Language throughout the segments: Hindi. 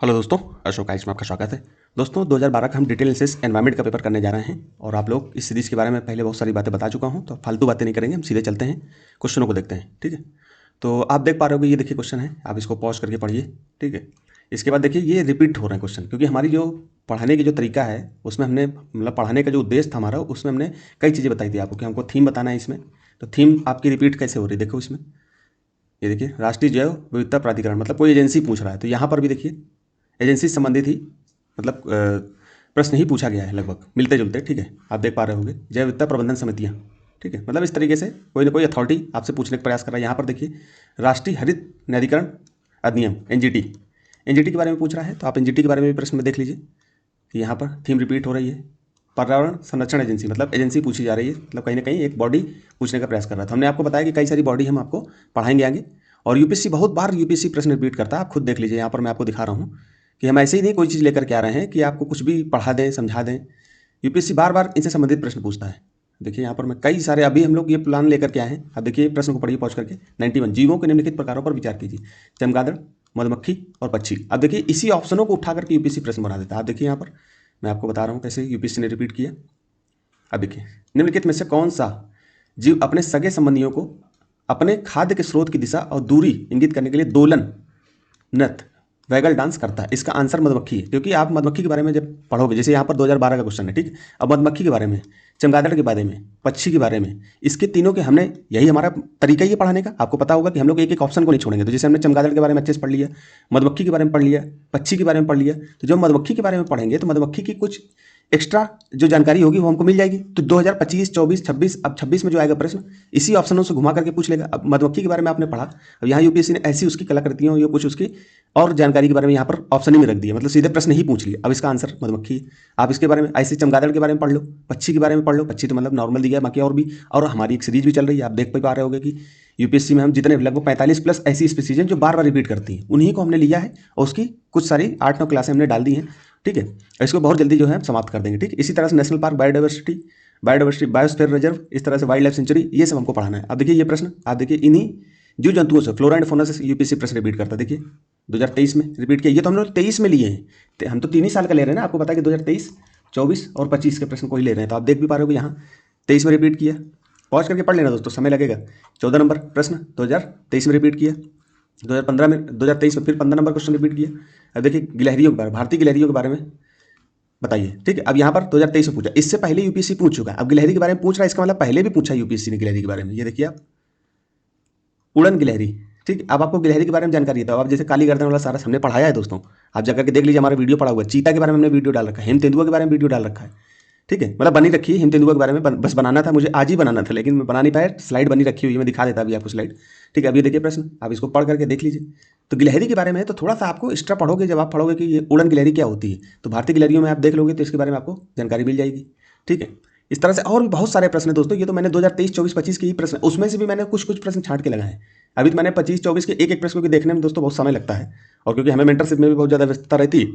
हेलो दोस्तों, अशोक आइस में आपका स्वागत है। दोस्तों 2012 का हम डिटेल एनालिसिस एनवायरनमेंट का पेपर करने जा रहे हैं और आप लोग इस सीरीज़ के बारे में पहले बहुत सारी बातें बता चुका हूं, तो फालतू बातें नहीं करेंगे, हम सीधे चलते हैं क्वेश्चनों को देखते हैं। ठीक है, तो आप देख पा रहे होगे, ये देखिए क्वेश्चन है, आप इसको पॉज करके पढ़िए। ठीक है, इसके बाद देखिए ये रिपीट हो रहे हैं क्वेश्चन, क्योंकि हमारी जो पढ़ाने की जो तरीका है उसमें हमने मतलब पढ़ाने का जो उद्देश्य था हमारा, उसमें हमने कई चीज़ें बताई थी आपको कि हमको थीम बताना है इसमें। तो थीम आपकी रिपीट कैसे हो रही है देखो इसमें, ये देखिए राष्ट्रीय जैव विविधता प्राधिकरण, मतलब कोई एजेंसी पूछ रहा है, तो यहाँ पर भी देखिए एजेंसी से संबंधित ही मतलब प्रश्न ही पूछा गया है, लगभग मिलते जुलते। ठीक है, आप देख पा रहे होंगे जैव विविधता प्रबंधन समितियाँ। ठीक है, मतलब इस तरीके से कोई ना कोई अथॉरिटी आपसे पूछने का प्रयास कर रहा है। यहाँ पर देखिए राष्ट्रीय हरित न्याधिकरण अधिनियम एनजीटी के बारे में पूछ रहा है, तो आप एनजीटी के बारे में भी प्रश्न में देख लीजिए कि यहाँ पर थीम रिपीट हो रही है। पर्यावरण संरक्षण एजेंसी, मतलब एजेंसी पूछी जा रही है, मतलब कहीं ना कहीं एक बॉडी पूछने का प्रयास कर रहा था। हमने आपको बताया कि कई सारी बॉडी हम आपको पढ़ाएंगे आगे, और यूपीएससी बहुत बार यूपीएससी प्रश्न रिपीट करता है, आप खुद देख लीजिए। यहाँ पर मैं आपको दिखा रहा हूँ कि हम ऐसे ही नहीं कोई चीज़ लेकर के आ रहे हैं कि आपको कुछ भी पढ़ा दें समझा दें। यूपीएससी बार बार इनसे संबंधित प्रश्न पूछता है। देखिए यहाँ पर मैं कई सारे अभी हम लोग ये प्लान लेकर के आए हैं। अब देखिए प्रश्न को पढ़िए पहुँच करके। 91 जीवों के निम्नलिखित प्रकारों पर विचार कीजिए, चमगादड़, मधुमक्खी और पक्षी। अब देखिए इसी ऑप्शनों को उठा करके यूपीएससी प्रश्न बना देता है। आप देखिए यहाँ पर मैं आपको बता रहा हूँ कैसे यूपीएससी ने रिपीट किया। अब देखिए निम्नलिखित में से कौन सा जीव अपने सगे संबंधियों को अपने खाद्य के स्रोत की दिशा और दूरी इंगित करने के लिए दोलन नृत्य वैगल डांस करता है? इसका आंसर मधुमक्खी है, क्योंकि आप मधुमक्खी के बारे में जब पढ़ोगे, जैसे यहाँ पर 2012 का क्वेश्चन है। ठीक है, अब मधुमक्खी के बारे में, चमगादड़ के बारे में, पक्षी के बारे में, इसके तीनों के हमने यही हमारा तरीका ही है पढ़ाने का। आपको पता होगा कि हम लोग एक एक ऑप्शन को नहीं छोड़ेंगे। तो जैसे हमने चमगादड़ के बारे में अच्छे से पढ़ लिया, मधुमक्खी के बारे में पढ़ लिया, पक्षी के बारे में पढ़ लिया, तो जब मधुमक्खी के बारे में पढ़ेंगे तो मधुमक्खी की कुछ एक्स्ट्रा जो जानकारी होगी वो हमको मिल जाएगी। तो 2025, 24, 26, अब 26 में जो आएगा प्रश्न इसी ऑप्शनों से घुमा करके पूछ लेगा। अब मधुमक्खी के बारे में आपने पढ़ा, अब यहाँ यूपीएससी ने ऐसी उसकी कलाकृतियों या कुछ उसकी और जानकारी के बारे में यहाँ पर ऑप्शन ही में रख दिया, मतलब सीधे प्रश्न ही पूछ लिया। अब इसका आंसर मधुमक्खी है। आप इसके बारे में ऐसे चमगादड़ के बारे में पढ़ लो, पक्षी के बारे में पढ़ लो। पक्षी तो मतलब नॉर्मल दिया है, बाकी और भी, और हमारी एक सीरीज भी चल रही है, आप देख पा रहे होंगे कि यूपीएससी में हम जितने लगभग 45 प्लस ऐसी स्पीसीज हैं जो बार बार रिपीट करती हैं, उन्हीं को हमने लिया है और उसकी कुछ सारी 8-9 क्लासें हमने डाल दी हैं। ठीक है, इसको बहुत जल्दी जो है समाप्त कर देंगे। ठीक, इसी तरह से national park, biodiversity biosphere reserve, इस तरह से वाइल्ड लाइफ सेंचुरी, ये सब हमको पढ़ाना है। अब देखिए ये प्रश्न, आप देखिए इन्हीं जीव जंतुओं से, फ्लोरा एंड फौना से यूपीएससी प्रश्न रिपीट करता है। देखिए 2023 में रिपीट किया, ये तो हम लोग 23 में लिए हैं, तो हम तो 3 ही साल का ले रहे हैं ना। आपको पता है कि 2023, 24 और 25 के प्रश्न को ही ले रहे हैं, तो आप देख भी पा रहे हो यहाँ 23 में रिपीट किया। पॉज करके पढ़ लेना दोस्तों, समय लगेगा। 14 नंबर प्रश्न 2023 में रिपीट किया, 2015 में, 2023 में फिर 15 नंबर क्वेश्चन रिपीट किया। अब देखिए गिलहरियों के बारे में, भारतीय गिलहरियों के बारे में बताइए। ठीक है, अब यहाँ पर 2023 में पूछा, इससे पहले यूपीएससी पूछ चुका है, अब गिलहरी के बारे में पूछ रहा है, इसका मतलब पहले भी पूछा यूपीएससी ने गिलहरी के बारे में। ये देखिए आप, उड़न गिलहरी। ठीक, अब आपको गिलहरी के बारे में जानकारी है, तो अब जैसे काली गर्दन वाला सारा हमने पढ़ाया है दोस्तों, आप जाकर के देख लीजिए, हमारा वीडियो पड़ा हुआ है। चीता के बारे में हमने वीडियो डाल रखा है, हेम तेंदुआ के बारे में वीडियो डाल रखा है। ठीक है, मतलब बनी रखी है हेम तेंदुआ के बारे में, बस बनाना था मुझे, आज ही बनाना था, लेकिन मैं बना नहीं पाया। स्लाइड बनी रखी हुई है, मैं दिखा देता अभी आपको स्लाइड। ठीक है, अब ये देखिए प्रश्न, आप इसको पढ़ करके देख लीजिए। तो गिलहरी के बारे में तो थोड़ा सा आपको एक्स्ट्रा पढ़ोगे, जब आप पढ़ोगे कि ये उड़न गिलहरी क्या होती है, तो भारतीय गिलहरियों में आप देख लोगे तो इसके बारे में आपको जानकारी मिल जाएगी। ठीक है, इस तरह से और भी बहुत सारे प्रश्न है दोस्तों। ये तो मैंने 2023, 24, 25 के ही प्रश्न, उसमें से भी मैंने कुछ कुछ प्रश्न छांट के लगाए हैं। अभी तो मैंने 25, 24 के एक एक प्रश्न को देखने में दोस्तों बहुत समय लगता है, और क्योंकि हमें मेंटरशिप में भी बहुत ज़्यादा व्यस्तता रहती है,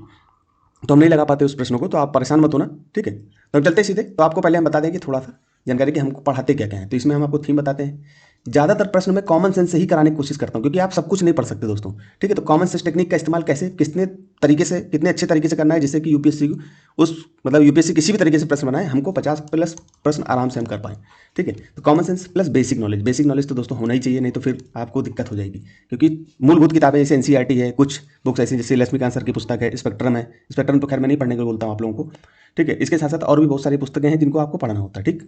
तो हम नहीं लगा पाते उस प्रश्नों को, तो आप परेशान मत होना। ठीक है, तो हम चलते सीधे, तो आपको पहले हम बता दें कि थोड़ा सा जानकारी कि हमको पढ़ाते क्या क्या है। तो इसमें हम आपको थीम बताते हैं। ज़्यादातर प्रश्न में कॉमन सेंस से ही कराने की कोशिश करता हूँ, क्योंकि आप सब कुछ नहीं पढ़ सकते दोस्तों। ठीक है, तो कॉमन सेंस टेक्निक का इस्तेमाल कैसे, कितने तरीके से, कितने अच्छे तरीके से करना है, जिससे कि यूपीएससी उस मतलब यूपीएससी किसी भी तरीके से प्रश्न बनाए, हमको 50 प्लस प्रश्न आराम से हम कर पाएँ। ठीक है, तो common sense plus basic knowledge तो दोस्तों होना ही चाहिए, नहीं तो फिर आपको दिक्कत हो जाएगी। क्योंकि मूलभूत किताबें जैसे एनसीईआरटी है, कुछ बुक्स ऐसी जैसे लक्ष्मीकांत सर की पुस्तक है, स्पेक्ट्रम है, स्पेक्ट्रम तो खैर मैं नहीं पढ़ने को बोलता हूँ आप लोगों को। ठीक है, इसके साथ साथ और भी बहुत सारी पुस्तकें हैं जिनको आपको पढ़ना होता है। ठीक,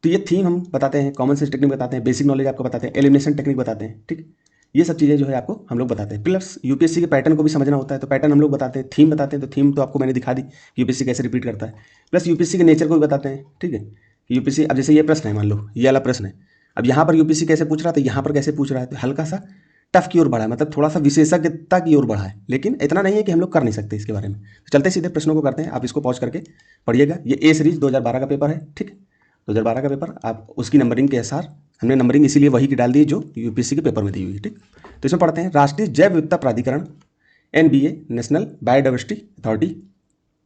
तो ये थीम हम बताते हैं, कॉमन सेंस टेक्निक बताते हैं, बेसिक नॉलेज आपको बताते हैं, एलिमिनेशन टेक्निक बताते हैं। ठीक, ये सब चीज़ें जो है आपको हम लोग बताते हैं। प्लस यूपीएससी के पैटर्न को भी समझना होता है, तो पैटर्न हम लोग बताते हैं, थीम बताते हैं। तो थीम तो आपको मैंने दिखा दी कि यूपीएससी कैसे रिपीट करता है, प्लस यूपीएससी के नेचर को भी बताते हैं। ठीक है, यूपीएससी, अब जैसे ये प्रश्न है, मान लो ये वाला प्रश्न है, अब यहाँ पर यूपीएससी कैसे पूछ रहा था, यहाँ पर कैसे पूछ रहा है, तो हल्का सा टफ की ओर बढ़ा है, मतलब थोड़ा सा विशेषज्ञता की ओर बढ़ा है, लेकिन इतना नहीं है कि हम लोग कर नहीं सकते इसके बारे में। तो चलते सीधे प्रश्नों को करते हैं, आप इसको पॉज करके पढ़िएगा। ये ए सीरीज 2012 का पेपर है। ठीक, 2012 का पेपर, आप उसकी नंबरिंग के अनुसार, हमने नंबरिंग इसीलिए वही की डाल दी जो यूपीएससी के पेपर में दी हुई है। ठीक, तो इसमें पढ़ते हैं, राष्ट्रीय जैव विविधता प्राधिकरण NBA, national biodiversity authority,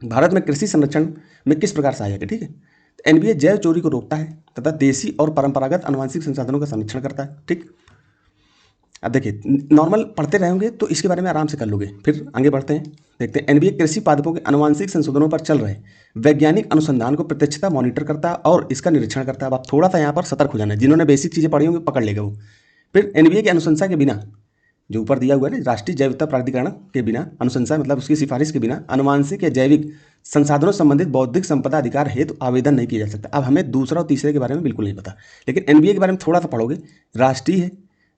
Bharat में कृषि संरक्षण में किस प्रकार सहायक है। ठीक है, तो एनबीए जैव चोरी को रोकता है तथा देशी और परंपरागत आनुवंशिक संसाधनों का संरक्षण करता है। ठीक, अब देखिए, नॉर्मल पढ़ते रहेंगे तो इसके बारे में आराम से कर लोगे। फिर आगे बढ़ते हैं, देखते हैं। एनबीए कृषि पादपों के आनुवंशिक संशोधनों पर चल रहे वैज्ञानिक अनुसंधान को प्रत्यक्षता मॉनिटर करता है और इसका निरीक्षण करता है। अब आप थोड़ा सा यहाँ पर सतर्क हो जाना है, जिन्होंने बेसिक चीज़ें पढ़ी होंगी पकड़ लेगा वो। फिर एनबीए की अनुशंसा के बिना, जो ऊपर दिया हुआ है ना, राष्ट्रीय जैव विविधता प्राधिकरण के बिना, अनुशंसा मतलब उसकी सिफारिश के बिना आनुवंशिक या जैविक संसाधनों से संबंधित बौद्धिक संपदा अधिकार हेतु आवेदन नहीं किया जा सकता। अब हमें दूसरा और तीसरे के बारे में बिल्कुल नहीं पता, लेकिन एनबीए के बारे में थोड़ा सा पढ़ोगे। राष्ट्रीय है,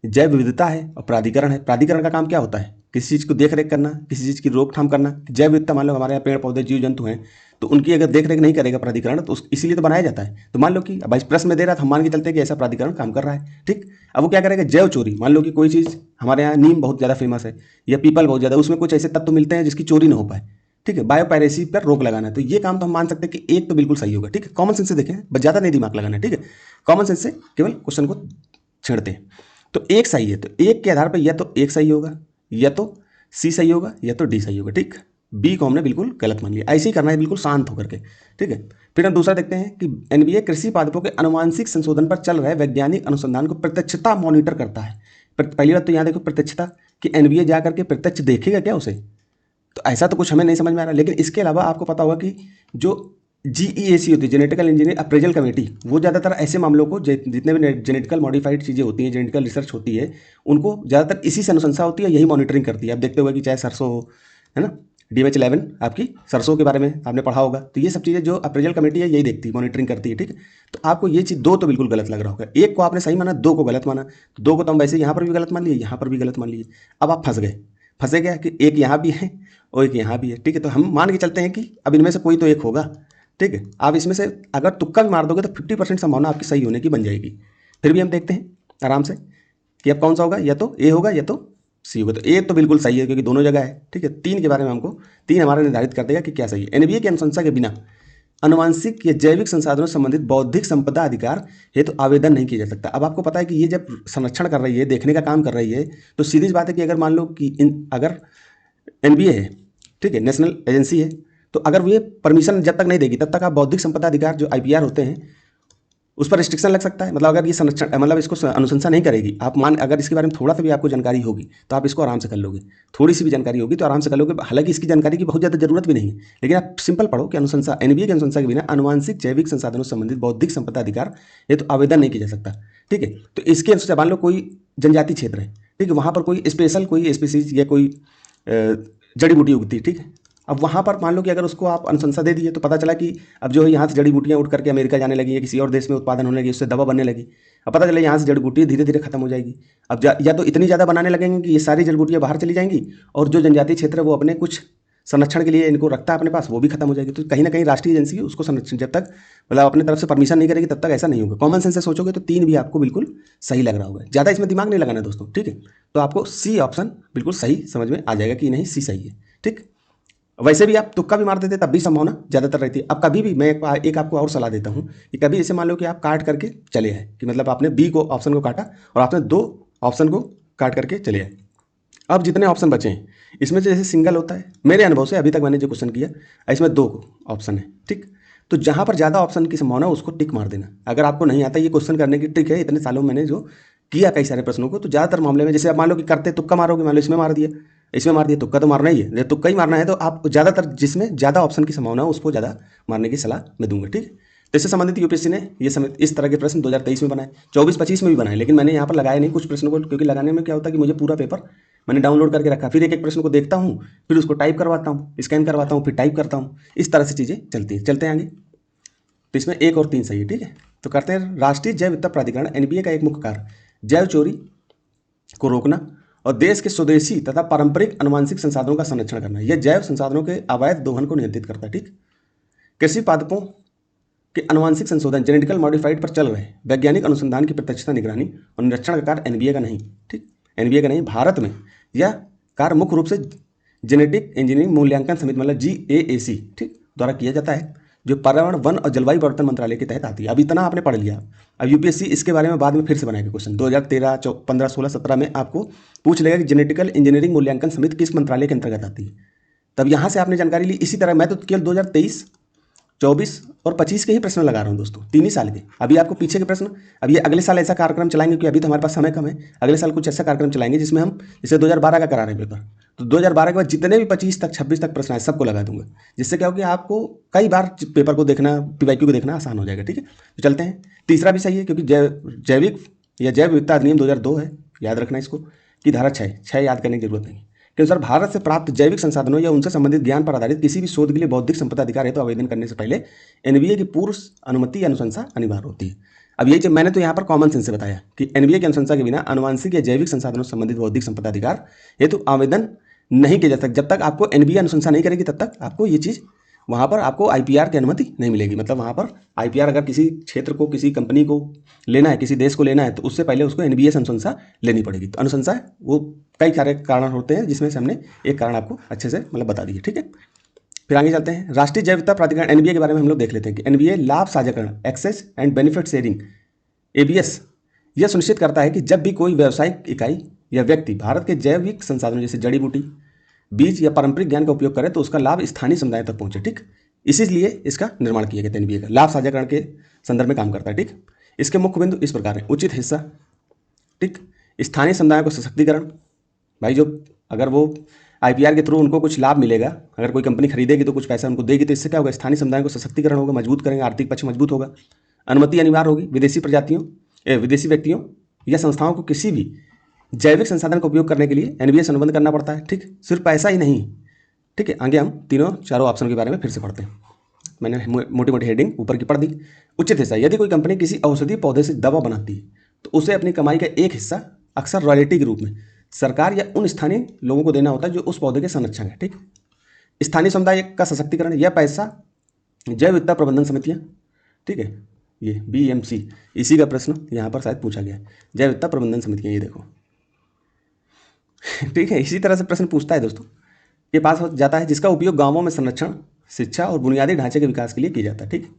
जैव विविधता है और प्राधिकरण है। प्राधिकरण का काम क्या होता है? किसी चीज़ को देख रेख करना, किसी चीज़ की रोकथाम करना। जैव विविधता, मान लो हमारे यहाँ पेड़ पौधे जीव जंतु हैं, तो उनकी अगर देख रेख नहीं करेगा प्राधिकरण, तो इसीलिए तो बनाया जाता है। तो मान लो कि अब इस प्रश्न में दे रहा था, हम मान के चलते हैं कि ऐसा प्राधिकरण काम कर रहा है, ठीक। अब वो क्या करेगा? जैव चोरी, मान लो कि कोई चीज़, हमारे यहाँ नीम बहुत ज़्यादा फेमस है या पीपल बहुत ज़्यादा, उसमें कुछ ऐसे तत्व मिलते हैं जिसकी चोरी ना हो पाए, ठीक है। बायोपायरेसी पर रोक लगाना है, तो ये काम तो हम मान सकते हैं कि एक तो बिल्कुल सही होगा, ठीक है। कॉमन सेंस से देखें, बस ज़्यादा नहीं दिमाग लगाना है, ठीक है। कॉमन सेंस से केवल क्वेश्चन को छेड़ते हैं। तो एक सही है, तो एक के आधार पर या तो एक सही होगा, या तो सी सही होगा, या तो डी सही होगा, ठीक। बी को हमने बिल्कुल गलत मान लिया। ऐसे ही करना है, बिल्कुल शांत होकर के, ठीक है। फिर हम दूसरा देखते हैं कि एनबीए कृषि पादपों के आनुवंशिक संशोधन पर चल रहे वैज्ञानिक अनुसंधान को प्रत्यक्षता मॉनिटर करता है। पहली बात तो यहाँ देखो प्रत्यक्षता, कि एनबीए जा करके प्रत्यक्ष देखेगा क्या उसे? तो ऐसा तो कुछ हमें नहीं समझ में आ रहा। लेकिन इसके अलावा आपको पता होगा कि जो जीईएसी होती है, जेनेटिकल इंजीनियर अप्रेजल कमेटी, वो ज़्यादातर ऐसे मामलों को, जितने भी जेनेटिकल मॉडिफाइड चीज़ें होती हैं, जेनेटिकल रिसर्च होती है, उनको ज़्यादातर इसी से अनुशंसा होती है, यही मॉनिटरिंग करती है। आप देखते होगा कि चाहे सरसों हो, है ना, DH11 आपकी सरसों के बारे में आपने पढ़ा होगा, तो ये सब चीज़ें जो अप्रेजल कमेटी है यही देखती है, मॉनिटरिंग करती है, ठीक है। तो आपको ये चीज़ दो तो बिल्कुल गलत लग रहा होगा। एक को आपने सही माना, दो को गलत माना। दो को तो हम वैसे यहाँ पर भी गलत मान लिए, यहाँ पर भी गलत मान लिए। अब आप फंस गए। फंसे क्या कि एक यहाँ भी है और एक यहाँ भी है, ठीक है। तो हम मान के चलते हैं कि अब इनमें से कोई तो एक होगा, ठीक है। आप इसमें से अगर तुक्का भी मार दोगे तो 50% संभावना आपकी सही होने की बन जाएगी। फिर भी हम देखते हैं आराम से कि अब कौन सा होगा, या तो ए होगा या तो सी होगा। तो ए तो बिल्कुल सही है क्योंकि दोनों जगह है, ठीक है। तीन के बारे में हमको, तीन हमारा निर्धारित कर देगा कि क्या सही है। एनबीए की अनुशंसा के बिना आनुवंशिक या जैविक संसाधनों से संबंधित बौद्धिक संपदा अधिकार हेतु तो आवेदन नहीं किया जा सकता। अब आपको पता है कि ये जब संरक्षण कर रही है, देखने का काम कर रही है, तो सीधी सी बात है कि अगर मान लो कि अगर एनबीए है, ठीक है, नेशनल एजेंसी है, तो अगर वो ये परमिशन जब तक नहीं देगी तब तक आप बौद्धिक संपदा अधिकार जो आईपीआर होते हैं उस पर रिस्ट्रिक्शन लग सकता है। मतलब अगर ये संरक्षण, मतलब इसको अनुशंसा नहीं करेगी, आप मान, अगर इसके बारे में थोड़ा सा भी आपको जानकारी होगी तो आप इसको आराम से कर लोगे। थोड़ी सी भी जानकारी होगी तो आराम से कर लोगे। हालांकि इसकी जानकारी की बहुत ज़्यादा जरूरत भी नहीं है, लेकिन आप सिंपल पढ़ो कि अनुशंसा, एनबीए की अनुशंसा के बिना आनुवंशिक जैविक संसाधनों से संबंधित बौद्धिक संपदा अधिकार ये तो आवेदन नहीं किया जा सकता, ठीक है। तो इसके अनुसार मान लो कोई जनजाति क्षेत्र है, ठीक है, वहाँ पर कोई स्पेशल कोई स्पीसीज या कोई जड़ी बूटी उगती है, ठीक है। अब वहाँ पर मान लो कि अगर उसको आप अनुशंसा दे दिए तो पता चला कि अब जो है यहाँ से जड़ी बूटियाँ उठ करके अमेरिका जाने लगी, या किसी और देश में उत्पादन होने लगी, उससे दवा बनने लगी। अब पता चला यहाँ से जड़ी बूटी धीरे धीरे खत्म हो जाएगी। अब या तो इतनी ज़्यादा बनाने लगेंगे कि ये सारी जड़ी बूटियाँ बाहर चली जाएंगी, और जो जनजातीय क्षेत्र है वो अपने कुछ संरक्षण के लिए इनको रखता है अपने पास, वो भी खत्म हो जाएगी। तो कहीं ना कहीं राष्ट्रीय एजेंसी उसको संरक्षण जब तक, मतलब अपनी तरफ से परमिशन नहीं करेगी तब तक ऐसा नहीं होगा। कॉमन सेंस से सोचोगे तो तीन भी आपको बिल्कुल सही लग रहा होगा। ज़्यादा इसमें दिमाग नहीं लगाना दोस्तों, ठीक है। तो आपको सी ऑप्शन बिल्कुल सही समझ में आ जाएगा कि नहीं सी सही है, ठीक। वैसे भी आप तुक्का भी मार देते तब भी संभावना ज़्यादातर रहती है। अब कभी भी मैं एक आपको और सलाह देता हूँ कि कभी ऐसे मान लो कि आप काट करके चले आए, कि मतलब आपने बी को ऑप्शन को काटा और आपने दो ऑप्शन को काट करके चले आए। अब जितने ऑप्शन बचे हैं इसमें से जैसे सिंगल होता है, मेरे अनुभव से अभी तक मैंने जो क्वेश्चन किया इसमें दो ऑप्शन है, ठीक। तो जहाँ पर ज़्यादा ऑप्शन की संभावना उसको टिक मार देना। अगर आपको नहीं आता ये क्वेश्चन करने की ट्रिक है, इतने सालों में मैंने जो किया कई सारे प्रश्नों को, तो ज़्यादातर मामले में जैसे आप मान लो कि करते तुक्का मारोगे, मान लो इसमें मार दिया, इसमें मार दिया, तुक्का तो मारना ही है। जब तुक्का ही मारना है तो आप ज़्यादातर जिसमें ज़्यादा ऑप्शन की संभावना है उसको ज़्यादा मारने की सलाह मैं दूंगा, ठीक। तो इससे संबंधित यूपीएससी ने ये इस तरह के प्रश्न 2023 में बनाए, 24-25 में भी बनाए, लेकिन मैंने यहाँ पर लगाया नहीं कुछ प्रश्नों को, क्योंकि लगाने में क्या होता है कि मुझे पूरा पेपर मैंने डाउनलोड करके रखा, फिर एक एक प्रश्न को देखता हूँ, फिर उसको टाइप करवाता हूँ, स्कैन करवाता हूँ, फिर टाइप करता हूँ। इस तरह से चीज़ें चलती हैं। चलते हैं आगे। तो इसमें एक और तीन सही है, ठीक है। तो करते हैं। राष्ट्रीय जैव विविधता प्राधिकरण एनबीए का एक मुख्य कार्य जैव चोरी को रोकना और देश के स्वदेशी तथा पारंपरिक आनुवंशिक संसाधनों का संरक्षण करना। यह जैव संसाधनों के अवैध दोहन को नियंत्रित करता है, ठीक। कृषि पादपों के आनुवंशिक संशोधन जेनेटिकल मॉडिफाइड पर चल रहे वैज्ञानिक अनुसंधान की प्रत्यक्षता, निगरानी और निरीक्षण का कार्य एनबीए का नहीं, ठीक। एनबीए का नहीं। भारत में यह कार्य मुख्य रूप से जेनेटिक इंजीनियरिंग मूल्यांकन समिति, मतलब जीएएसी, ठीक, द्वारा किया जाता है, जो पर्यावरण, वन और जलवायु परिवर्तन मंत्रालय के तहत आती है। अब इतना आपने पढ़ लिया। अब यूपीएससी इसके बारे में बाद में फिर से बनाएगा क्वेश्चन। 2013, 15, 16, 17 में आपको पूछ लेगा कि जेनेटिकल इंजीनियरिंग मूल्यांकन समिति किस मंत्रालय के अंतर्गत आती है। तब यहाँ से आपने जानकारी ली। इसी तरह मैं तो केवल 2023 24 और 25 के ही प्रश्न लगा रहा हूँ दोस्तों, 3 ही साल के। अभी आपको पीछे के प्रश्न, अब ये अगले साल ऐसा कार्यक्रम चलाएंगे क्योंकि अभी तो हमारे पास समय कम है। अगले साल कुछ ऐसा कार्यक्रम चलाएंगे जिसमें हम, जैसे 2012 का करा रहे हैं पेपर, तो 2012 के बाद जितने भी 25 तक 26 तक प्रश्न आए सबको लगा दूंगा, जिससे क्या होगा कि आपको कई बार पेपर को देखना, पीवाईक्यू को देखना आसान हो जाएगा। ठीक है, तो चलते हैं। तीसरा भी सही है क्योंकि जैविक या जैव विविधता अधिनियम 2002 है, याद रखना इसको, कि धारा 6 याद करने की जरूरत नहीं के अनुसार भारत से प्राप्त जैविक संसाधनों या उनसे संबंधित ज्ञान पर आधारित किसी भी शोध के लिए बौद्धिक संपदा अधिकार है तो आवेदन करने से पहले एनबीए की पूर्व अनुमति या अनुशंसा अनिवार्य होती है। अब यही मैंने तो यहाँ पर कॉमन सेंस से बताया कि एनबीए की अनुशंसा के बिना आनुवांशिक या जैविक संसाधनों से संबंधित बौद्धिक संपदा अधिकार हेतु आवेदन नहीं किया जा सकता। जब तक आपको एनबीए अनुशंसा नहीं करेगी तब तक आपको ये चीज़, वहाँ पर आपको आईपीआर की अनुमति नहीं मिलेगी। मतलब वहाँ पर आईपीआर अगर किसी क्षेत्र को, किसी कंपनी को लेना है, किसी देश को लेना है, तो उससे पहले उसको एनबीए से अनुशंसा लेनी पड़ेगी। तो अनुशंसा वो कई सारे कारण होते हैं जिसमें से हमने एक कारण आपको अच्छे से मतलब बता दिए। ठीक है, फिर आगे चलते हैं। राष्ट्रीय जैव विविधता प्राधिकरण एनबीए के बारे में हम लोग देख लेते हैं कि एनबीए लाभ साझाकरण, access and benefit sharing, ABS, यह सुनिश्चित करता है कि जब भी कोई व्यावसायिक इकाई या व्यक्ति भारत के जैविक संसाधनों जैसे जड़ी बूटी, बीज या पारंपरिक ज्ञान का उपयोग करे तो उसका लाभ स्थानीय समुदाय तक पहुंचे। ठीक, इसीलिए इसका निर्माण किया गया एनबीए का, लाभ साझाकरण के संदर्भ में काम करता है। ठीक, इसके मुख्य बिंदु इस प्रकार हैं। उचित हिस्सा, ठीक, स्थानीय समुदायों को सशक्तिकरण, भाई जो अगर वो आईपीआर के थ्रू उनको कुछ लाभ मिलेगा, अगर कोई कंपनी खरीदेगी तो कुछ पैसा उनको देगी, तो इससे क्या होगा, स्थानीय समुदायों को सशक्तिकरण होगा, मजबूत करेंगे, आर्थिक पक्ष मजबूत होगा। अनुमति अनिवार्य होगी, विदेशी व्यक्तियों या संस्थाओं को किसी भी जैविक संसाधन का उपयोग करने के लिए एनबीए से अनुबंध करना पड़ता है। ठीक, सिर्फ पैसा ही नहीं। ठीक है, आगे हम चारों ऑप्शन के बारे में फिर से पढ़ते हैं। मैंने मोटी मोटी हेडिंग ऊपर की पढ़ दी। उचित हिस्सा, यदि कोई कंपनी किसी औषधीय पौधे से दवा बनाती है तो उसे अपनी कमाई का एक हिस्सा अक्सर रॉयल्टी के रूप में सरकार या उन स्थानीय लोगों को देना होता है जो उस पौधे के संरक्षक हैं। ठीक, स्थानीय समुदाय का सशक्तिकरण, यह पैसा जैव विविधता प्रबंधन समितियाँ, ठीक है, ये बीएमसी, इसी का प्रश्न यहाँ पर शायद पूछा गया है, जैव विविधता प्रबंधन समितियाँ, ये देखो। ठीक है, इसी तरह से प्रश्न पूछता है दोस्तों, ये पास हो जाता है, जिसका उपयोग गांवों में संरक्षण, शिक्षा और बुनियादी ढांचे के विकास के लिए किया जाता है। ठीक,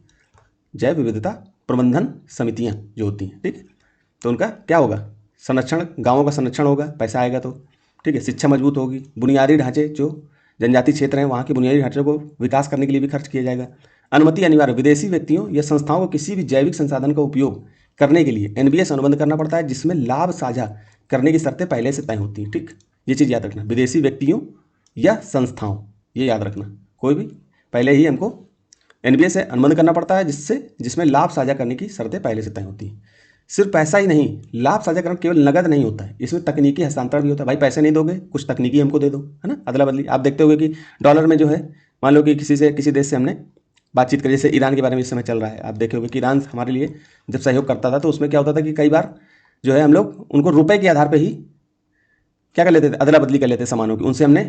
जैव विविधता प्रबंधन समितियां जो होती हैं, ठीक, तो उनका क्या होगा, संरक्षण, गांवों का संरक्षण होगा, पैसा आएगा तो। ठीक है, शिक्षा मजबूत होगी, बुनियादी ढांचे जो जनजातीय क्षेत्र हैं वहाँ के बुनियादी ढांचे को विकास करने के लिए भी खर्च किया जाएगा। अनुमति अनिवार्य, विदेशी व्यक्तियों या संस्थाओं को किसी भी जैविक संसाधन का उपयोग करने के लिए एनबीए से अनुबंध करना पड़ता है जिसमें लाभ साझा करने की शर्तें पहले से तय होती हैं। ठीक, ये चीज़ याद रखना, विदेशी व्यक्तियों या संस्थाओं, ये याद रखना, कोई भी पहले ही हमको एनबीए से अनुबंध करना पड़ता है जिसमें लाभ साझा करने की शर्तें पहले से तय होती हैं। सिर्फ पैसा ही नहीं, लाभ साझाकरण केवल नगद नहीं होता है, इसमें तकनीकी हस्तांतरण भी होता है। भाई पैसे नहीं दोगे, कुछ तकनीकी हमको दे दो, है ना, अदला बदली। आप देखते होगे कि डॉलर में जो है, मान लो कि किसी देश से हमने बातचीत करी, जैसे ईरान के बारे में इस समय चल रहा है, आप देखे होगे कि ईरान हमारे लिए जब सहयोग करता था तो उसमें क्या होता था कि कई बार जो है हम लोग उनको रुपए के आधार पर ही क्या कर लेते थे, अदला बदली कर लेते सामानों की। उनसे हमने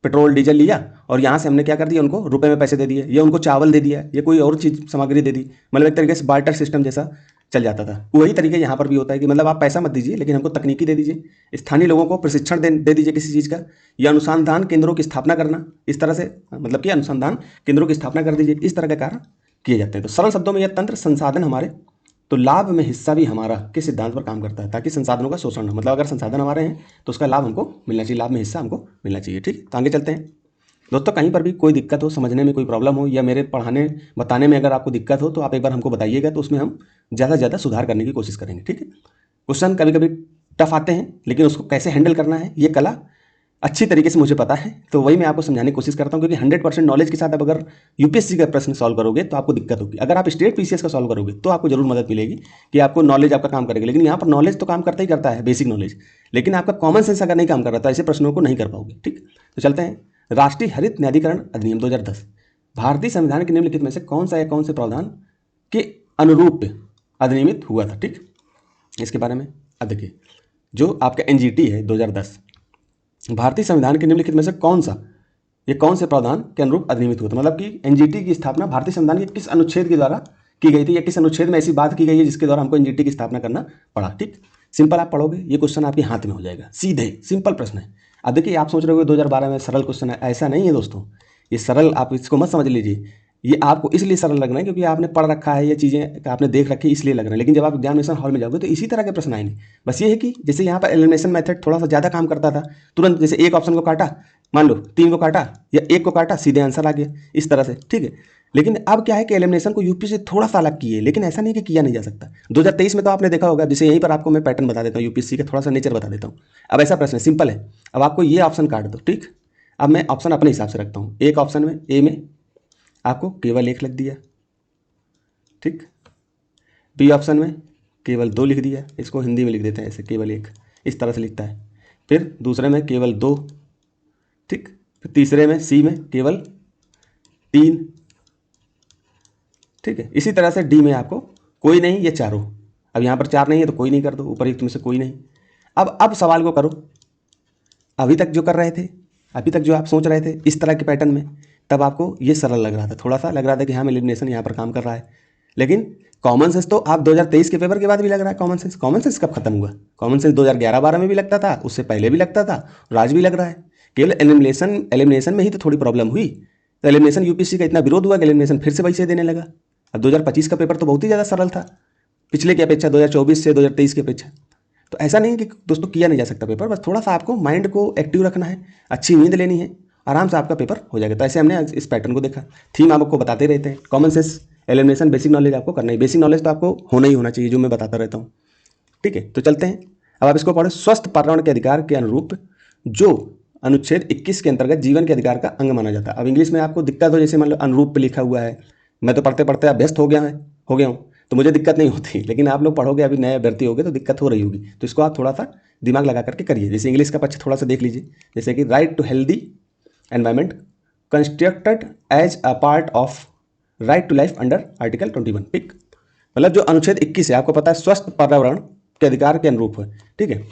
पेट्रोल डीजल लिया और यहाँ से हमने क्या कर दिया, उनको रुपए में पैसे दे दिए, या उनको चावल दे दिया, या कोई और चीज़ सामग्री दे दी, मतलब एक तरीके से बार्टर सिस्टम जैसा चल जाता था। वही तरीके यहाँ पर भी होता है कि मतलब आप पैसा मत दीजिए लेकिन हमको तकनीकी दे दीजिए, स्थानीय लोगों को प्रशिक्षण दे दीजिए किसी चीज़ का, या अनुसंधान केंद्रों की स्थापना करना, इस तरह से मतलब कि अनुसंधान केंद्रों की स्थापना कर दीजिए, इस तरह के कार्य किए जाते हैं। तो सरल शब्दों में यह तंत्र संसाधन हमारे, तो लाभ में हिस्सा भी हमारा के सिद्धांत पर काम करता है, ताकि संसाधनों का शोषण न, मतलब अगर संसाधन हमारे हैं तो उसका लाभ हमको मिलना चाहिए, लाभ में हिस्सा हमको मिलना चाहिए। ठीक, तो आगे चलते हैं दोस्तों। कहीं पर भी कोई दिक्कत हो, समझने में कोई प्रॉब्लम हो, या मेरे पढ़ाने बताने में अगर आपको दिक्कत हो तो आप एक बार हमको बताइएगा, तो उसमें हम ज़्यादा से ज़्यादा सुधार करने की कोशिश करेंगे। ठीक है, क्वेश्चन कभी कभी टफ आते हैं लेकिन उसको कैसे हैंडल करना है ये कला अच्छी तरीके से मुझे पता है, तो वही मैं आपको समझाने की कोशिश करता हूँ। क्योंकि 100% नॉलेज के साथ आप अगर यूपीएससी का प्रश्न सॉल्व करोगे तो आपको दिक्कत होगी, अगर आप स्टेट पीसीएस का सॉल्व करोगे तो आपको जरूर मदद मिलेगी कि आपको नॉलेज आपका काम करेगा। लेकिन यहाँ पर नॉलेज तो काम करता ही करता है, बेसिक नॉलेज, लेकिन आपका कॉमन सेंस अगर नहीं काम कर रहा तो ऐसे प्रश्नों को नहीं कर पाओगे। ठीक, तो चलते हैं। राष्ट्रीय हरित न्यायाधिकरण अधिनियम 2010 भारतीय संविधान के निम्नलिखित में से कौन से प्रावधान के अनुरूप अधिनियमित हुआ था। ठीक, इसके बारे में अब देखिए, जो आपका एनजीटी है 2010, भारतीय संविधान के निम्नलिखित में से कौन से प्रावधान के अनुरूप अधिनियमित हुआ था, मतलब कि एनजीटी की स्थापना भारतीय संविधान के किस अनुच्छेद के द्वारा की गई थी, या किस अनुच्छेद में ऐसी बात की गई है जिसके द्वारा हमको एनजीटी की स्थापना करना पड़ा। ठीक, सिंपल आप पढ़ोगे ये क्वेश्चन आपके हाथ में हो जाएगा, सीधे सिंपल प्रश्न है। अब देखिए, आप सोच रहे हो 2012 में सरल क्वेश्चन है, ऐसा नहीं है दोस्तों, ये सरल आप इसको मत समझ लीजिए, ये आपको इसलिए सरल लग रहा है क्योंकि आपने पढ़ रखा है, ये चीज़ें आपने देख रखी है इसलिए लग रहा है। लेकिन जब आप एग्जामिनेशन हॉल में जाओगे तो इसी तरह के प्रश्न आएंगे। बस ये है कि जैसे यहाँ पर एलिमिनेशन मेथड थोड़ा सा ज़्यादा काम करता था, तुरंत जैसे एक ऑप्शन को काटा, मान लो 3 को काटा या 1 को काटा, सीधे आंसर आ गया, इस तरह से। ठीक है, लेकिन अब क्या है कि एलिमिनेशन को यूपी से थोड़ा सा अलग किए, लेकिन ऐसा नहीं कि किया नहीं जा सकता। 2023 में तो आपने देखा होगा, जैसे यहीं पर आपको मैं पैटर्न बता देता हूँ, यूपीएससी का थोड़ा सा नेचर बता देता हूँ। अब ऐसा प्रश्न है, सिंपल है। अब आपको ये ऑप्शन काट दो, ठीक। अब मैं ऑप्शन अपने हिसाब से रखता हूँ। एक ऑप्शन में ए में आपको केवल 1 लिख दिया, ठीक। बी ऑप्शन में केवल 2 लिख दिया, इसको हिंदी में लिख देते हैं ऐसे, केवल 1 इस तरह से लिखता है। फिर दूसरे में केवल 2, ठीक। फिर तीसरे में सी में केवल 3, ठीक है। इसी तरह से डी में आपको कोई नहीं, ये चारों। अब यहाँ पर 4 नहीं है तो कोई नहीं कर दो, ऊपर एक में से कोई नहीं। अब सवाल को करो, अभी तक जो कर रहे थे, अभी तक जो आप सोच रहे थे इस तरह के पैटर्न में, तब आपको ये सरल लग रहा था, थोड़ा सा लग रहा था कि हाँ एलिमिनेशन यहाँ पर काम कर रहा है। लेकिन कॉमन सेंस तो आप 2023 के पेपर के बाद भी लग रहा है। कॉमन सेंस कब खत्म हुआ? कॉमन सेंस 2011-12 में भी लगता था, उससे पहले भी लगता था, और आज भी लग रहा है। केवल एलिमिनेशन में ही तो थोड़ी प्रॉब्लम हुई, तो एलिमिनेशन यूपीएससी का इतना विरोध हुआ कि एलिमिनेशन फिर से वैसे देने लगा। अब 2025 का पेपर तो बहुत ही ज़्यादा सरल था पिछले की अपेक्षा, 2024 से 2023 की अपेक्षा। तो ऐसा नहीं कि दोस्तों किया नहीं जा सकता पेपर, बस थोड़ा सा आपको माइंड को एक्टिव रखना है, अच्छी नींद लेनी है, आराम से आपका पेपर हो जाएगा। तो ऐसे हमने इस पैटर्न को देखा। थीम आपको बताते रहते हैं, common sense, elimination, basic knowledge आपको करना है। बेसिक नॉलेज तो आपको होना ही होना चाहिए, जो मैं बताता रहता हूँ, ठीक है। तो चलते हैं, अब आप इसको पढ़ो। स्वस्थ पर्यावरण के अधिकार के अनुरूप जो अनुच्छेद 21 के अंतर्गत जीवन के अधिकार का अंग माना जाता है। अब इंग्लिश में आपको दिक्कत हो, जैसे मान लो अनुरूप पे लिखा हुआ है, मैं तो पढ़ते पढ़ते अभ्यस्त हो गया हूँ, तो मुझे दिक्कत नहीं होती, लेकिन आप लोग पढ़ोगे, अभी नए अभ्यर्थी होगे तो दिक्कत हो रही होगी। तो इसको आप थोड़ा सा दिमाग लगा करके करिए। जैसे इंग्लिश का पक्ष थोड़ा सा देख लीजिए, जैसे कि right to healthy environment constructed as a part of right to life under article 21, ठीक। मतलब जो अनुच्छेद 21 है, आपको पता है स्वस्थ पर्यावरण के अधिकार के अनुरूप है, ठीक है।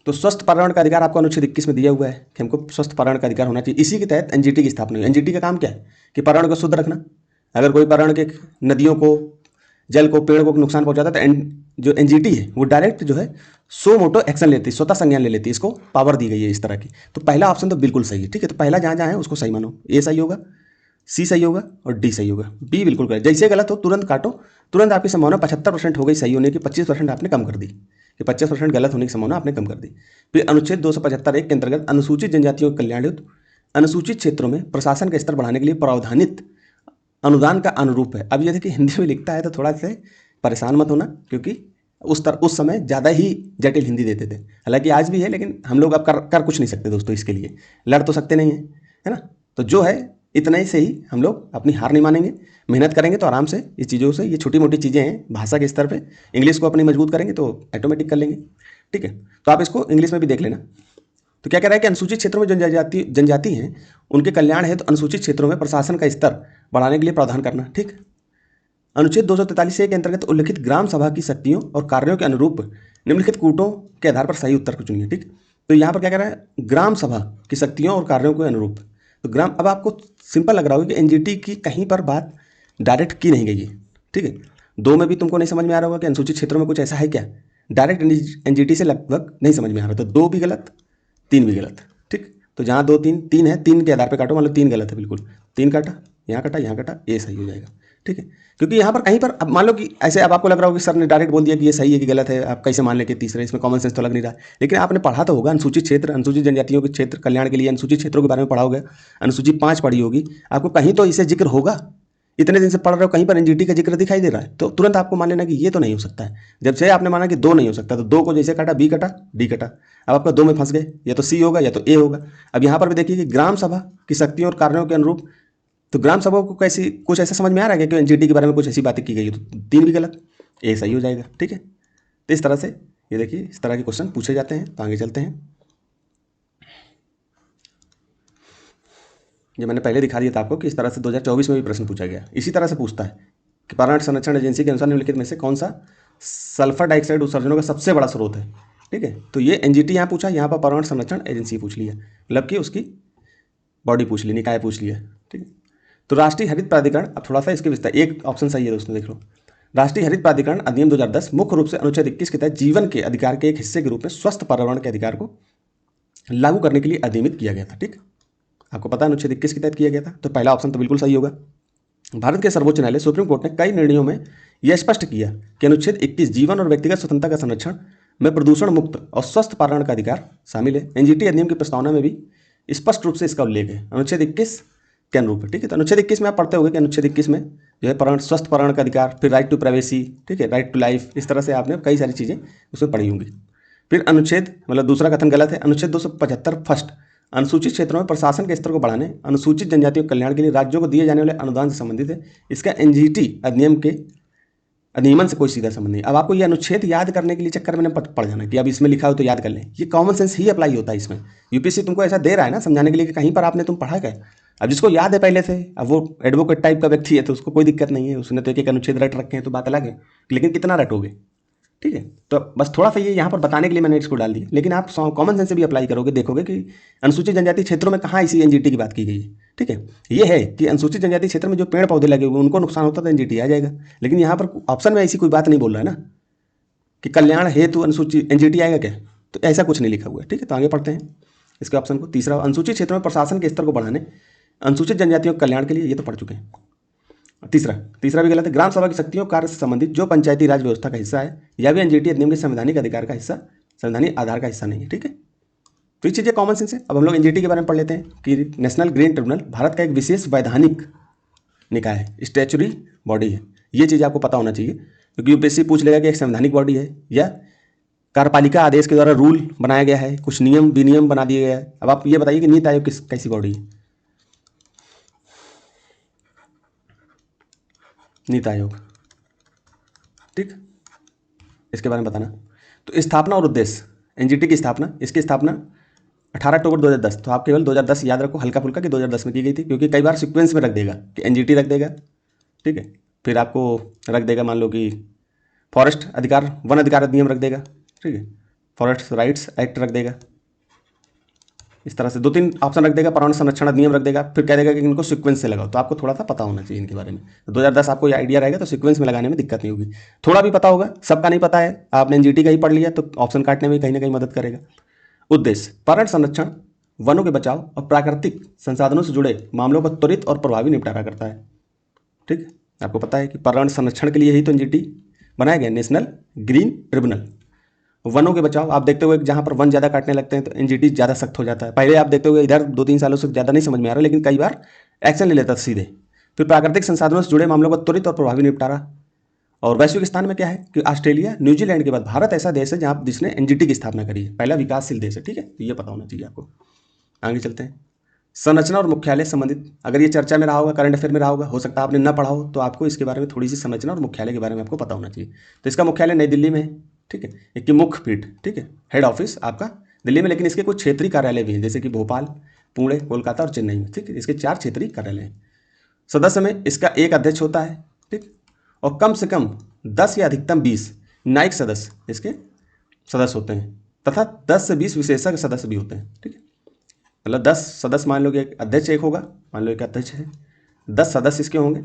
तो स्वस्थ पर्यावरण का अधिकार आपको अनुच्छेद 21 में दिया हुआ है कि हमको स्वस्थ पर्यावरण का अधिकार होना चाहिए। इसी के तहत एनजीटी की स्थापना हुई। एनजीटी का काम क्या है कि पर्यावरण को शुद्ध रखना। अगर कोई पर्यावरण के नदियों को, जल को, पेड़ को नुकसान पहुंचाता है, तो जो एनजीटी है वो डायरेक्ट जो है सो मोटो एक्शन लेती है, स्वतः संज्ञान ले लेती है, इसको पावर दी गई है इस तरह की। तो पहला ऑप्शन तो बिल्कुल सही है, ठीक है। तो पहला जहाँ जहाँ है उसको सही मानो, ए सही होगा, सी सही होगा और डी सही होगा, बी बिल्कुल गलत। जैसे गलत हो तुरंत काटो, तुरंत आपकी संभावना 75% हो गई सही होने की, 25% आपने कम कर दी, कि 50% गलत होने की संभावना आपने कम कर दी। फिर अनुच्छेद 275(1) के अंतर्गत अनुसूचित जनजातियों के कल्याण हेतु अनुसूचित क्षेत्रों में प्रशासन का स्तर बढ़ाने के लिए प्रावधानित अनुदान का अनुरूप है। अब ये देखिए हिंदी में लिखता है तो थोड़ा से परेशान मत होना, क्योंकि उस समय ज़्यादा ही जटिल हिंदी देते थे। हालांकि आज भी है, लेकिन हम लोग अब कर कुछ नहीं सकते दोस्तों, इसके लिए लड़ तो सकते नहीं है ना। तो जो है इतना ही से ही हम लोग अपनी हार नहीं मानेंगे, मेहनत करेंगे तो आराम से इस चीज़ों से, ये छोटी मोटी चीज़ें हैं भाषा के स्तर पे, इंग्लिश को अपनी मजबूत करेंगे तो ऑटोमेटिक कर लेंगे, ठीक है। तो आप इसको इंग्लिश में भी देख लेना। तो क्या कह रहा है कि अनुसूचित क्षेत्रों में जो जनजाति हैं उनके कल्याण है तो अनुसूचित क्षेत्रों में प्रशासन का स्तर बढ़ाने के लिए प्रावधान करना, ठीक। अनुच्छेद 243 के अंतर्गत उल्लिखित ग्राम सभा की शक्तियों और कार्यों के अनुरूप निम्नलिखित कूटों के आधार पर सही उत्तर को चुनिए, ठीक। तो यहाँ पर क्या कह रहा है, ग्राम सभा की शक्तियों और कार्यों के अनुरूप। तो ग्राम, अब आपको सिंपल लग रहा होगा कि एनजीटी की कहीं पर बात डायरेक्ट की नहीं गई है, ठीक है। 2 में भी तुमको नहीं समझ में आ रहा होगा कि अनुसूचित क्षेत्रों में कुछ ऐसा है क्या, डायरेक्ट एनजीटी से लगभग नहीं समझ में आ रहा। तो 2 भी गलत, 3 भी गलत, ठीक। तो जहाँ 2 3 है, 3 के आधार पर काटो, मतलब 3 गलत है बिल्कुल, 3 काटा, यहाँ काटा, ये सही हो जाएगा, ठीक है। क्योंकि यहाँ पर कहीं पर, अब मान लो कि ऐसे अब आपको लग रहा होगा कि सर ने डायरेक्ट बोल दिया कि ये सही है कि गलत है, आप कैसे मान लें कि तीसरे, इसमें कॉमन सेंस तो लग नहीं रहा। लेकिन आपने पढ़ा तो होगा, अनुसूचित क्षेत्र, अनुसूचित जनजातियों के क्षेत्र कल्याण के लिए अनुसूचित क्षेत्रों के बारे में पढ़ा होगा, अनुसूची 5 पढ़ी होगी, आपको कहीं तो इसे जिक्र होगा। इतने दिन से पढ़ रहे हो, कहीं पर एनजीटी का जिक्र दिखाई दे रहा है, तो तुरंत आपको मान लेना कि ये तो नहीं हो सकता है। जब से आपने माना कि 2 नहीं हो सकता, तो 2 को जैसे काटा, बी कटा, डी कटा, अब आपका 2 में फंस गए, या तो सी होगा या तो ए होगा। अब यहाँ पर भी देखिए कि ग्राम सभा की शक्तियों और कार्यों के अनुरूप, तो ग्राम सभा को कैसी, कुछ ऐसा समझ में आ रहा है कि एनजीटी के बारे में कुछ ऐसी बातें की गई है, तो 3 भी गलत, ए सही हो जाएगा, ठीक है। तो इस तरह से ये देखिए, इस तरह के क्वेश्चन पूछे जाते हैं। तो आगे चलते हैं, ये मैंने पहले दिखा दिया था आपको कि इस तरह से 2024 में भी प्रश्न पूछा गया। इसी तरह से पूछता है कि पर्यावरण संरक्षण एजेंसी के अनुसार निम्नलिखित में से कौन सा सल्फर डाइऑक्साइड उत्सर्जनों का सबसे बड़ा स्रोत है, ठीक है। तो ये एनजीटी यहाँ पूछा, यहाँ पर पर्यावरण संरक्षण एजेंसी पूछ लिया, मतलब कि उसकी बॉडी पूछ ली, निकाय पूछ लिया, ठीक है। तो राष्ट्रीय हरित प्राधिकरण, अब थोड़ा सा इसके विस्तार, एक ऑप्शन सही है दोस्तों, देख लो। राष्ट्रीय हरित प्राधिकरण अधिनियम 2010 मुख्य रूप से अनुच्छेद 21 के तहत जीवन के अधिकार के एक हिस्से के रूप में स्वस्थ पर्यावरण के अधिकार को लागू करने के लिए अधिनियमित किया गया था, ठीक। आपको पता है अनुच्छेद 21 के तहत किया गया था, तो पहला ऑप्शन तो बिल्कुल सही होगा। भारत के सर्वोच्च न्यायालय सुप्रीम कोर्ट ने कई निर्णयों में यह स्पष्ट किया कि अनुच्छेद 21 जीवन और व्यक्तिगत स्वतंत्रता का संरक्षण में प्रदूषण मुक्त और स्वस्थ पर्यावरण का अधिकार शामिल है। एनजीटी अधिनियम की प्रस्तावना में भी स्पष्ट रूप से इसका उल्लेख है। अनुच्छेद 21 के अनुरूप है। ठीक है, तो अनुच्छेद 21 में आप पढ़ते होंगे कि अनुच्छेद 21 में जो है पर्यावरण, स्वस्थ पर्यावरण का अधिकार, फिर राइट टू प्राइवेसी, ठीक है, राइट टू लाइफ, इस तरह से आपने कई सारी चीज़ें उसमें पढ़ी होंगी। फिर अनुच्छेद, मतलब दूसरा कथन गलत है, अनुच्छेद 275 फर्स्ट, अनुसूचित क्षेत्रों में प्रशासन के स्तर को बढ़ाने, अनुसूचित जनजातियों के कल्याण के लिए राज्यों को दिए जाने वाले अनुदान से संबंधित है। इसका एनजीटी अधिनियम के अधिनियमन से कोई सीधा संबंध नहीं। अब आपको ये अनुच्छेद याद करने के लिए चक्कर में पड़ जाना कि अब इसमें लिखा हो तो याद कर लें, ये कॉमन सेंस ही अप्लाई होता है इसमें। यूपीएससी तुमको ऐसा दे रहा है ना समझाने के लिए कि कहीं पर आपने तुम पढ़ा क्या। अब जिसको याद है पहले से, अब वो एडवोकेट टाइप का व्यक्ति है तो उसको कोई दिक्कत नहीं है, उसने तो एक अनुच्छेद रट रखे हैं तो बात अलग है, लेकिन कितना रटोगे। ठीक है, तो बस थोड़ा सा ये यहाँ पर बताने के लिए मैंने इसको डाल दिया, लेकिन आप कॉमन सेंस से भी अप्लाई करोगे, देखोगे कि अनुसूचित जनजाति क्षेत्रों में कहाँ इसी एनजीटी की बात की गई है। ठीक है, ये है कि अनुसूचित जनजाति क्षेत्र में जो पेड़ पौधे लगे हुए उनको नुकसान होता है तो एनजीटी आ जाएगा, लेकिन यहाँ पर ऑप्शन में ऐसी कोई बात नहीं बोल रहा है ना कि कल्याण हेतु अनुसूचित एनजीटी आएगा क्या, तो ऐसा कुछ नहीं लिखा हुआ है। ठीक है, तो आगे पढ़ते हैं इसके ऑप्शन को। तीसरा, अनुसूचित क्षेत्रों में प्रशासन के स्तर को बढ़ाने, अनुसूचित जनजातियों के कल्याण के लिए, ये तो पढ़ चुके हैं। तीसरा भी गलत है, ग्राम सभा की शक्तियों कार्य से संबंधित जो पंचायती राज व्यवस्था का हिस्सा है या भी एनजीटी अधिनियम के संवैधानिक अधिकार का हिस्सा, संवैधानिक आधार का हिस्सा नहीं है। ठीक है, तो ये चीज़ें कॉमन सेंस है। अब हम लोग एनजीटी के बारे में पढ़ लेते हैं कि नेशनल ग्रीन ट्रिब्यूनल भारत का एक विशेष वैधानिक निकाय है, स्टैच्यूटरी बॉडी है। ये चीज़ आपको पता होना चाहिए क्योंकि यूपीएससी पूछ लेगा कि एक संवैधानिक बॉडी है या कार्यपालिका आदेश के द्वारा रूल बनाया गया है, कुछ नियम विनियम बना दिए गए हैं। अब आप ये बताइए कि नीति आयोग कैसी बॉडी है। नीति आयोग, ठीक, इसके बारे में बताना। तो स्थापना और उद्देश्य, एनजीटी की स्थापना, इसकी स्थापना 18 अक्टूबर 2010, तो आप केवल 2010 याद रखो हल्का फुल्का कि 2010 में की गई थी, क्योंकि कई बार सीक्वेंस में रख देगा कि एनजीटी रख देगा, ठीक है, फिर आपको रख देगा मान लो कि फॉरेस्ट अधिकार, वन अधिकार अधिनियम रख देगा, ठीक है, फॉरेस्ट राइट्स एक्ट रख देगा, इस तरह से 2-3 ऑप्शन रख देगा, पर्यावरण संरक्षण अधिनियम रख देगा, फिर कह देगा कि इनको सीक्वेंस से लगाओ। तो आपको थोड़ा सा पता होना चाहिए इनके बारे में। तो 2010 आपको ये आइडिया रहेगा तो सीक्वेंस में लगाने में दिक्कत नहीं होगी। थोड़ा भी पता होगा, सबका नहीं पता है, आपने एनजीटी का ही पढ़ लिया तो ऑप्शन काटने में कहीं ना कहीं मदद करेगा। उद्देश्य, पर्यावरण संरक्षण, वनों के बचाव और प्राकृतिक संसाधनों से जुड़े मामलों का त्वरित और प्रभावी निपटारा करता है। ठीक है, आपको पता है कि पर्यावरण संरक्षण के लिए ही तो एनजीटी बनाया गया, नेशनल ग्रीन ट्रिब्यूनल। वनों के बचाव, आप देखते हुए जहाँ पर वन ज़्यादा काटने लगते हैं तो एनजीटी ज़्यादा सख्त हो जाता है। पहले आप देखते हुए इधर 2-3 सालों से ज़्यादा नहीं समझ में आ रहा, लेकिन कई बार एक्शन ले लेता है सीधे। फिर प्राकृतिक संसाधनों से जुड़े मामलों का त्वरित और प्रभावी निपटारा। और वैश्विक स्थान में क्या है कि ऑस्ट्रेलिया न्यूजीलैंड के बाद भारत ऐसा देश है जहाँ जिसने एनजीटी की स्थापना करी है, पहला विकासशील देश है। ठीक है, तो ये पता होना चाहिए आपको। आगे चलते हैं, संरचना और मुख्यालय संबंधित, अगर ये चर्चा में रहा होगा, करंट अफेयर में रहा होगा, हो सकता है आपने ना पढ़ा हो, तो आपको इसके बारे में थोड़ी सी संरचना और मुख्यालय के बारे में आपको पता होना चाहिए। तो इसका मुख्यालय नई दिल्ली में है, ठीक है, एक की मुख्य पीठ, ठीक है, हेड ऑफिस आपका दिल्ली में, लेकिन इसके कुछ क्षेत्रीय कार्यालय भी हैं जैसे कि भोपाल, पुणे, कोलकाता और चेन्नई में। ठीक है, इसके 4 क्षेत्रीय कार्यालय हैं। सदस्य में इसका एक अध्यक्ष होता है, ठीक, और कम से कम 10 या अधिकतम 20 न्यायिक सदस्य इसके सदस्य होते हैं, तथा 10 से 20 विशेषज्ञ सदस्य भी होते हैं। ठीक है, मतलब 10 सदस्य, मान लो कि एक अध्यक्ष एक होगा, मान लो एक अध्यक्ष है, 10 सदस्य इसके होंगे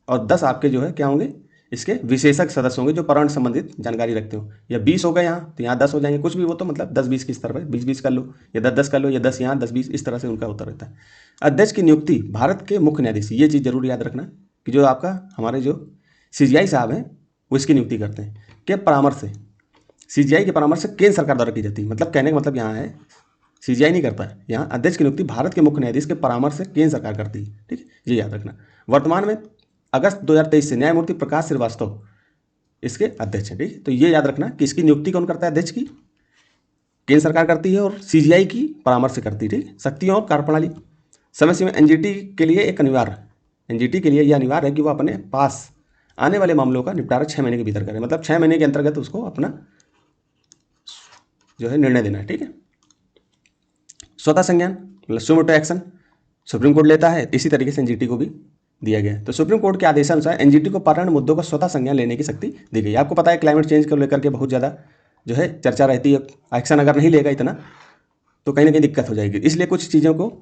और 10 आपके जो है क्या होंगे, इसके विशेषज्ञ सदस्य होंगे जो पर्यावरण संबंधित जानकारी रखते हो। या 20 हो गए यहाँ तो यहाँ 10 हो जाएंगे, कुछ भी वो तो मतलब 10-20 के स्तर पर 20-20 कर लो, या 10-10 कर लो, या 10 यहाँ 10-20, इस तरह से उनका होता रहता है। अध्यक्ष की नियुक्ति भारत के मुख्य न्यायाधीश, ये चीज़ जरूर याद रखना कि जो आपका हमारे जो सीजीआई साहब हैं वो इसकी नियुक्ति करते हैं के परामर्श से, सीजीआई के परामर्श से केंद्र सरकार द्वारा की जाती है। मतलब कहने का मतलब यहाँ है सीजीआई नहीं करता है, यहाँ अध्यक्ष की नियुक्ति भारत के मुख्य न्यायाधीश के परामर्श से केंद्र सरकार करती है। ठीक है, ये याद रखना। वर्तमान में अगस्त 2023 से न्यायमूर्ति प्रकाश श्रीवास्तव इसके अध्यक्ष हैं। ठीक है, तो ये याद रखना कि इसकी नियुक्ति कौन करता है, अध्यक्ष की केंद्र सरकार करती है और सीजीआई की परामर्श से करती है। ठीक है, शक्तियों और कार्यप्रणाली, समय सीमा एनजीटी के लिए एक अनिवार्य, एनजीटी के लिए यह अनिवार्य है कि वो अपने पास आने वाले मामलों का निपटारा 6 महीने के भीतर करें, मतलब 6 महीने के अंतर्गत उसको अपना जो है निर्णय देना है। ठीक है, स्वतः संज्ञान मतलब सुमोटो एक्शन सुप्रीम कोर्ट लेता है, इसी तरीके से एनजीटी को भी दिया गया है। तो सुप्रीम कोर्ट के आदेशानुसार एनजीटी को पर्यावरण मुद्दों का स्वतः संज्ञान लेने की शक्ति दी गई। आपको पता है क्लाइमेट चेंज को लेकर के बहुत ज़्यादा जो है चर्चा रहती है, एक्शन अगर नहीं लेगा इतना तो कहीं ना कहीं दिक्कत हो जाएगी, इसलिए कुछ चीज़ों को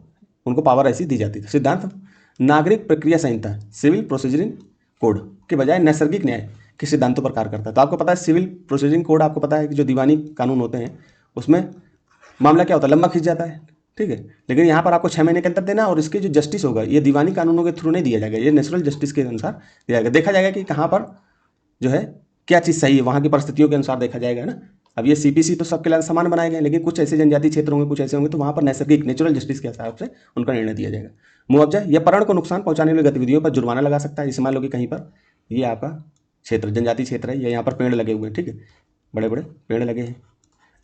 उनको पावर ऐसी दी जाती है। सिद्धांत, नागरिक प्रक्रिया संहिता सिविल प्रोसीजरिंग कोड के बजाय नैसर्गिक न्याय के सिद्धांतों पर कार्य करता है। तो आपको पता है सिविल प्रोसीजरिंग कोड, आपको पता है कि जो दीवानी कानून होते हैं उसमें मामला क्या होता है, लंबा खिंच जाता है। ठीक है, लेकिन यहाँ पर आपको 6 महीने के अंदर देना, और इसके जो जस्टिस होगा ये दीवानी कानूनों के थ्रू नहीं दिया जाएगा, ये नेचुरल जस्टिस के अनुसार दिया जाएगा। देखा जाएगा कि कहाँ पर जो है क्या चीज़ सही है, वहाँ की परिस्थितियों के अनुसार देखा जाएगा ना। अब ये सीपीसी तो सबके लिए समान बनाए गए, लेकिन कुछ ऐसे जनजातीय क्षेत्र होंगे, कुछ ऐसे होंगे तो वहाँ पर नैसर्गिक नेचुरल जस्टिस के हिसाब से उनका निर्णय दिया जाएगा। मुआवजा, यह पर्यावरण को नुकसान पहुंचाने वाली गतिविधियों पर जुर्माना लगा सकता है। जैसे मान लो कि कहीं पर ये आपका क्षेत्र जनजातीय क्षेत्र है, या यहाँ पर पेड़ लगे हुए हैं, ठीक है, बड़े बड़े पेड़ लगे हैं,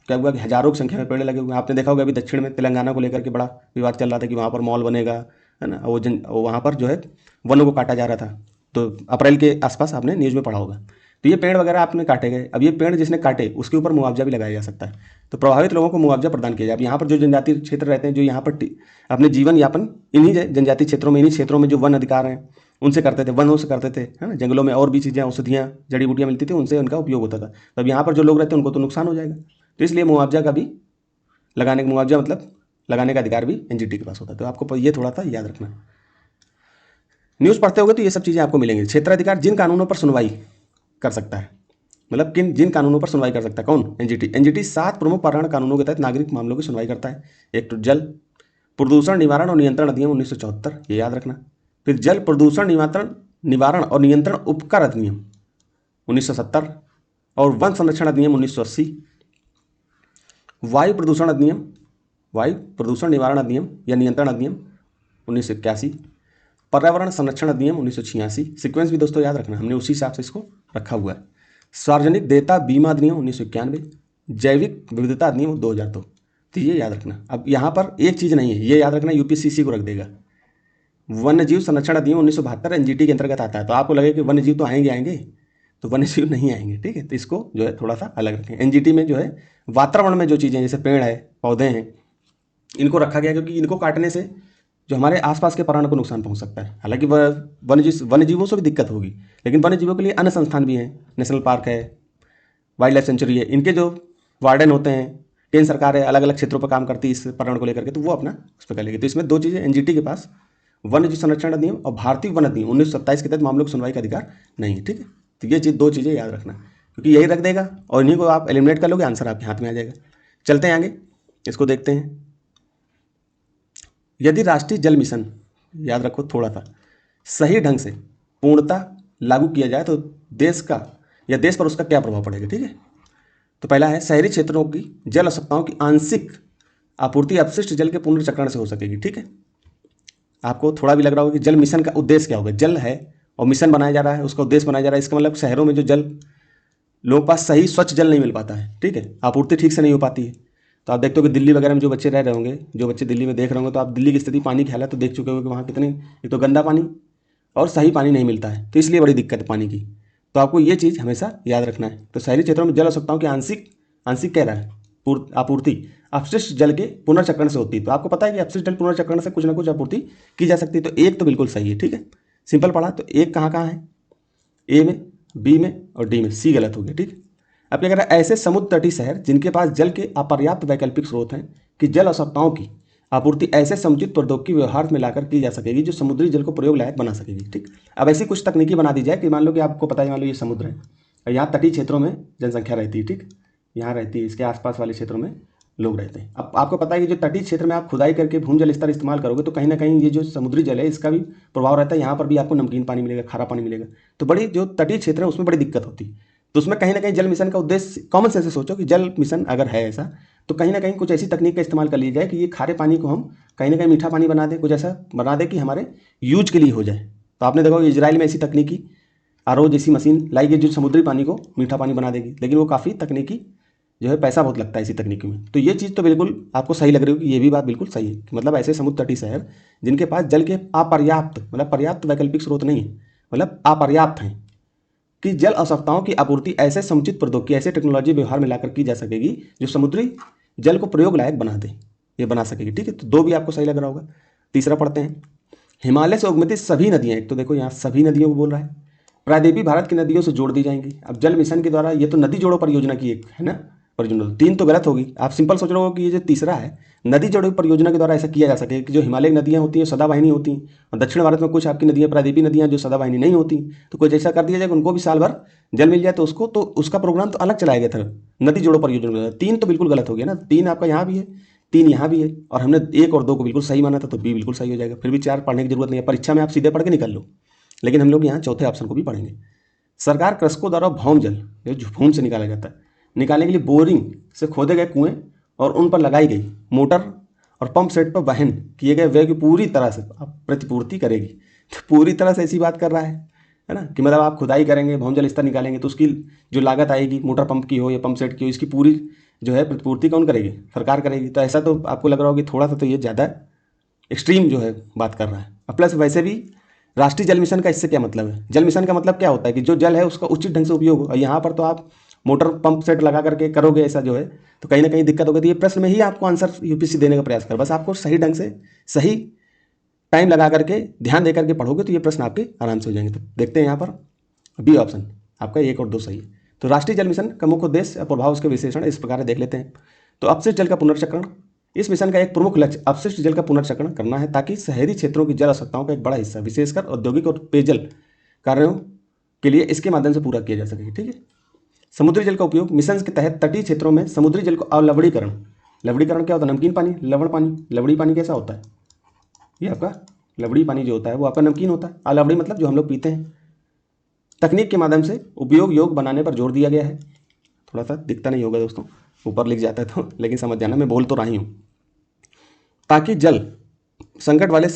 क्या हुआ कि हजारों की संख्या में पेड़ लगे हुए हैं। आपने देखा होगा अभी दक्षिण में तेलंगाना को लेकर के बड़ा विवाद चल रहा था कि वहाँ पर मॉल बनेगा, है ना, वो वहाँ पर जो है वनों को काटा जा रहा था। तो अप्रैल के आसपास आपने न्यूज़ में पढ़ा होगा। तो ये पेड़ वगैरह आपने काटे गए, अब ये पेड़ जिसने काटे उसके ऊपर मुआवजा भी लगाया जा सकता है। तो प्रभावित लोगों को मुआवजा प्रदान किया जाए। अब यहाँ पर जो जनजातीय क्षेत्र रहते हैं, जो यहाँ पर अपने जीवन यापन इन्हीं जनजातीय क्षेत्रों में, इन्हीं क्षेत्रों में जो वन अधिकार हैं उनसे करते थे, वनों से करते थे, है ना, जंगलों में और भी चीज़ें, औषधियाँ, जड़ी बूटियाँ मिलती थी, उनसे उनका उपयोग होता था। तो अब यहाँ पर जो लोग रहते हैं उनको तो नुकसान हो जाएगा। तो इसलिए मुआवजा का भी लगाने, मुआवजा मतलब लगाने का अधिकार भी एनजीटी के पास होता है। तो आपको ये थोड़ा सा याद रखना। न्यूज़ पढ़ते होगे तो ये सब चीज़ें आपको मिलेंगी। क्षेत्राधिकार जिन कानूनों पर सुनवाई कर सकता है, मतलब जिन कानूनों पर सुनवाई कर सकता है, कौन? एनजीटी। एनजीटी 7 प्रमुख पर्यावरण कानूनों के तहत नागरिक मामलों की सुनवाई करता है। एक तो जल प्रदूषण निवारण और नियंत्रण अधिनियम 1974, ये याद रखना। फिर जल प्रदूषण निवारण और नियंत्रण उपकर अधिनियम 1970, और वन संरक्षण अधिनियम 1980, वायु प्रदूषण अधिनियम, वायु प्रदूषण निवारण अधिनियम या नियंत्रण अधिनियम 1981, पर्यावरण संरक्षण अधिनियम 1986। सीक्वेंस भी दोस्तों याद रखना, हमने उसी हिसाब से इसको रखा हुआ है। सार्वजनिक देयता बीमा अधिनियम 1991, जैविक विविधता अधिनियम 2002। तो ये याद रखना। अब यहाँ पर एक चीज़ नहीं है, ये याद रखना, यूपीसीसी को रख देगा। वन्य जीव संरक्षण अधिनियम 1972 एनजीटी के अंतर्गत आता है। तो आपको लगे कि वन्य जीव तो आएंगे, तो वन्य जीव नहीं आएंगे, ठीक है। तो इसको जो है थोड़ा सा अलग रखें। एनजीटी में जो है वातावरण में जो चीज़ें जैसे पेड़ है, पौधे हैं, इनको रखा गया क्योंकि इनको काटने से जो हमारे आसपास के पर्यावरण को नुकसान पहुंच सकता है। हालांकि वन्य जीवों से भी दिक्कत होगी, लेकिन वन्य जीवों के लिए अन्य संस्थान भी हैं, नेशनल पार्क है, वाइल्ड लाइफ सेंचुरी है, इनके जो वार्डन होते हैं, केंद्र सरकार है अलग अलग क्षेत्रों पर काम करती है इस पर्यावरण को लेकर के, तो वो अपना उस पर कर लेगी। तो इसमें दो चीज़ें, एनजीटी के पास वन्य जीव संरक्षण अधिनियम और भारतीय वन अधिनियम 1927 के तहत मामलों की सुनवाई का अधिकार नहीं है, ठीक है। तो ये दो चीज़ें याद रखना, क्योंकि यही रख देगा और इन्हीं को आप एलिमिनेट कर लोगे, आंसर आपके हाथ में आ जाएगा। चलते हैं आगे, इसको देखते हैं। यदि राष्ट्रीय जल मिशन, याद रखो थोड़ा सा, सही ढंग से पूर्णतः लागू किया जाए तो देश का या देश पर उसका क्या प्रभाव पड़ेगा, ठीक है। तो पहला है, शहरी क्षेत्रों की जल आवश्यकताओं की आंशिक आपूर्ति अपशिष्ट जल के पुनर्चक्रण से हो सकेगी, ठीक है। आपको थोड़ा भी लग रहा होगा कि जल मिशन का उद्देश्य क्या होगा। जल है और मिशन बनाया जा रहा है, उसका उद्देश्य बनाया जा रहा है, इसका मतलब शहरों में जो जल, लोगों के पास सही स्वच्छ जल नहीं मिल पाता है, ठीक है, आपूर्ति ठीक से नहीं हो पाती है। तो आप देखते हो कि दिल्ली वगैरह में जो बच्चे रह रहे होंगे, जो बच्चे दिल्ली में देख रहे होंगे, तो आप दिल्ली की स्थिति, पानी की हालत तो देख चुके होंगे कि वहाँ कितनी, एक तो गंदा पानी और सही पानी नहीं मिलता है, तो इसलिए बड़ी दिक्कत है पानी की। तो आपको ये चीज़ हमेशा याद रखना है। तो शहरी क्षेत्रों में जल आवश्यकताओं की आंशिक कह रहा है आपूर्ति अपशिष्ट जल के पुनर्चक्रण से होती है। तो आपको पता है कि अपशिष्ट जल पुनर्चक्रण से कुछ ना कुछ आपूर्ति की जा सकती है। तो एक तो बिल्कुल सही है, ठीक है, सिंपल पढ़ा। तो एक कहाँ कहाँ है, ए में, बी में और डी में, सी गलत हो गया, ठीक है। अब क्या कह रहा है, ऐसे समुद्र तटीय शहर जिनके पास जल के अपर्याप्त वैकल्पिक स्रोत हैं कि जल आवश्यकताओं की आपूर्ति ऐसे समुचित प्रौद्योगिकी व्यवहार में लाकर की जा सकेगी जो समुद्री जल को प्रयोग लायक बना सकेगी, ठीक। अब ऐसी कुछ तकनीकी बना दी जाए कि मान लो कि आपको पता है, मान लो ये समुद्र है और यहाँ तटीय क्षेत्रों में जनसंख्या रहती है, ठीक, यहाँ रहती है, इसके आसपास वाले क्षेत्रों में लोग रहते हैं। अब आपको पता है कि जो तटीय क्षेत्र में आप खुदाई करके भूजल स्तर इस्तेमाल करोगे तो कहीं ना कहीं ये जो समुद्री जल है इसका भी प्रभाव रहता है। यहाँ पर भी आपको नमकीन पानी मिलेगा, खारा पानी मिलेगा। तो बड़ी जो तटीय क्षेत्र है उसमें बड़ी दिक्कत होती है। तो उसमें कहीं ना कहीं जल मिशन का उद्देश्य, कॉमन सेंस से सोचो कि जल मिशन अगर है ऐसा, तो कहीं ना कहीं कुछ ऐसी तकनीक का इस्तेमाल कर लिया जाए कि ये खारे पानी को हम कहीं ना कहीं मीठा पानी बना दें, कुछ ऐसा बना दें कि हमारे यूज के लिए हो जाए। तो आपने देखा इजराइल में ऐसी तकनीकी आरओ जैसी मशीन लाई गई जो समुद्री पानी को मीठा पानी बना देगी, लेकिन वो काफ़ी तकनीकी जो है, पैसा बहुत लगता है इसी तकनीकी में। तो ये चीज़ तो बिल्कुल आपको सही लग रही होगी, ये भी बात बिल्कुल सही है कि मतलब ऐसे समुद्र तटीय शहर जिनके पास जल के अपर्याप्त, मतलब पर्याप्त वैकल्पिक स्रोत नहीं है, मतलब अपर्याप्त हैं, कि जल आवश्यकताओं की आपूर्ति ऐसे समुचित प्रौद्योगिकी, ऐसे टेक्नोलॉजी व्यवहार में लाकर की जा सकेगी जो समुद्री जल को प्रयोग लायक बना दे, ये बना सकेगी, ठीक है। तो दो भी आपको सही लग रहा होगा। तीसरा पढ़ते हैं, हिमालय से उगमती सभी नदियाँ, एक तो देखो यहाँ सभी नदियों को बोल रहा है, प्रायद्वीपीय भारत की नदियों से जोड़ दी जाएंगी। अब जल मिशन के द्वारा, ये तो नदी जोड़ो परियोजना की एक है ना परियोजना, तीन तो गलत होगी। आप सिंपल सोच रहे हो कि ये जो तीसरा है, नदी जोड़ो परियोजना के द्वारा ऐसा किया जा सके कि जो हिमालय नदियाँ होती हैं सदावाहिनी होती हैं, और दक्षिण भारत में कुछ आपकी नदियाँ, प्रायद्वीपीय नदियाँ जो सदावाहिनी नहीं होती, तो कुछ ऐसा कर दिया जाए कि उनको भी साल भर जल मिल जाए। तो उसको, तो उसका प्रोग्राम तो अलग चलाया गया था नदी जोड़ो परियोजना। तीन तो बिल्कुल गलत हो गया ना, तीन आपका यहाँ भी है, तीन यहाँ भी है, और हमने एक और दो को बिल्कुल सही माना था, तो बी बिल्कुल सही हो जाएगा। फिर भी चार पढ़ने की जरूरत नहीं है, परीक्षा में आप सीधे पढ़ के निकल लो, लेकिन हम लोग यहाँ चौथे ऑप्शन को भी पढ़ेंगे। सरकार कृषकों द्वारा भौम जल, जो भूमि से निकाला जाता है, निकालने के लिए बोरिंग से खोदे गए कुएं और उन पर लगाई गई मोटर और पंप सेट पर वहन किए गए व्यय की पूरी तरह से प्रतिपूर्ति करेगी। तो पूरी तरह से ऐसी बात कर रहा है ना, कि मतलब आप खुदाई करेंगे, भौमजल स्तर निकालेंगे तो उसकी जो लागत आएगी, मोटर पंप की हो या पंप सेट की हो, इसकी पूरी जो है प्रतिपूर्ति कौन करेगी? सरकार करेगी। तो ऐसा तो आपको लग रहा होगा कि थोड़ा सा तो ये ज़्यादा एक्सट्रीम जो है बात कर रहा है। अब प्लस वैसे भी राष्ट्रीय जल मिशन का इससे क्या मतलब है? जल मिशन का मतलब क्या होता है कि जो जल है उसका उचित ढंग से उपयोग हो। और यहाँ पर तो आप मोटर पंप सेट लगा करके करोगे ऐसा जो है, तो कहीं ना कहीं दिक्कत होगी। तो ये प्रश्न में ही आपको आंसर यूपीएससी देने का प्रयास कर, बस आपको सही ढंग से सही टाइम लगा करके ध्यान दे करके पढ़ोगे तो ये प्रश्न आपके आराम से हो जाएंगे। तो देखते हैं यहाँ पर बी ऑप्शन आपका 1 और 2 सही है। तो राष्ट्रीय जल मिशन का मुख्य उद्देश्य और प्रभाव, उसके विश्लेषण इस प्रकार देख लेते हैं। तो अपशिष्ट जल का पुनर्चक्रण, इस मिशन का एक प्रमुख लक्ष्य अपशिष्ट जल का पुनर्चक्रण करना है, ताकि शहरी क्षेत्रों की जल आवश्यकताओं का एक बड़ा हिस्सा विशेषकर औद्योगिक और पेयजल कार्यों के लिए इसके माध्यम से पूरा किया जा सके। ठीक है। समुद्री जल का उपयोग, मिशन के तहत तटीय क्षेत्रों में समुद्री जल को अवलवणीकरण, लवणीकरण क्या होता है? नमकीन पानी, लवण पानी। लवणी पानी कैसा होता है? ये आपका लवड़ी पानी जो होता है वो आपका नमकीन होता है। अलवड़ी मतलब जो हम लोग पीते हैं। तकनीक के माध्यम से उपयोग योग बनाने पर जोर दिया गया है। थोड़ा सा दिखता नहीं होगा दोस्तों, ऊपर लिख जाता है तो, लेकिन समझ जाना मैं बोल तो रही हूँ। ताकि जल संकट वाले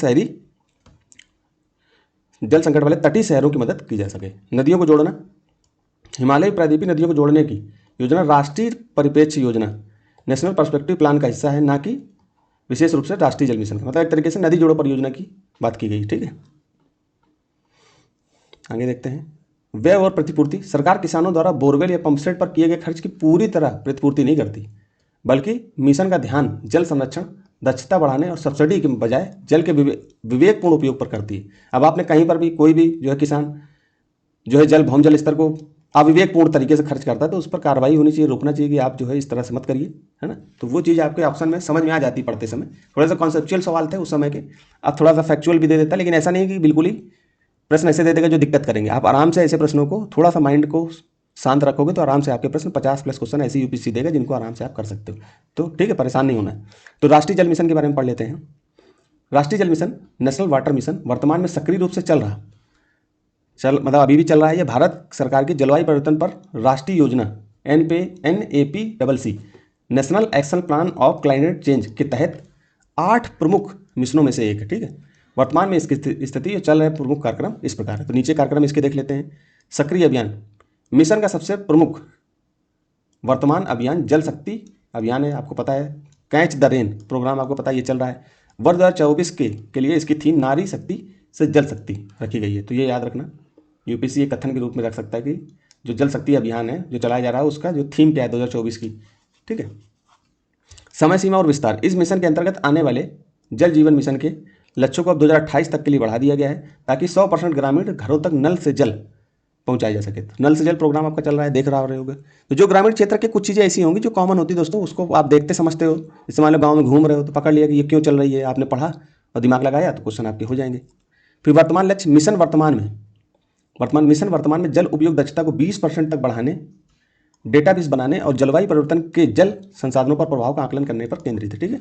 तटीय शहरों की मदद की जा सके। नदियों को जोड़ना, हिमालय प्रायद्वीपीय नदियों को जोड़ने की योजना राष्ट्रीय परिप्रेक्ष्य योजना नेशनल पर्सपेक्टिव प्लान का हिस्सा है, ना कि विशेष रूप से राष्ट्रीय जल मिशन का। मतलब एक तरीके से नदी जोड़ो परियोजना की बात की गई। ठीक है, आगे देखते हैं। व्यय और प्रतिपूर्ति, सरकार किसानों द्वारा बोरवेल या पंपसेट पर किए गए खर्च की पूरी तरह प्रतिपूर्ति नहीं करती, बल्कि मिशन का ध्यान जल संरक्षण, दक्षता बढ़ाने और सब्सिडी के बजाय जल के विवेकपूर्ण उपयोग पर करती है। अब आपने कहीं पर भी कोई भी जो है किसान जो है भौम जल स्तर को अविवेकपूर्ण तरीके से खर्च करता है तो उस पर कार्रवाई होनी चाहिए, रोकना चाहिए कि आप जो है इस तरह से मत करिए, है ना। तो वो चीज़ आपके ऑप्शन में समझ में आ जाती पढ़ते समय। थोड़ा सा कॉन्सेप्चुअल सवाल थे उस समय के, अब थोड़ा सा फैक्चुअल भी दे देता, लेकिन ऐसा नहीं कि बिल्कुल ही प्रश्न ऐसे दे देगा जो दिक्कत करेंगे। आप आराम से ऐसे प्रश्नों को थोड़ा सा माइंड को शांत रखोगे तो आराम से आपके प्रश्न 50+ क्वेश्चन ऐसे यूपीएससी देगा जिनको आराम से आप कर सकते हो। तो ठीक है, परेशान नहीं होना है। तो राष्ट्रीय जल मिशन के बारे में पढ़ लेते हैं। राष्ट्रीय जल मिशन, नेशनल वाटर मिशन, वर्तमान में सक्रिय रूप से मतलब अभी भी चल रहा है। यह भारत सरकार की जलवायु परिवर्तन पर राष्ट्रीय योजना NAPCC national action plan of climate change के तहत 8 प्रमुख मिशनों में से एक है। ठीक है, वर्तमान में इसकी स्थिति और चल रहे प्रमुख कार्यक्रम इस प्रकार है। तो नीचे कार्यक्रम इसके देख लेते हैं। सक्रिय अभियान, मिशन का सबसे प्रमुख वर्तमान अभियान जल शक्ति अभियान है, आपको पता है। कैच द रेन प्रोग्राम आपको पता है ये चल रहा है। वर्ष 2024 के लिए इसकी थीम नारी शक्ति से जल शक्ति रखी गई है। तो ये याद रखना, यूपीएससी एक कथन के रूप में रख सकता है कि जो जल शक्ति अभियान है जो चलाया जा रहा है उसका जो थीम क्या है 2024 की। ठीक है, समय सीमा और विस्तार, इस मिशन के अंतर्गत आने वाले जल जीवन मिशन के लक्ष्यों को अब 2028 तक के लिए बढ़ा दिया गया है, ताकि 100% ग्रामीण घरों तक नल से जल पहुंचाया जा सके। तो नल से जल प्रोग्राम आपका चल रहा है, देख रहे होगे। तो जो ग्रामीण क्षेत्र के कुछ चीज़ें ऐसी होंगी जो कॉमन होती है दोस्तों, उसको आप देखते समझते हो। जैसे मान लो गाँव में घूम रहे हो तो पकड़ लिया कि ये क्यों चल रही है, आपने पढ़ा और दिमाग लगाया तो क्वेश्चन आपके हो जाएंगे। फिर वर्तमान लक्ष्य, मिशन वर्तमान में जल उपयोग दक्षता को 20% तक बढ़ाने, डेटाबेस बनाने और जलवायु परिवर्तन के जल संसाधनों पर प्रभाव का आकलन करने पर केंद्रित है। ठीक है,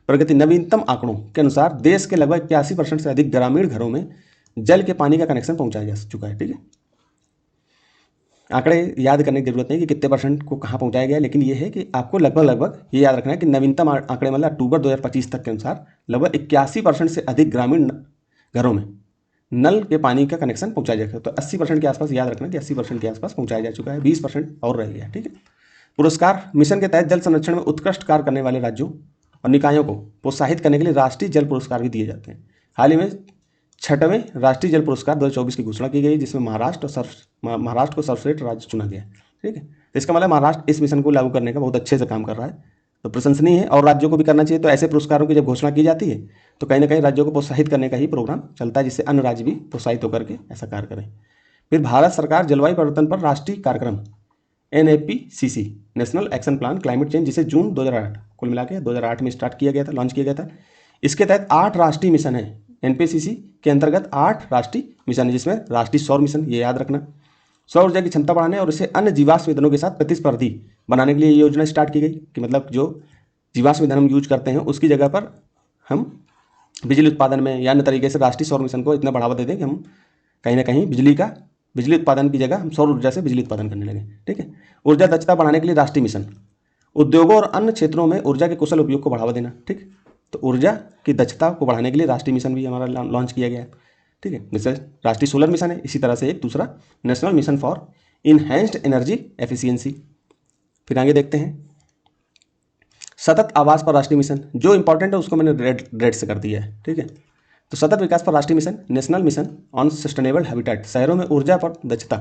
प्रगति, नवीनतम आंकड़ों के अनुसार देश के लगभग 81% से अधिक ग्रामीण घरों में जल के पानी का कनेक्शन पहुंचाया जा चुका है। ठीक है, आंकड़े याद करने की जरूरत नहीं कि कितने % को कहाँ पहुंचाया गया है, लेकिन ये है कि आपको लगभग ये याद रखना है कि नवीनतम आंकड़े मतलब अक्टूबर 2025 तक के अनुसार लगभग 81% से अधिक ग्रामीण घरों में नल के पानी का कनेक्शन पहुंचाया जा चुका है। तो 80% के आसपास याद रखना कि 80% के आसपास पहुंचाया जा चुका है, 20% और रह गया। ठीक है, पुरस्कार, मिशन के तहत जल संरक्षण में उत्कृष्ट कार्य करने वाले राज्यों और निकायों को प्रोत्साहित करने के लिए राष्ट्रीय जल पुरस्कार भी दिए जाते हैं। हाल ही में 6वें राष्ट्रीय जल पुरस्कार 2024 की घोषणा की गई, जिसमें महाराष्ट्र को सर्वश्रेष्ठ राज्य चुना गया। ठीक है, तो इसका मतलब महाराष्ट्र इस मिशन को लागू करने का बहुत अच्छे से काम कर रहा है, तो प्रशंसनीय है और राज्यों को भी करना चाहिए। तो ऐसे पुरस्कारों की जब घोषणा की जाती है तो कहीं ना कहीं राज्यों को प्रोत्साहित करने का ही प्रोग्राम चलता है, जिससे अन्य राज्य भी प्रोत्साहित होकर के ऐसा कार्य करें। फिर भारत सरकार जलवायु परिवर्तन पर राष्ट्रीय कार्यक्रम NAPCC national action plan climate change, जिसे जून 2008 कुल मिला के 2008 में स्टार्ट किया गया था, लॉन्च किया गया था। इसके तहत 8 राष्ट्रीय मिशन है। NPCC के अंतर्गत 8 राष्ट्रीय मिशन है, जिसमें राष्ट्रीय सौर मिशन, ये याद रखना, सौर ऊर्जा की क्षमता बढ़ाने और इसे अन्य जीवाश्म ईंधनों के साथ प्रतिस्पर्धी बनाने के लिए ये योजना स्टार्ट की गई कि मतलब जो जीवाश्म ईंधन हम यूज करते हैं उसकी जगह पर हम बिजली उत्पादन में या अन्य तरीके से राष्ट्रीय सौर मिशन को इतना बढ़ावा दे दें कि हम कहीं ना कहीं बिजली का बिजली उत्पादन की जगह हम सौर ऊर्जा से बिजली उत्पादन करने लगे। ठीक है। ऊर्जा दक्षता बढ़ाने के लिए राष्ट्रीय मिशन, उद्योगों और अन्य क्षेत्रों में ऊर्जा के कुशल उपयोग को बढ़ावा देना। ठीक, तो ऊर्जा की दक्षता को बढ़ाने के लिए राष्ट्रीय मिशन भी हमारा लॉन्च किया गया है। ठीक है, जैसे राष्ट्रीय सोलर मिशन है, इसी तरह से एक दूसरा national mission for enhanced energy efficiency. फिर आगे देखते हैं, सतत आवास पर राष्ट्रीय मिशन, जो इंपॉर्टेंट है उसको मैंने रेड से कर दिया है। ठीक है, तो सतत विकास पर राष्ट्रीय mission, national mission on sustainable habitat, शहरों में ऊर्जा पर दक्षता,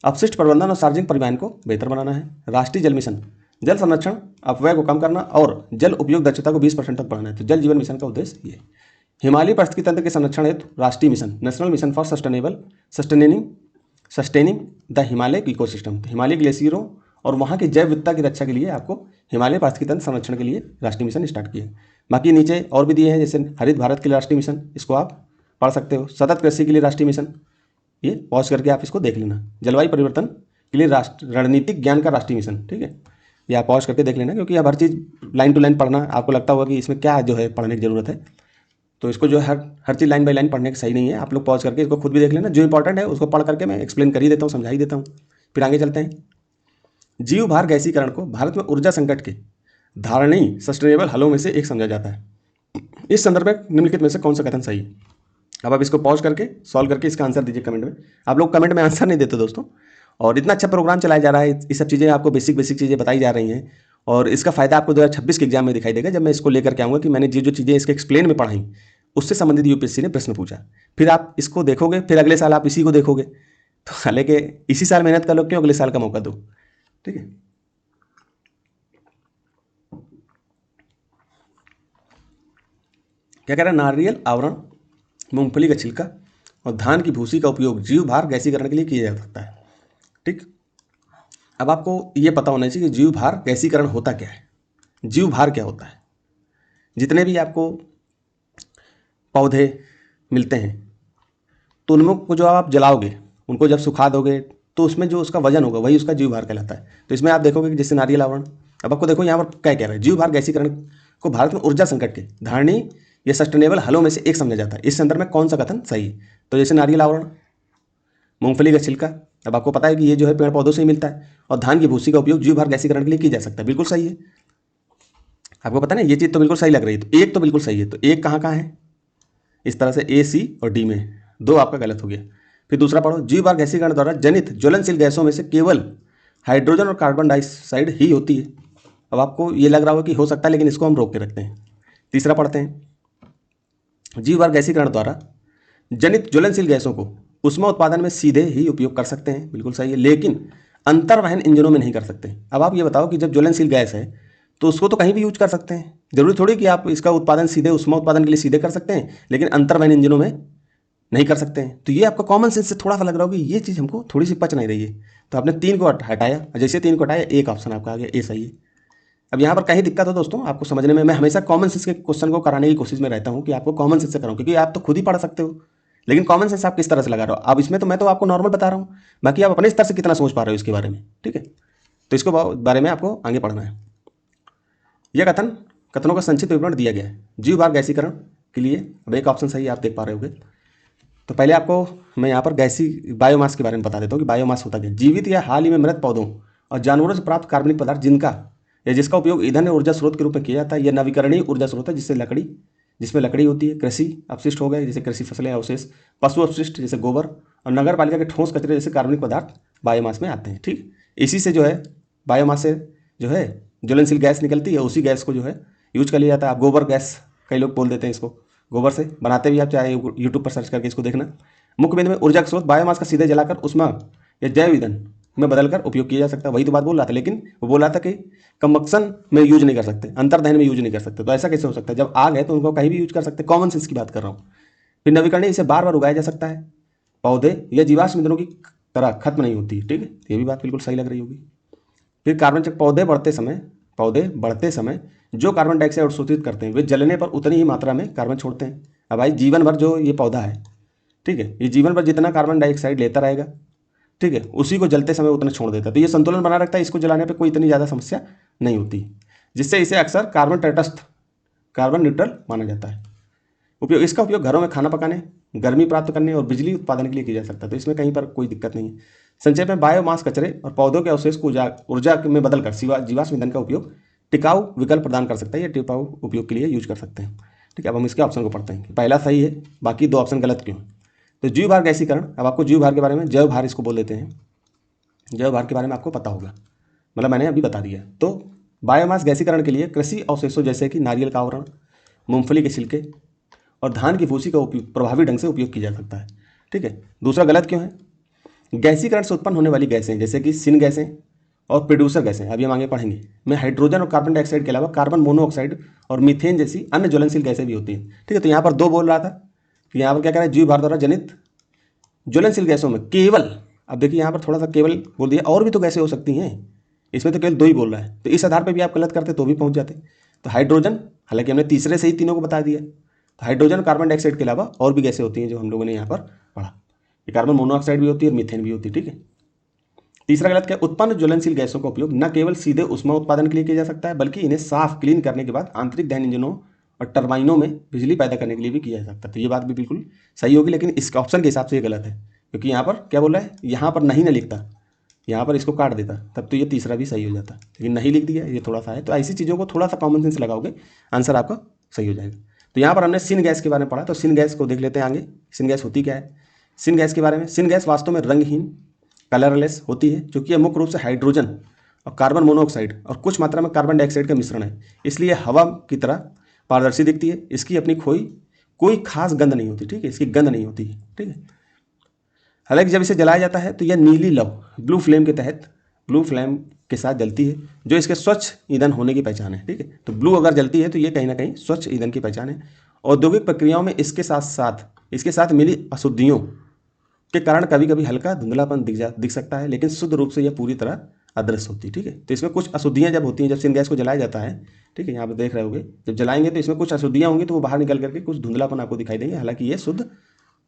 अपशिष्ट प्रबंधन और सार्वजनिक परिवहन को बेहतर बनाना है। राष्ट्रीय जल मिशन, जल संरक्षण, अपव्यय को कम करना और जल उपयोग दक्षता को 20% तक बढ़ाना है। तो जल जीवन मिशन का उद्देश्य ये है। हिमालय पारिस्थितिकी तंत्र के संरक्षण हेतु राष्ट्रीय mission, national mission for sustaining the Himalaya ecosystem, तो हिमालय ग्लेशियरों और वहाँ की जैव विविधता की रक्षा के लिए आपको हिमालय पारिस्थितिकी तंत्र संरक्षण के लिए राष्ट्रीय मिशन स्टार्ट किए। बाकी नीचे और भी दिए हैं, जैसे हरित भारत के लिए राष्ट्रीय मिशन, इसको आप पढ़ सकते हो। सतत कृषि के लिए राष्ट्रीय मिशन, ये पॉज करके आप इसको देख लेना। जलवायु परिवर्तन के लिए रणनीतिक ज्ञान का राष्ट्रीय मिशन। ठीक है, ये आप पॉज करके देख लेना, क्योंकि अब हर चीज़ लाइन टू लाइन पढ़ना आपको लगता होगा कि इसमें क्या जो है पढ़ने की ज़रूरत है, तो इसको जो है हर चीज़ लाइन बाय लाइन पढ़ने की सही नहीं है। आप लोग पॉज करके इसको खुद भी देख लेना, जो इंपॉर्टेंट है उसको पढ़ करके मैं एक्सप्लेन कर ही देता हूँ, समझा ही देता हूँ। फिर आगे चलते हैं, जीव भार गैसीकरण को भारत में ऊर्जा संकट के धारणीय सस्टेनेबल हलों में से एक समझा जाता है। इस संदर्भ में निम्नलिखित में से कौन सा कथन सही है? अब आप इसको पॉज करके सॉल्व करके इसका आंसर दीजिए कमेंट में। आप लोग कमेंट में आंसर नहीं देते दोस्तों, और इतना अच्छा प्रोग्राम चलाया जा रहा है, ये सब चीज़ें आपको बेसिक चीज़ें बताई जा रही हैं, और इसका फायदा आपको 2026 के एग्जाम में दिखाई देगा, जब मैं इसको लेकर के आऊँगा कि मैंने जो चीज़ें इसके एक्सप्लेन में पढ़ाई उससे संबंधित यूपीएससी ने प्रश्न पूछा। फिर आप इसको देखोगे, फिर अगले साल आप इसी को देखोगे। तो हालांकि इसी साल मेहनत कर लो, क्यों अगले साल का मौका दो। ठीक है, क्या कह रहा है, नारियल आवरण, मूंगफली का छिलका और धान की भूसी का उपयोग जीव भार गैसीकरण के लिए किया जा सकता है। ठीक, अब आपको ये पता होना चाहिए कि जीव भार गैसीकरण होता क्या है, जीव भार क्या होता है। जितने भी आपको पौधे मिलते हैं, तो उनको जो आप जलाओगे, उनको जब सुखा दोगे, तो उसमें जो उसका वजन होगा वही उसका जीव भार कहलाता है। तो इसमें आप देखोगे कि जैसे नारियल आवरण, अब आपको देखो यहाँ पर क्या कह रहा है, जीव भार गैसीकरण को भारत में ऊर्जा संकट के धारणीय या सस्टेनेबल हलों में से एक समझा जाता है। इस संदर्भ में कौन सा कथन सही है? तो जैसे नारियल आवरण, मूंगफली का छिलका, अब आपको पता है कि ये जो है पेड़ पौधों से ही मिलता है, और धान की भूसी का उपयोग जीव भार गैसीकरण के लिए किया जा सकता है। बिल्कुल सही है, आपको पता है ना, ये चीज़ तो बिल्कुल सही लग रही है। तो एक तो बिल्कुल सही है, तो एक कहाँ कहाँ है, इस तरह से ए, सी और डी में, दो आपका गलत हो गया। फिर दूसरा पढ़ो, जीव भार गैसीकरण द्वारा जनित ज्वलनशील गैसों में से केवल हाइड्रोजन और कार्बन डाइऑक्साइड ही होती है। अब आपको ये लग रहा होगा कि हो सकता है, लेकिन इसको हम रोक के रखते हैं। तीसरा पढ़ते हैं, जीव भार गैसीकरण द्वारा जनित ज्वलनशील गैसों को ऊष्मा उत्पादन में सीधे ही उपयोग कर सकते हैं। बिल्कुल सही है, लेकिन अंतर्वहन इंजनों में नहीं कर सकते। अब आप ये बताओ कि जब ज्वलनशील गैस है तो उसको तो कहीं भी यूज कर सकते हैं, जरूरी थोड़ी कि आप इसका उत्पादन सीधे ऊष्मा उत्पादन के लिए सीधे कर सकते हैं, लेकिन अंतर्वहन इंजनों में नहीं कर सकते हैं। तो ये आपका कॉमन सेंस से थोड़ा सा लग रहा होगा, ये चीज़ हमको थोड़ी सी पच नहीं रही है। तो आपने 3 को हटाया, जैसे 3 को हटाया, एक ऑप्शन आपका आ गया, ए सही है। अब यहाँ पर कहीं दिक्कत हो दोस्तों आपको समझने में, मैं हमेशा कॉमन सेंस के क्वेश्चन को कराने की कोशिश में रहता हूँ कि आपको कॉमन सेंस से कराऊँ, क्योंकि आप तो खुद ही पढ़ सकते हो, लेकिन कॉमन सेंस आप किस तरह से लगा रहे हो। अब इसमें तो मैं तो आपको नॉर्मल बता रहा हूँ, बाकी आप अपने स्तर से कितना सोच पा रहे हो इसके बारे में। ठीक है, तो इसको बारे में आपको आगे पढ़ना है। यह कथनों का संक्षिप्त विवरण दिया गया है जीव भार गैसीकरण के लिए। अब एक ऑप्शन सही आप देख पा रहे होगे। तो पहले आपको मैं यहाँ पर बायोमास के बारे में बता देता हूँ कि बायोमास होता क्या। जीवित या हाल ही में मृत पौधों और जानवरों से प्राप्त कार्बनिक पदार्थ जिनका या जिसका उपयोग ईंधन या ऊर्जा स्रोत के रूप में किया जाता है, यह नवीकरणीय ऊर्जा स्रोत है, जिसमें लकड़ी होती है, कृषि अपशिष्ट हो गए जैसे कृषि फसलें अवशेष, पशु अपशिष्ट जैसे गोबर, और नगर पालिका के ठोस कचरे जैसे कार्बनिक पदार्थ बायोमास में आते हैं। ठीक, इसी से जो है बायोमास से जो है ज्वलनशील गैस निकलती है, उसी गैस को जो है यूज कर लिया जाता है। आप गोबर गैस कई लोग बोल देते हैं इसको, गोबर से बनाते भी, आप चाहे यूट्यूब पर सर्च करके इसको देखना। मुख्य बिंदु में ऊर्जा का स्रोत बायोमास का सीधे जलाकर उष्मा या जैव ईंधन में बदलकर उपयोग किया जा सकता है। वही तो बात बोल रहा था, लेकिन वो बोल रहा था कि कंबक्शन में यूज नहीं कर सकते, अंतर्दहन में यूज नहीं कर सकते। तो ऐसा कैसे हो सकता है, जब आग है तो उनको कहीं भी यूज कर सकते, कॉमन सेंस की बात कर रहा हूँ। फिर नवीकरणीय, इसे बार बार उगाया जा सकता है, पौधे या जीवाश्म ईंधनों की तरह खत्म नहीं होती। ठीक है, ये भी बात बिल्कुल सही लग रही होगी। फिर कार्बन चक्र, पौधे बढ़ते समय जो कार्बन डाइऑक्साइड अवशोषित करते हैं वे जलने पर उतनी ही मात्रा में कार्बन छोड़ते हैं। अब भाई जीवन भर जो ये पौधा है, ठीक है, ये जीवन भर जितना कार्बन डाइऑक्साइड लेता रहेगा, ठीक है, उसी को जलते समय उतना छोड़ देता है। तो ये संतुलन बना रखता है, इसको जलाने पे कोई इतनी ज़्यादा समस्या नहीं होती, जिससे इसे अक्सर कार्बन न्यूट्रल माना जाता है। उपयोग, इसका उपयोग घरों में खाना पकाने, गर्मी प्राप्त करने और बिजली उत्पादन के लिए किया जा सकता है, तो इसमें कहीं पर कोई दिक्कत नहीं है। संक्षेप में बायोमास कचरे और पौधों के अवशेष को ऊर्जा में बदलकर जीवाश्म ईंधन का उपयोग टिकाऊ विकल्प प्रदान कर सकता है, या टिकाऊ उपयोग के लिए यूज कर सकते हैं। ठीक है, अब हम इसके ऑप्शन को पढ़ते हैं। पहला सही है, बाकी 2 ऑप्शन गलत क्यों है। तो जीव भार गैसीकरण, अब आपको जीव भार के बारे में, जैव भार इसको बोल देते हैं, जैव भार के बारे में आपको पता होगा, मतलब मैंने अभी बता दिया। तो बायोमास गैसीकरण के लिए कृषि अवशेषों जैसे कि नारियल का आवरण, मूंगफली के छिलके और धान की भूसी का उपयोग प्रभावी ढंग से उपयोग किया जा सकता है। ठीक है, दूसरा गलत क्यों है। गैसीकरण से उत्पन्न होने वाली गैसें जैसे कि सिन गैसें और प्रोड्यूसर गैसें, अभी हम आगे पढ़ेंगे, में हाइड्रोजन और कार्बन डाइऑक्साइड के अलावा कार्बन मोनोऑक्साइड और मीथेन जैसी अन्य ज्वलनशील गैसें भी होती हैं। ठीक है, तो यहाँ पर 2 बोल रहा था, तो यहाँ पर क्या कह रहा है, जीव भार द्वारा जनित ज्वलनशील गैसों में केवल, अब देखिए यहाँ पर थोड़ा सा केवल बोल दिया, और भी तो गैसें हो सकती हैं, इसमें तो केवल 2 ही बोल रहा है, तो इस आधार पर भी आप गलत करते तो भी पहुँच जाते। तो हाइड्रोजन, हालांकि हमने तीसरे से ही तीनों को बता दिया, तो हाइड्रोजन कार्बन डाइऑक्साइड के अलावा और भी गैसें होती हैं जो हम लोगों ने यहाँ पर पढ़ा, ये कार्बन मोनोऑक्साइड भी होती है और मीथेन भी होती है। ठीक है, तीसरा गलत क्या, उत्पन्न ज्वलनशील गैसों का उपयोग न केवल सीधे ऊष्मा उत्पादन के लिए किया जा सकता है, बल्कि इन्हें साफ क्लीन करने के बाद आंतरिक दहन इंजनों और टरबाइनों में बिजली पैदा करने के लिए भी किया जा सकता है। तो ये बात भी बिल्कुल सही होगी, लेकिन इस ऑप्शन के हिसाब से ये गलत है, क्योंकि यहाँ पर क्या बोल रहा है, यहाँ पर नहीं ना लिखता, यहाँ पर इसको काट देता, तब तो ये तीसरा भी सही हो जाता, लेकिन नहीं लिख दिया, ये थोड़ा सा है। तो ऐसी चीज़ों को थोड़ा सा कॉमन सेंस लगाओगे, आंसर आपका सही हो जाएगा। तो यहाँ पर हमने सिन गैस के बारे में पढ़ा, तो सिन गैस को देख लेते हैं आगे। सिन गैस होती क्या है। सिन गैस के बारे में, सिन गैस वास्तव में रंगहीन कलरलेस होती है, क्योंकि यह मुख्य रूप से हाइड्रोजन और कार्बन मोनोऑक्साइड और कुछ मात्रा में कार्बन डाइऑक्साइड का मिश्रण है, इसलिए हवा की तरह पारदर्शी दिखती है। इसकी अपनी कोई खास गंध नहीं होती। ठीक है, इसकी गंध नहीं होती है। ठीक है, हालांकि जब इसे जलाया जाता है तो यह नीली लौ ब्लू फ्लेम के तहत, ब्लू फ्लेम के साथ जलती है, जो इसके स्वच्छ ईंधन होने की पहचान है। ठीक है, तो ब्लू अगर जलती है तो ये कहीं ना कहीं स्वच्छ ईंधन की पहचान है। औद्योगिक प्रक्रियाओं में इसके साथ मिली अशुद्धियों के कारण कभी कभी हल्का धुंधलापन दिख सकता है, लेकिन शुद्ध रूप से यह पूरी तरह अदृश्य होती है। ठीक है, तो इसमें कुछ अशुद्धियाँ जब होती हैं, जब सिन गैस को जलाया जाता है, ठीक है, यहाँ पर देख रहे होगे, जब जलाएंगे तो इसमें कुछ अशुद्धियाँ होंगी, तो वो बाहर निकल करके कुछ धुंधलापन आपको दिखाई देंगे, हालांकि ये शुद्ध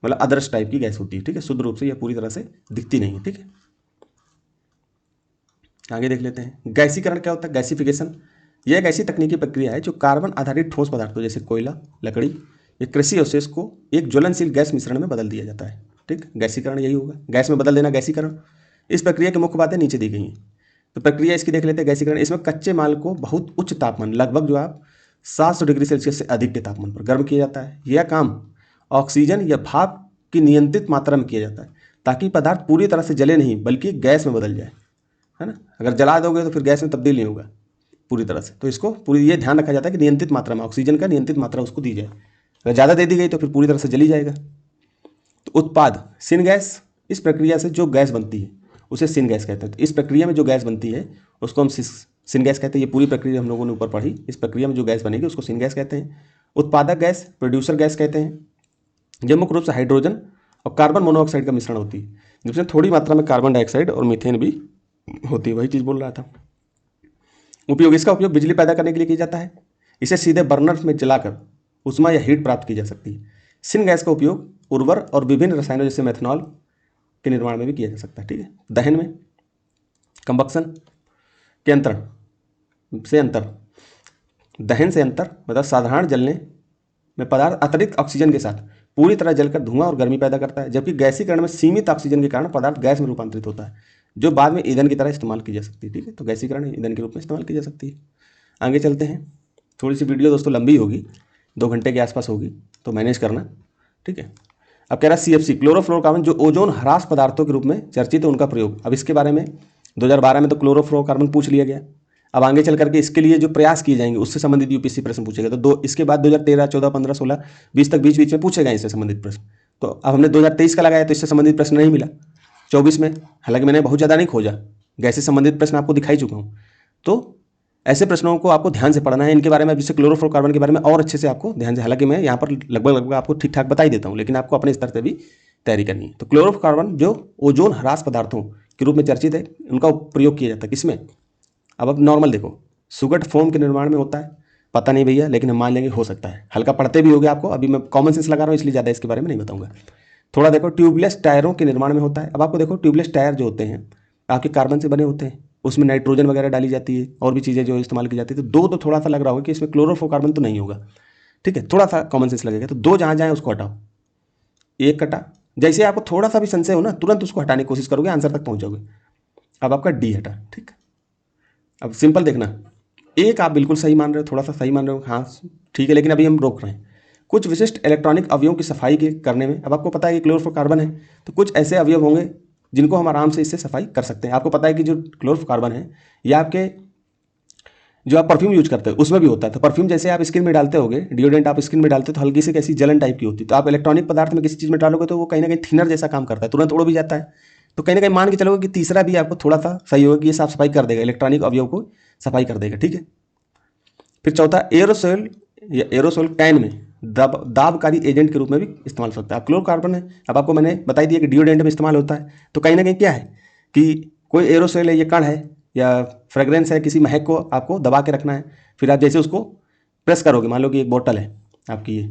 मतलब अदृश्य टाइप की गैस होती है। ठीक है, शुद्ध रूप से यह पूरी तरह से दिखती नहीं है। ठीक है, आगे देख लेते हैं। गैसीकरण क्या होता है। गैसीफिकेशन यह एक ऐसी तकनीकी प्रक्रिया है जो कार्बन आधारित ठोस पदार्थों जैसे कोयला, लकड़ी या कृषि अवशेष को एक ज्वलनशील गैस मिश्रण में बदल दिया जाता है। ठीक, गैसीकरण यही होगा, गैस में बदल देना गैसीकरण। इस प्रक्रिया की मुख्य बातें नीचे दी गई हैं, तो प्रक्रिया इसकी देख लेते हैं। गैसीकरण, इसमें कच्चे माल को बहुत उच्च तापमान, लगभग जो आप 700 डिग्री सेल्सियस से अधिक के तापमान पर गर्म किया जाता है। यह काम ऑक्सीजन या भाप की नियंत्रित मात्रा में किया जाता है, ताकि पदार्थ पूरी तरह से जले नहीं बल्कि गैस में बदल जाए, है ना। अगर जला दोगे तो फिर गैस में तब्दील नहीं होगा पूरी तरह से, तो इसको पूरी ये ध्यान रखा जाता है कि नियंत्रित मात्रा में ऑक्सीजन का नियंत्रित मात्रा उसको दी जाए। अगर ज़्यादा दे दी गई तो फिर पूरी तरह से जली जाएगा। तो उत्पाद सिन गैस, इस प्रक्रिया से जो गैस बनती है उसे सिन गैस कहते हैं। तो इस प्रक्रिया में जो गैस बनती है उसको हम सिन गैस कहते हैं। ये पूरी प्रक्रिया हम लोगों ने ऊपर पढ़ी, इस प्रक्रिया में जो गैस बनेगी उसको सिन गैस कहते हैं। उत्पादक गैस प्रोड्यूसर गैस कहते हैं, जो मुख्य रूप से हाइड्रोजन और कार्बन मोनोऑक्साइड का मिश्रण होती है, जिसमें थोड़ी मात्रा में कार्बन डाइऑक्साइड और मीथेन भी होती है। वही चीज़ बोल रहा था। उपयोग, इसका उपयोग बिजली पैदा करने के लिए किया जाता है। इसे सीधे बर्नर में जलाकर उष्मा या हीट प्राप्त की जा सकती है। सिन गैस का उपयोग उर्वर और विभिन्न रसायनों जैसे मेथनॉल के निर्माण में भी किया जा सकता है। ठीक है, दहन में कंबक्शन के दहन से अंतर मतलब साधारण जलने में पदार्थ अतिरिक्त ऑक्सीजन के साथ पूरी तरह जलकर धुआं और गर्मी पैदा करता है, जबकि गैसीकरण में सीमित ऑक्सीजन के कारण पदार्थ गैस में रूपांतरित होता है, जो बाद में ईंधन की तरह इस्तेमाल की जा सकती है। ठीक है, तो गैसीकरण ईंधन के रूप में इस्तेमाल की जा सकती है। आगे चलते हैं। थोड़ी सी वीडियो दोस्तों लंबी होगी, 2 घंटे के आसपास होगी, तो मैनेज करना। ठीक है, अब कह रहा है CFC क्लोरोफ्लोरोकार्बन, जो ओजोन ह्रास पदार्थों के रूप में चर्चित है, उनका प्रयोग। अब इसके बारे में 2012 में तो क्लोरोफ्लोरोकार्बन पूछ लिया गया। अब आगे चल करके इसके लिए जो प्रयास किए जाएंगे उससे संबंधित UPSC प्रश्न पूछेगा। तो इसके बाद 2013, 14, 15, 16, 20 तक बीच में पूछेगा इससे संबंधित प्रश्न। तो अब हमने 2023 का लगाया तो इससे संबंधित प्रश्न नहीं मिला। 24 में हालांकि मैंने बहुत ज़्यादा नहीं खोजा, गैस से संबंधित प्रश्न आपको दिखाई चुका हूँ। तो ऐसे प्रश्नों को आपको ध्यान से पढ़ना है। इनके बारे में, जैसे क्लोरोफ्लोरोकार्बन के बारे में और अच्छे से आपको ध्यान से, हालांकि मैं यहाँ पर लगभग आपको ठीक ठाक बता ही देता हूँ, लेकिन आपको अपने स्तर से भी तैयारी करनी है। तो क्लोरोफ्लोरोकार्बन जो ओजोन ह्रास पदार्थों के रूप में चर्चित है, उनका प्रयोग किया जाता है किसमें। अब नॉर्मल देखो, सुगट फोम के निर्माण में होता है, पता नहीं भैया, लेकिन हम मान लेंगे हो सकता है। हल्का पढ़ते भी होगे आपको, अभी मैं कॉमन सेंस लगा रहा हूँ इसलिए ज़्यादा इसके बारे में नहीं बताऊँगा। थोड़ा देखो, ट्यूबलेस टायरों के निर्माण में होता है। अब आपको देखो, ट्यूबलेस टायर जो होते हैं आपके कार्बन से बने होते हैं, उसमें नाइट्रोजन वगैरह डाली जाती है और भी चीज़ें जो इस्तेमाल की जाती है। तो थोड़ा सा लग रहा होगा कि इसमें क्लोरोफ्लोरोकार्बन तो नहीं होगा, ठीक है, थोड़ा सा कॉमन सेंस लगेगा। तो 2 जहाँ जाए उसको हटाओ, 1 कटा। जैसे आपको थोड़ा सा भी संशय हो ना, तुरंत उसको हटाने की कोशिश करोगे, आंसर तक पहुँच जाओगे। अब आपका डी हटा, ठीक। अब सिंपल देखना, एक आप बिल्कुल सही मान रहे हो, थोड़ा सा सही मान रहे हो, हाँ ठीक है, लेकिन अभी हम रोक रहे हैं। कुछ विशिष्ट इलेक्ट्रॉनिक अवयवों की सफाई के करने में, अब आपको पता है कि क्लोरोफ्लोरोकार्बन है, तो कुछ ऐसे अवयव होंगे जिनको हम आराम से इससे सफाई कर सकते हैं। आपको पता है कि जो क्लोरोफ्लोरोकार्बन है ये आपके जो आप परफ्यूम यूज करते हो उसमें भी होता है। तो परफ्यूम जैसे आप स्किन में डालते होगे, डिओड्रेंट आप स्किन में डालते हो, तो हल्की सी कैसी जलन टाइप की होती है। तो आप इलेक्ट्रॉनिक पदार्थ में किसी चीज़ में डालोगे तो वो कहीं ना कहीं थिनर जैसा काम करता है, तुरंत उड़ भी जाता है। तो कहीं ना कहीं मान के चलोगे कि तीसरा भी आपको थोड़ा सा सही होगा कि ये साफ सफाई कर देगा, इलेक्ट्रॉनिक अवयव को सफाई कर देगा, ठीक है। फिर चौथा, एरोसोल या एरोसोल कैन में दाबकारी एजेंट के रूप में भी इस्तेमाल हो सकता है। क्लोरोकार्बन है, अब आपको मैंने बताई दिया कि डिओड्रेंट में इस्तेमाल होता है। तो कहीं ना कहीं क्या है कि कोई एरोसोल है, ये कण है या फ्रेग्रेंस है, किसी महक को आपको दबा के रखना है। फिर आप जैसे उसको प्रेस करोगे, मान लो कि एक बोतल है आपकी ये,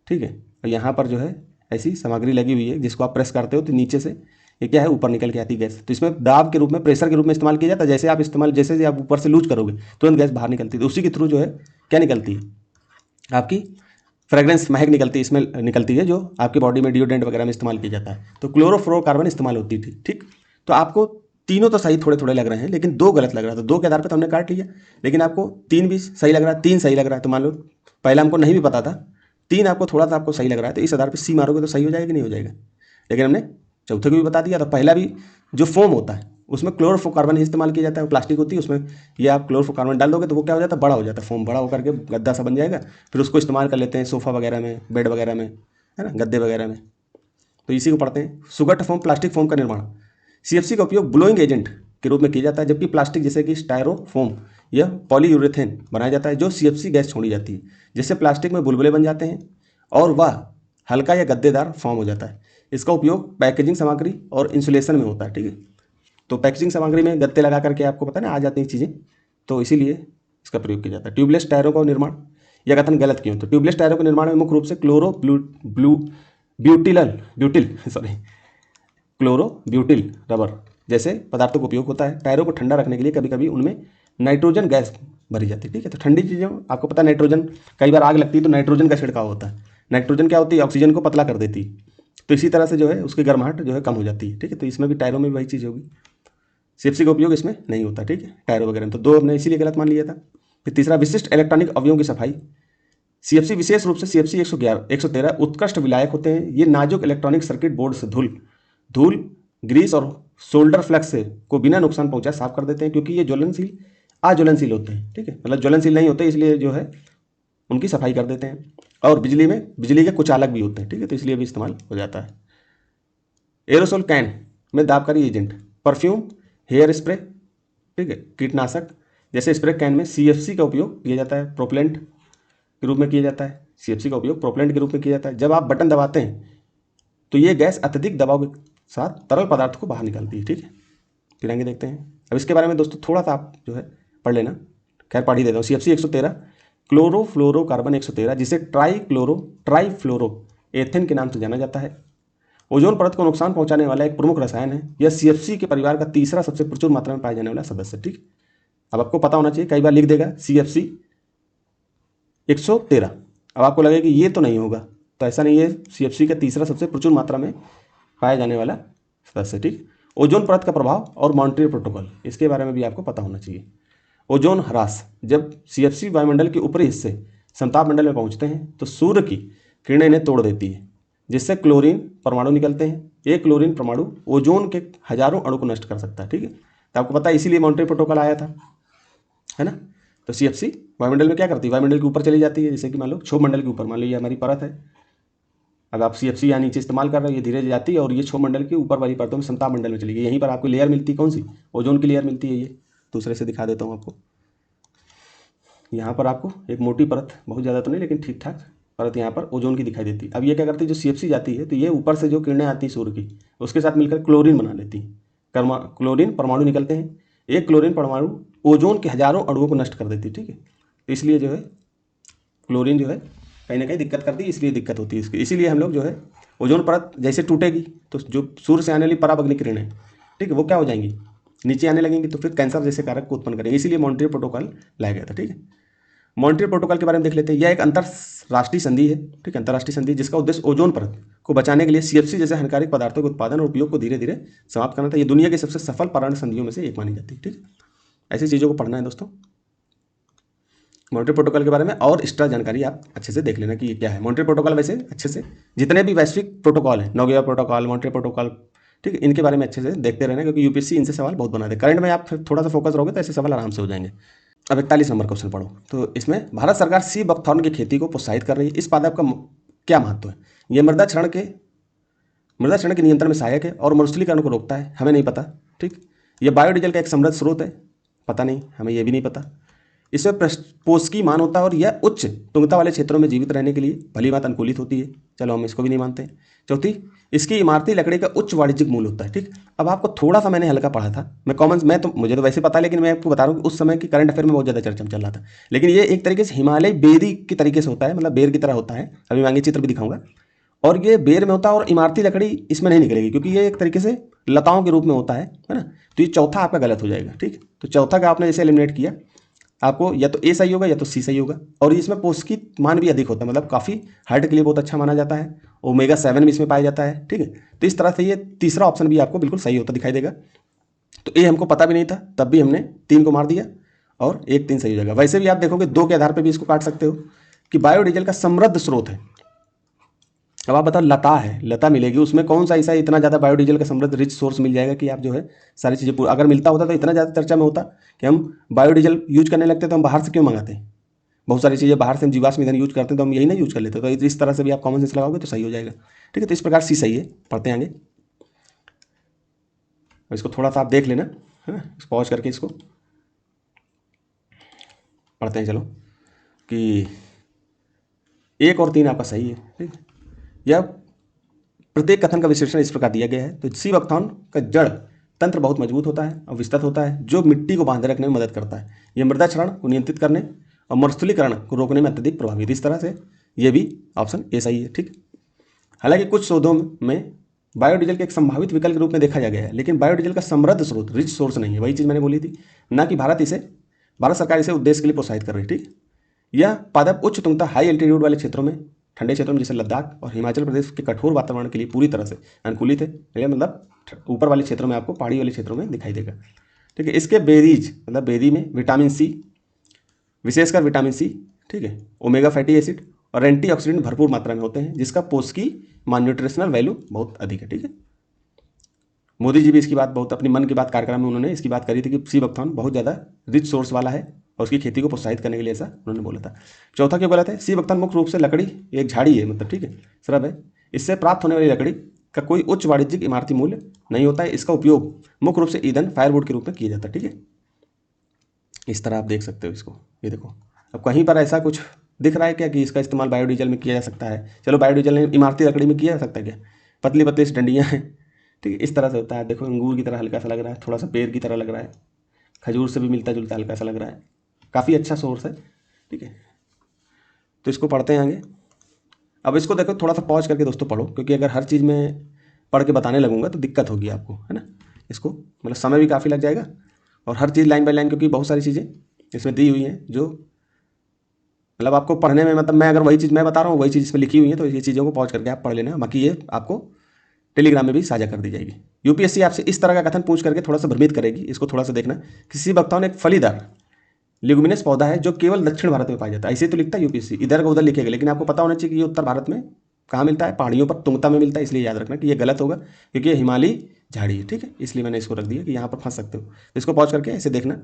ठीक है, और यहाँ पर जो है ऐसी सामग्री लगी हुई है जिसको आप प्रेस करते हो तो नीचे से ये क्या है, ऊपर निकल के आती है गैस। तो इसमें दाब के रूप में, प्रेशर के रूप में इस्तेमाल किया जाता है। जैसे आप ऊपर से लूज करोगे तुरंत गैस बाहर निकलती है। तो उसी के थ्रू जो है क्या निकलती है, आपकी फ्रेग्रेंस, महक निकलती है, स्मेल निकलती है, जो आपकी बॉडी में डिओड्रेंट वगैरह में इस्तेमाल किया जाता है। तो क्लोरोफ्लोरोकार्बन इस्तेमाल होती थी, ठीक। तो आपको तीनों तो सही थोड़े थोड़े लग रहे हैं, लेकिन 2 गलत लग रहा था। 2 के आधार पर तो हमने काट लिया, लेकिन आपको 3 भी सही लग रहा है, 3 सही लग रहा है। तो मान लो पहला हमको नहीं भी पता था, 3 आपको थोड़ा सा आपको सही लग रहा है, तो इस आधार पर सी मारोगे तो सही हो जाएगा कि नहीं हो जाएगा। लेकिन हमने चौथे को भी बता दिया। तो पहला भी जो फोम होता है उसमें क्लोरोफ्लोरोकार्बन ही इस्तेमाल किया जाता है। प्लास्टिक होती है उसमें, ये आप क्लोरोफ्लोरोकार्बन डाल दोगे तो वो क्या हो जाता है, बड़ा हो जाता है, फोम बड़ा होकर के गद्दा सा बन जाएगा। फिर उसको इस्तेमाल कर लेते हैं सोफ़ा वगैरह में, बेड वगैरह में, है ना, गद्दे वगैरह में। तो इसी को पढ़ते हैं। सुगट फोम, प्लास्टिक फोम का निर्माण सीएफसी का उपयोग ब्लोइंग एजेंट के रूप में किया जाता है, जबकि प्लास्टिक जैसे कि स्टायरोफोम या पॉलीयूरेथेन बनाया जाता है जो सीएफसी गैस छोड़ी जाती है, जिससे प्लास्टिक में बुलबुले बन जाते हैं और वह हल्का या गद्देदार फॉर्म हो जाता है। इसका उपयोग पैकेजिंग सामग्री और इंसुलेशन में होता है, ठीक है। तो पैकेजिंग सामग्री में गत्ते लगा करके आपको पता है ना आ जाती हैं चीज़ें, तो इसीलिए इसका प्रयोग किया जाता है। ट्यूबलेस टायरों का निर्माण, यह कथन गलत क्यों? तो ट्यूबलेस टायरों के निर्माण में मुख्य रूप से क्लोरो ब्यूटिल रबर जैसे पदार्थों का उपयोग होता है। टायरों को ठंडा रखने के लिए कभी कभी उनमें नाइट्रोजन गैस भरी जाती है, ठीक है। तो ठंडी चीज़ें आपको पता है, नाइट्रोजन, कई बार आग लगती है तो नाइट्रोजन का छिड़काव होता है। नाइट्रोजन क्या होती है, ऑक्सीजन को पतला कर देती है। तो इसी तरह से जो है उसकी गर्माहट जो है कम हो जाती है, ठीक है। तो इसमें भी टायरों में भी वही चीज़ होगी। सीएफसी का उपयोग इसमें नहीं होता, ठीक है, टायरों वगैरह में। तो 2 हमने इसीलिए गलत मान लिया था। फिर तीसरा, विशिष्ट इलेक्ट्रॉनिक अवयवों की सफाई। सीएफसी विशेष रूप से सीएफसी 113 उत्कृष्ट विलायक होते हैं। ये नाजुक इलेक्ट्रॉनिक सर्किट बोर्ड से धूल, ग्रीस और सोल्डर फ्लक्स से को बिना नुकसान पहुंचाए साफ कर देते हैं, क्योंकि ये अज्वलनशील होते हैं, ठीक है, मतलब ज्वलनशील नहीं होते, इसलिए जो है उनकी सफाई कर देते हैं। और बिजली के कुचालक भी होते हैं, ठीक है, तो इसलिए भी इस्तेमाल हो जाता है। एरोसोल कैन में दाबकारी एजेंट, परफ्यूम, हेयर स्प्रे, ठीक है, कीटनाशक जैसे स्प्रे कैन में सीएफसी का उपयोग किया जाता है, प्रोपेलेंट के रूप में किया जाता है। सीएफसी का उपयोग प्रोपेलेंट के रूप में किया जाता है। जब आप बटन दबाते हैं तो ये गैस अत्यधिक दबाव के साथ तरल पदार्थ को बाहर निकालती है, ठीक है। फिर आगे देखते हैं। अब इसके बारे में दोस्तों थोड़ा सा आप जो है पढ़ लेना, खैर पढ़ ही देता हूँ। सीएफसी 113 क्लोरोफ्लोरोकार्बन 113, जिसे ट्राईफ्लोरो एथेन के नाम से जाना जाता है, ओजोन परत को नुकसान पहुंचाने वाला एक प्रमुख रसायन है। यह सीएफसी के परिवार का तीसरा सबसे प्रचुर मात्रा में पाया जाने वाला सदस्य, ठीक। अब आपको पता होना चाहिए, कई बार लिख देगा सीएफसी 113, अब आपको लगेगा कि ये तो नहीं होगा, तो ऐसा नहीं है, सीएफसी का तीसरा सबसे प्रचुर मात्रा में पाया जाने वाला सदस्य, ठीक। ओजोन परत का प्रभाव और मॉन्ट्रियल प्रोटोकॉल, इसके बारे में भी आपको पता होना चाहिए। ओजोन ह्रास, जब सीएफसी वायुमंडल के ऊपरी हिस्से समताप मंडल में पहुंचते हैं तो सूर्य की किरणें इन्हें तोड़ देती है, जिससे क्लोरीन परमाणु निकलते हैं। एक क्लोरीन परमाणु ओजोन के हजारों अणु को नष्ट कर सकता है, ठीक है। तो आपको पता है इसीलिए मॉन्ट्रियल प्रोटोकॉल आया था, है ना। तो सीएफसी वायुमंडल में क्या करती है, वायुमंडल के ऊपर चली जाती है, जैसे कि मान लो क्षोभ मंडल के ऊपर, मान लो ये हमारी परत है, अब आप सीएफसी यहाँ नीचे इस्तेमाल कर रहे हो, ये धीरे जाती है और ये क्षोभ मंडल के ऊपर वाली परतों में समताप मंडल में चली गई। यहीं पर आपको लेयर मिलती है, कौन सी, ओजोन की लेयर मिलती है। ये दूसरे से दिखा देता हूँ आपको। यहाँ पर आपको एक मोटी परत, बहुत ज़्यादा तो नहीं लेकिन ठीक ठाक परत यहाँ पर ओजोन की दिखाई देती है। अब ये क्या करती है, जो सीएफसी जाती है तो ये ऊपर से जो किरणें आती हैं सूर्य की, उसके साथ मिलकर क्लोरीन बना लेती है। क्लोरीन परमाणु निकलते हैं। एक क्लोरीन परमाणु ओजोन के हजारों अणुओं को नष्ट कर देती है, ठीक है। तो इसलिए जो है क्लोरीन जो है कहीं ना कहीं दिक्कत करती है, इसलिए दिक्कत होती है इसकी। इसीलिए हम लोग जो है ओजोन परत जैसे टूटेगी तो जो सूर्य से आने वाली पराबैंगनी किरणें, ठीक है, वो क्या हो जाएंगी, नीचे आने लगेंगी, तो फिर कैंसर जैसे कारक को उत्पन्न करेंगे। इसीलिए मॉन्ट्रियल प्रोटोकॉल लाया गया था, ठीक है। मॉन्ट्रियल प्रोटोकॉल के बारे में देख लेते हैं। यह एक अंतरराष्ट्रीय संधि है, ठीक है, अंतरराष्ट्रीय संधि जिसका उद्देश्य ओजोन परत को बचाने के लिए CFC जैसे हानिकारक पदार्थों के उत्पादन और उपयोग को धीरे धीरे समाप्त करना था। ये दुनिया की सबसे सफल पर्यावरण संधियों में से एक मानी जाती है, ठीक है। ऐसी चीज़ों को पढ़ना है दोस्तों मॉन्ट्रियल प्रोटोकॉल के बारे में, और एक्स्ट्रा जानकारी आप अच्छे से देख लेना कि ये क्या है मॉन्ट्रियल प्रोटोकॉल। वैसे अच्छे से जितने भी वैश्विक प्रोटोकॉल हैं, नोगोया प्रोटोकॉल, मॉन्ट्रियल प्रोटोकॉल, ठीक है, इनके बारे में अच्छे से देखते रहना, क्योंकि यूपीएससी इनसे सवाल बहुत बनाते हैं। करंट में आप थोड़ा सा फोकस रहोगे तो ऐसे सवाल आराम से हो जाएंगे। अब 41 नंबर क्वेश्चन पढ़ो। तो इसमें भारत सरकार सी बकथॉर्न की खेती को प्रोत्साहित कर रही है। इस पादप का क्या महत्व है? ये मृदा क्षरण के नियंत्रण में सहायक है और मरुस्थलीकरण को रोकता है। हमें नहीं पता, ठीक। यह बायोडीजल का एक समृद्ध स्रोत है, पता नहीं, हमें यह भी नहीं पता। इसमें पोषकीय मान होता है और यह उच्च तुंगता वाले क्षेत्रों में जीवित रहने के लिए भली बात अनुकूलित होती है। चलो हम इसको भी नहीं मानते। चौथी, इसकी इमारती लकड़ी का उच्च वाणिज्यिक मूल्य होता है, ठीक। अब आपको थोड़ा सा मैंने हल्का पढ़ा था, मुझे तो वैसे पता है, लेकिन मैं आपको बता रहा हूँ कि उस समय की करंट अफेयर में बहुत ज़्यादा चर्चा में चल रहा था। लेकिन ये एक तरीके से हिमालय बेरी की तरीके से होता है, मतलब बेर की तरह होता है। अभी मैं आगे चित्र भी दिखाऊंगा। और ये बेर में होता है और इमारती लकड़ी इसमें नहीं निकलेगी, क्योंकि ये एक तरीके से लताओं के रूप में होता है ना। तो ये चौथा आपका गलत हो जाएगा, ठीक। तो चौथा का आपने जैसे एलिमिनेट किया, आपको या तो ए सही होगा या तो सी सही होगा। और इसमें पोषकीय मान भी अधिक होता है, मतलब काफ़ी हार्ट के लिए बहुत अच्छा माना जाता है। ओमेगा 7 भी इसमें पाया जाता है, ठीक है। तो इस तरह से ये तीसरा ऑप्शन भी आपको बिल्कुल सही होता दिखाई देगा। तो ए हमको पता भी नहीं था, तब भी हमने 3 को मार दिया और 1 3 सही हो जाएगा। वैसे भी आप देखोगे 2 के आधार पर भी इसको काट सकते हो कि बायोडीजल का समृद्ध स्रोत है। अब आप बताओ, लता है, लता मिलेगी, उसमें कौन सा ऐसा इतना ज़्यादा बायोडीजल का समृद्ध रिच सोर्स मिल जाएगा कि आप जो है सारी चीज़ें अगर मिलता होता तो इतना ज़्यादा चर्चा में होता कि हम बायोडीजल यूज करने लगते तो हम बाहर से क्यों मंगाते हैं? बहुत सारी चीज़ें बाहर से हम जीवाश्म ईंधन यूज करते हैं तो हम यही ना यूज कर लेते। तो इस तरह से भी आप कॉमन सेंस लगाओगे तो सही हो जाएगा, ठीक है। तो इस प्रकार सी सही है। पढ़ते हैं आगे। इसको थोड़ा सा आप देख लेना, है ना, पॉज करके इसको पढ़ते हैं। चलो कि 1 और 3 आपका सही है, ठीक है। यह प्रत्येक कथन का विश्लेषण इस प्रकार दिया गया है। तो सी बकथॉर्न का जड़ तंत्र बहुत मजबूत होता है और विस्तृत होता है, जो मिट्टी को बांधे रखने में मदद करता है। यह मृदा क्षरण को नियंत्रित करने और मरुस्थलीकरण को रोकने में अत्यधिक प्रभावी है। इस तरह से यह भी ऑप्शन ए सही है, ठीक। हालांकि कुछ शोधों में बायोडीजल के एक संभावित विकल्प के रूप में देखा जा गया है, लेकिन बायोडीजल का समृद्ध स्रोत, रिच सोर्स नहीं है। वही चीज़ मैंने बोली थी ना कि भारत सरकार इसे उद्देश्य के लिए प्रोत्साहित कर रही है, ठीक। यह पादप उच्च तुंगता हाई एल्टीट्यूड वाले क्षेत्रों में, ठंडे क्षेत्रों में जैसे लद्दाख और हिमाचल प्रदेश के कठोर वातावरण के लिए पूरी तरह से अनुकूलित है। मतलब ऊपर वाले क्षेत्रों में, आपको पहाड़ी वाले क्षेत्रों में दिखाई देगा, ठीक है। इसके बेरीज, मतलब बेरी में विटामिन सी, विशेषकर विटामिन सी, ठीक है, ओमेगा फैटी एसिड और एंटीऑक्सीडेंट भरपूर मात्रा में होते हैं, जिसका पोषकीय मान न्यूट्रिशनल वैल्यू बहुत अधिक है, ठीक है। मोदी जी भी इसकी बात बहुत, अपनी मन की बात कार्यक्रम में उन्होंने इसकी बात करी थी कि सी बकथॉर्न बहुत ज़्यादा रिच सोर्स वाला है और उसकी खेती को प्रोत्साहित करने के लिए ऐसा उन्होंने बोला था। चौथा क्यों गलत है? सी बकथॉर्न मुख्य रूप से लकड़ी, एक झाड़ी है, मतलब, ठीक है, श्रब है। इससे प्राप्त होने वाली लकड़ी का कोई उच्च वाणिज्यिक इमारती मूल्य नहीं होता है। इसका उपयोग मुख्य रूप से ईंधन, फायरवुड के रूप में किया जाता है, ठीक है। इस तरह आप देख सकते हो इसको। ये देखो, अब कहीं पर ऐसा कुछ दिख रहा है क्या कि इसका इस्तेमाल बायोडीजल में किया जा सकता है? चलो, बायोडीजल इमारती लकड़ी में किया जा सकता है क्या? पतली पतली डंडियाँ हैं, ठीक है, इस तरह से होता है। देखो, अंगूर की तरह हल्का सा लग रहा है, थोड़ा सा पेड़ की तरह लग रहा है, खजूर से भी मिलता जुलता हल्का सा लग रहा है, काफ़ी अच्छा सोर्स है, ठीक है। तो इसको पढ़ते हैं आगे। अब इसको देखो, थोड़ा सा पॉज करके दोस्तों पढ़ो, क्योंकि अगर हर चीज़ में पढ़ के बताने लगूंगा तो दिक्कत होगी आपको, है ना। इसको मतलब समय भी काफ़ी लग जाएगा, और हर चीज़ लाइन बाय लाइन, क्योंकि बहुत सारी चीज़ें इसमें दी हुई हैं जो मतलब आपको पढ़ने में, मतलब मैं अगर वही चीज़ मैं बता रहा हूँ वही चीज़ इसमें लिखी हुई है, तो ये चीज़ों को पॉज करके आप पढ़ लेना। बाकी ये आपको टेलीग्राम में भी साझा कर दी जाएगी। यूपीएससी आपसे इस तरह का कथन पूछ करके थोड़ा सा भ्रमित करेगी, इसको थोड़ा सा देखना। किसी बकथॉर्न एक फलीदार लिग्यूमिनस पौधा है जो केवल दक्षिण भारत में पाया जाता है। ऐसे तो लिखता है यूपीएससी, इधर का उधर लिखेगा, लेकिन आपको पता होना चाहिए कि ये उत्तर भारत में कहाँ मिलता है, पहाड़ियों पर, तुंगता में मिलता है। इसलिए याद रखना कि ये गलत होगा, क्योंकि ये हिमालयी झाड़ी है, ठीक है। इसलिए मैंने इसको रख दिया कि यहाँ पर फंस सकते हो। तो इसको पॉज करके ऐसे देखना।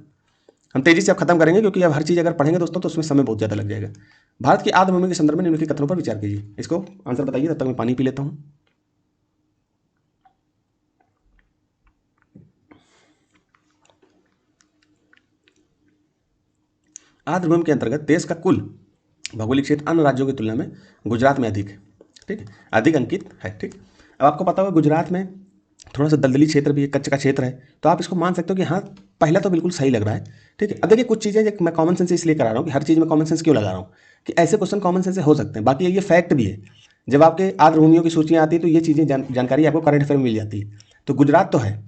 हम तेजी से अब खत्म करेंगे, क्योंकि अब हर चीज़ अगर पढ़ेंगे दोस्तों तो उसमें समय बहुत ज़्यादा लग जाएगा। भारत की आर्द्र भूमि के संदर्भ में निम्नलिखित कथनों पर विचार कीजिए। इसको आंसर बताइए, तब तक मैं पानी पी लेता हूँ। आर्द्र भूमि के अंतर्गत देश का कुल भौगोलिक क्षेत्र अन्य राज्यों की तुलना में गुजरात में अधिक है, ठीक है, अधिक अंकित है, ठीक। अब आपको पता होगा गुजरात में थोड़ा सा दलदली क्षेत्र भी है, कच्चा का क्षेत्र है, तो आप इसको मान सकते हो कि हाँ, पहला तो बिल्कुल सही लग रहा है, ठीक है। अब देखिए, कुछ चीज़ें मैं कॉमन सेंस इसलिए करा रहा हूँ कि हर चीज़ में कॉमन सेंस क्यों लगा रहा हूँ कि ऐसे क्वेश्चन कॉमन सेंस से हो सकते हैं। बाकी ये फैक्ट भी है, जब आपके आर्द्र भूमियों की सूचियाँ आती है तो ये चीज़ें जानकारी आपको करंट अफेयर में मिल जाती है। तो गुजरात तो है,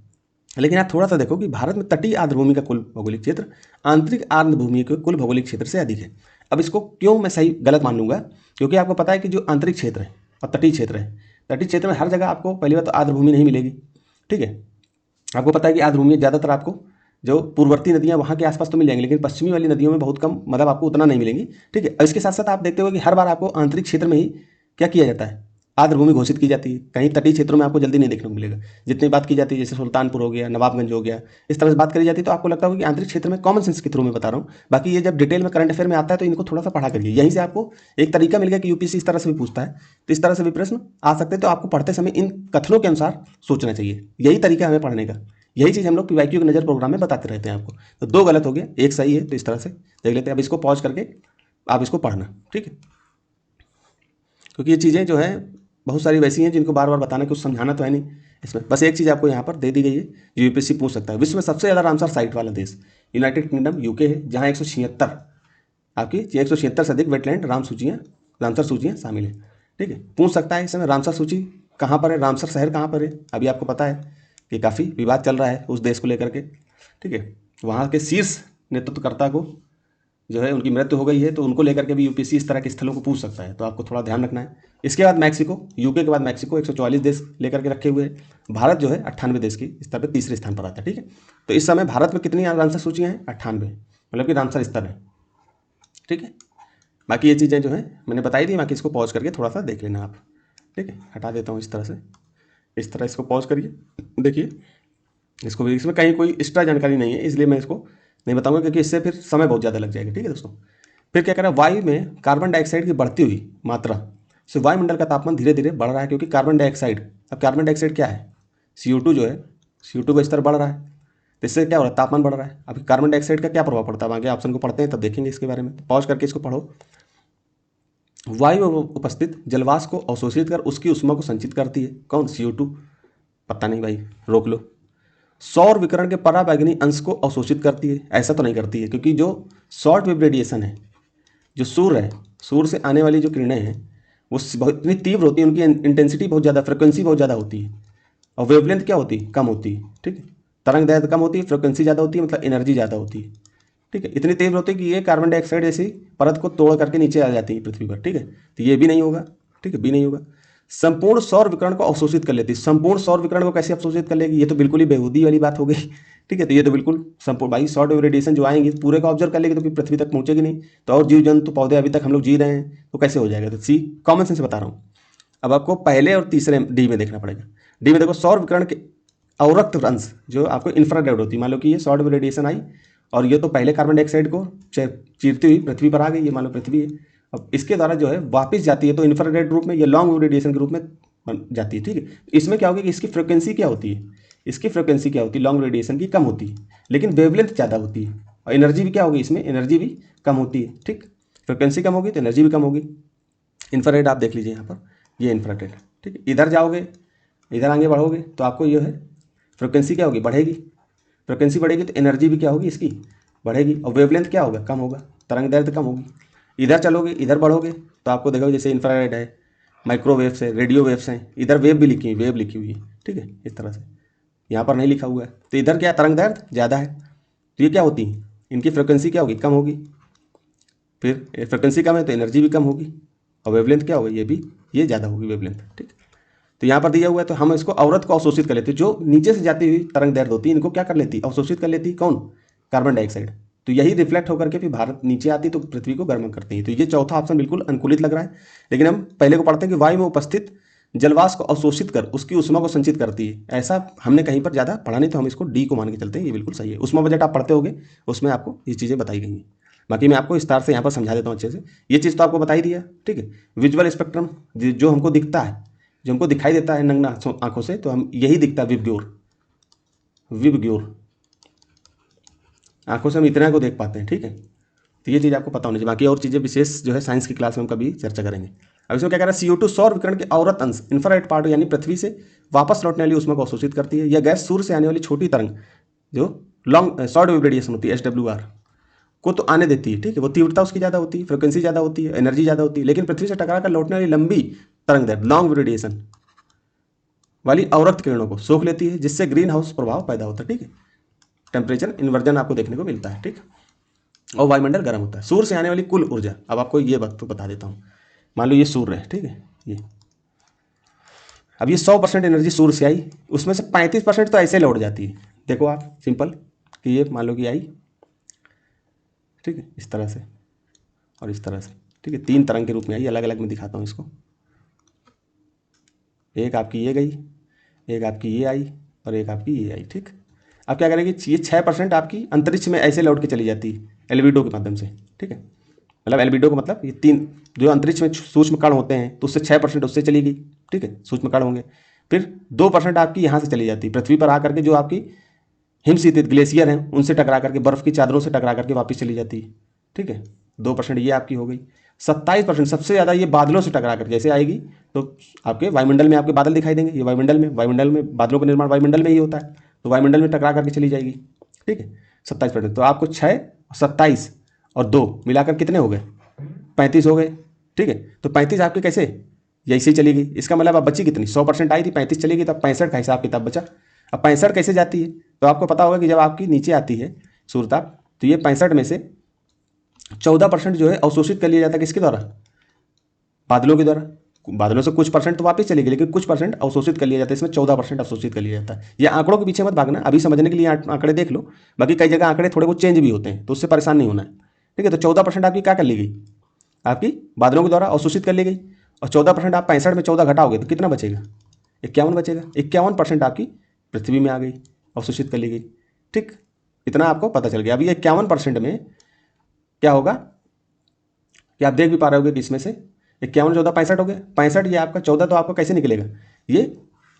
लेकिन आप थोड़ा सा देखो कि भारत में तटीय आर्द्र भूमि का कुल भौगोलिक क्षेत्र आंतरिक आर्द्र भूमि के कुल भौगोलिक क्षेत्र से अधिक है। अब इसको क्यों मैं सही गलत मान लूँगा, क्योंकि आपको पता है कि जो आंतरिक क्षेत्र है और तटीय क्षेत्र है, तटीय क्षेत्र में हर जगह आपको पहली बात तो आर्द्रभूमि नहीं मिलेगी। ठीक है, आपको पता है कि आर्द्रभूमि ज़्यादातर आपको जो पूर्ववर्ती नदियाँ वहाँ के आसपास तो मिल जाएंगी, लेकिन पश्चिमी वाली नदियों में बहुत कम, मतलब आपको उतना नहीं मिलेंगी। ठीक है, और इसके साथ साथ आप देखते हो कि हर बार आपको आंतरिक क्षेत्र में ही क्या किया जाता है, आर्द्रभूमि घोषित की जाती है। कहीं तटीय क्षेत्रों में आपको जल्दी नहीं देखने को मिलेगा। जितनी बात की जाती है, जैसे सुल्तानपुर हो गया, नवाबगंज हो गया, इस तरह से बात करी जाती है, तो आपको लगता होगा कि आंतरिक क्षेत्र में, कॉमन सेंस के थ्रू में बता रहा हूँ। बाकी ये जब डिटेल में करंट अफेयर में आता है तो इनको थोड़ा सा पढ़ा करिए। यहीं से आपको एक तरीका मिल गया कि यूपीएससी इस तरह से भी पूछता है, तो इस तरह से भी प्रश्न आ सकते हैं। तो आपको पढ़ते समय इन कथनों के अनुसार सोचना चाहिए। यही तरीका हमें पढ़ने का, यही चीज़ हम लोग पीवाईक्यू की नज़र प्रोग्राम में बताते रहते हैं आपको। तो 2 गलत हो गया, 1 सही है, तो इस तरह से देख लेते हैं। अब इसको पॉज करके आप इसको पढ़ना, ठीक है, क्योंकि ये चीज़ें जो है बहुत सारी वैसी हैं जिनको बार बार बताना, कुछ समझाना तो है नहीं इसमें। बस एक चीज़ आपको यहाँ पर दे दी गई है जो यूपीएससी पूछ सकता है। विश्व में सबसे ज़्यादा रामसर साइट वाला देश यूनाइटेड किंगडम यूके है, जहाँ 176 आपकी 176 से अधिक वेटलैंड रामसर सूचियाँ शामिल है। ठीक है, पूछ सकता है इस समय रामसर सूची कहाँ पर है, रामसर शहर कहाँ पर है। अभी आपको पता है कि काफ़ी विवाद चल रहा है उस देश को लेकर के। ठीक है, वहाँ के शीर्ष नेतृत्वकर्ता को जो है उनकी मृत्यु हो गई है, तो उनको लेकर के भी यूपीएससी इस तरह के स्थलों को पूछ सकता है, तो आपको थोड़ा ध्यान रखना है। इसके बाद मैक्सिको, यूके के बाद मैक्सिको 144 देश लेकर के रखे हुए हैं। भारत जो है 98 देश की स्तर पर तीसरे स्थान पर आता है। ठीक है, तो इस समय भारत में कितनी रामसर सूचियाँ हैं, 98, मतलब कि रामसर स्तर है। ठीक है, बाकी ये चीज़ें जो हैं मैंने बताई थी, बाकी इसको पॉज करके थोड़ा सा देख लेना आप। ठीक है, हटा देता हूँ इस तरह से, इस तरह इसको पॉज करिए, देखिए इसको भी। इसमें कहीं कोई एक्स्ट्रा जानकारी नहीं है, इसलिए मैं इसको नहीं बताऊंगा, क्योंकि इससे फिर समय बहुत ज़्यादा लग जाएगा। ठीक है दोस्तों, फिर क्या करें, वायु में कार्बन डाइऑक्साइड की बढ़ती हुई मात्रा से वायुमंडल का तापमान धीरे धीरे बढ़ रहा है, क्योंकि कार्बन डाइऑक्साइड, अब कार्बन डाइऑक्साइड क्या है, CO2 जो है, CO2 का स्तर बढ़ रहा है, तो इससे क्या हो रहा है, तापमान बढ़ रहा है। अभी कार्बन डाइऑक्साइड का क्या प्रभाव पड़ता है, आगे ऑप्शन को पढ़ते हैं तब देखेंगे इसके बारे में। पॉज करके इसको पढ़ो। वायु में उपस्थित जलवाष्प को अवशोषित कर उसकी ऊष्मा को संचित करती है। कौन, CO2? पता नहीं भाई, रोक लो। सौर विकिरण के पराबैंगनी अंश को अवशोषित करती है। ऐसा तो नहीं करती है, क्योंकि जो शॉर्ट वेव रेडिएशन है, जो सूर्य है, सूर्य से आने वाली जो किरणें हैं वो बहुत इतनी तीव्र होती है, उनकी इंटेंसिटी बहुत ज़्यादा, फ्रिक्वेंसी बहुत ज़्यादा होती है, और वेवलेंथ क्या होती है, कम होती है। ठीक है, तरंग दैर्घ्य कम होती है, फ्रिक्वेंसी ज़्यादा होती है, मतलब एनर्जी ज़्यादा होती है। ठीक है, इतनी तीव्र होती है कि ये कार्बन डाइऑक्साइड जैसी परत को तोड़ करके नीचे आ जाती है पृथ्वी पर। ठीक है, तो ये भी नहीं होगा। ठीक है, भी नहीं होगा। संपूर्ण सौर विकिरण को अवशोषित कर लेती है। संपूर्ण सौर विकिरण को कैसे अवशोषित कर लेगी, ये तो बिल्कुल ही बेहूदी वाली बात हो गई। ठीक है, तो ये तो बिल्कुल संपूर्ण, भाई शॉर्ट वेव रेडिएशन जो आएंगे पूरे को ऑब्जर्व कर लेगी तो फिर पृथ्वी तक पहुंचेगी नहीं, तो और जीव जंतु पौधे अभी तक हम लोग जी रहे हैं, तो कैसे हो जाएगा। तो सी कॉमन सेंस बता रहा हूँ। अब आपको पहले और तीसरे डी में देखना पड़ेगा। डी में देखो, सौर विकिरण के अवरक्त अंश जो आपको इंफ्रारेड होती है, मान लो कि ये शॉर्ट वेव रेडिएशन आई और ये तो पहले कार्बन डाइऑक्साइड को चीरती हुई पृथ्वी पर आ गई, ये मान लो पृथ्वी है। अब इसके द्वारा जो है वापस जाती है तो इंफ्रारेड रूप में, ये लॉन्ग वेव रेडिएशन के रूप में बन जाती है। ठीक है, इसमें क्या होगी कि इसकी फ्रिक्वेंसी क्या होती है, इसकी फ्रिक्वेंसी क्या होती है, लॉन्ग रेडिएशन की कम होती है, लेकिन वेवलेंथ ज़्यादा होती है, और एनर्जी भी क्या होगी, इसमें एनर्जी भी कम होती है। ठीक, फ्रिक्वेंसी कम होगी तो एनर्जी भी कम होगी। इंफ्रारेड आप देख लीजिए यहाँ पर, ये इंफ्रारेड। ठीक है, इधर जाओगे, इधर आगे बढ़ोगे तो आपको ये है फ्रिक्वेंसी क्या होगी, बढ़ेगी। फ्रिक्वेंसी बढ़ेगी तो एनर्जी भी क्या होगी, इसकी बढ़ेगी, और वेवलेंथ क्या होगा, कम होगा, तरंग दैर्घ्य कम होगी। इधर चलोगे, इधर बढ़ोगे तो आपको देखोगे जैसे इंफ्रारेड है, माइक्रोवेव्स है, रेडियो वेव्स हैं, इधर वेव भी लिखी हुई, वेव लिखी हुई है। ठीक है, इस तरह से यहाँ पर नहीं लिखा हुआ है, तो इधर क्या तरंग दैर्घ्य ज़्यादा है, तो ये क्या होती है, इनकी फ्रिक्वेंसी क्या होगी, कम होगी। फिर फ्रिक्वेंसी कम है तो एनर्जी भी कम होगी, और वेवलेंथ क्या होगी, ये ज़्यादा होगी वेवलेंथ। ठीक, तो यहाँ पर दिया हुआ है, तो हम इसको अवरक्त को अवशोषित कर लेते हैं। जो नीचे से जाती हुई तरंग दैर्घ्य होती है इनको क्या कर लेती है, अवशोषित कर लेती है। कौन, कार्बन डाइऑक्साइड। तो यही रिफ्लेक्ट होकर के फिर भारत नीचे आती तो पृथ्वी को गर्म करती है। तो ये चौथा ऑप्शन बिल्कुल अनुकूलित लग रहा है। लेकिन हम पहले को पढ़ते हैं कि वायु में उपस्थित जलवाष्प को अवशोषित कर उसकी ऊष्मा को संचित करती है। ऐसा हमने कहीं पर ज़्यादा पढ़ा नहीं, तो हम इसको डी को मान के चलते हैं, ये बिल्कुल सही है। ऊष्मा बजट आप पढ़ते होगे, उसमें आपको ये चीज़ें बताई गई हैं। बाकी मैं आपको विस्तार से यहाँ पर समझा देता हूँ अच्छे से। ये चीज़ तो आपको बता ही दिया। ठीक है, विजुअल स्पेक्ट्रम जो हमको दिखता है, जो हमको दिखाई देता है नंगा आंखों से, तो हम यही दिखता है विबग्योर आंखों से हम इतना को देख पाते हैं। ठीक है, तो ये चीज़ आपको पता होनी चाहिए। बाकी और चीज़ें विशेष जो है साइंस की क्लास में हम कभी चर्चा करेंगे। अब इसमें क्या कह रहा है, CO2 सौर विकिरण के अवरक्त अंश, इंफ्रारेड पार्ट यानी पृथ्वी से वापस लौटने वाली ऊष्मा को अवशोषित करती है। यह गैस सूर्य से आने वाली छोटी तरंग जो लॉन्ग शॉर्ट वेव रेडिएशन होती है, SWR को तो आने देती है। ठीक है, वो तीव्रता उसकी ज़्यादा होती है, फ्रिक्वेंसी ज़्यादा होती है, एनर्जी ज़्यादा होती है, लेकिन पृथ्वी से टकरा कर लौटने वाली लंबी तरंग दैर्घ्य लॉन्ग वेव रेडिएशन वाली अवरक्त किरणों को सोख लेती है, जिससे ग्रीन हाउस प्रभाव पैदा होता है। ठीक है, टेम्परेचर इन्वर्जन आपको देखने को मिलता है। ठीक, और वायुमंडल गर्म होता है। सूर्य से आने वाली कुल ऊर्जा, अब आपको ये बात तो बता देता हूँ। मान लो ये सूर्य है, ठीक है, ये अब ये 100% एनर्जी सूर्य से आई, उसमें से 35% तो ऐसे लौट जाती है। देखो आप सिंपल कि ये मान लो कि आई, ठीक है, इस तरह से और इस तरह से, ठीक है, 3 तरंग के रूप में आई। अलग अलग मैं दिखाता हूँ इसको। एक आपकी ये गई, एक आपकी ये आई और एक आपकी ये आई, ठीक। अब क्या करेंगे, ये 6% आपकी अंतरिक्ष में ऐसे लौट के चली जाती है एल्बिडो के माध्यम से, ठीक है। मतलब एल्बिडो का मतलब ये 3 जो अंतरिक्ष में सूक्ष्म कण होते हैं, तो उससे 6% उससे चली गई, ठीक है, सूक्ष्म कण होंगे। फिर 2% आपकी यहाँ से चली जाती है पृथ्वी पर आकर के, जो आपकी हिमशीतित ग्लेशियर हैं उनसे टकरा करके, बर्फ़ की चादरों से टकरा करके वापस चली जाती है, ठीक है। 2% ये आपकी हो गई। 27% सबसे ज़्यादा ये बादलों से टकरा कर जैसे आएगी तो आपके वायुमंडल में आपके बादल दिखाई देंगे। ये वायुमंडल में बादलों का निर्माण वायुमंडल में ही होता है, तो वायुमंडल में टकरा करके चली जाएगी, ठीक है। 27%, तो आपको 6, 27 और 2 मिलाकर कितने हो गए, 35 हो गए, ठीक है। तो 35 आपके कैसे, ऐसे ही चली गई। इसका मतलब अब बची कितनी, 100% आई थी, 35 चली गई, तब 65 का हिसाब किताब बचा। अब 65 कैसे जाती है, तो आपको पता होगा कि जब आपकी नीचे आती है सूर्यताप, तो ये 65 में से 14% जो है अवशोषित कर लिया जाता है, किसके द्वारा, बादलों के द्वारा। बादलों से कुछ परसेंट तो वापस चलेगी, लेकिन कुछ परसेंट अवशोषित कर लिया जाता है। इसमें 14% अवशोषित कर लिया जाता है। ये आंकड़ों के पीछे मत भागना, अभी समझने के लिए आंकड़े देख लो, बाकी कई जगह आंकड़े थोड़े बहुत चेंज भी होते हैं, तो उससे परेशान नहीं होना है, ठीक है। तो 14% आपकी क्या कर ली गई, आपकी बादलों के द्वारा अवशोषित कर ली गई, और 14% आप 65 में 14 घटाओगे तो कितना बचेगा, 51 बचेगा। 51% आपकी पृथ्वी में आ गई, अवशोषित कर ली गई, ठीक। इतना आपको पता चल गया। अभी 51% में क्या होगा कि आप देख भी पा रहे होगे कि इसमें से 51 14 65 हो गए। 65 ये आपका 14 तो आपको कैसे निकलेगा, ये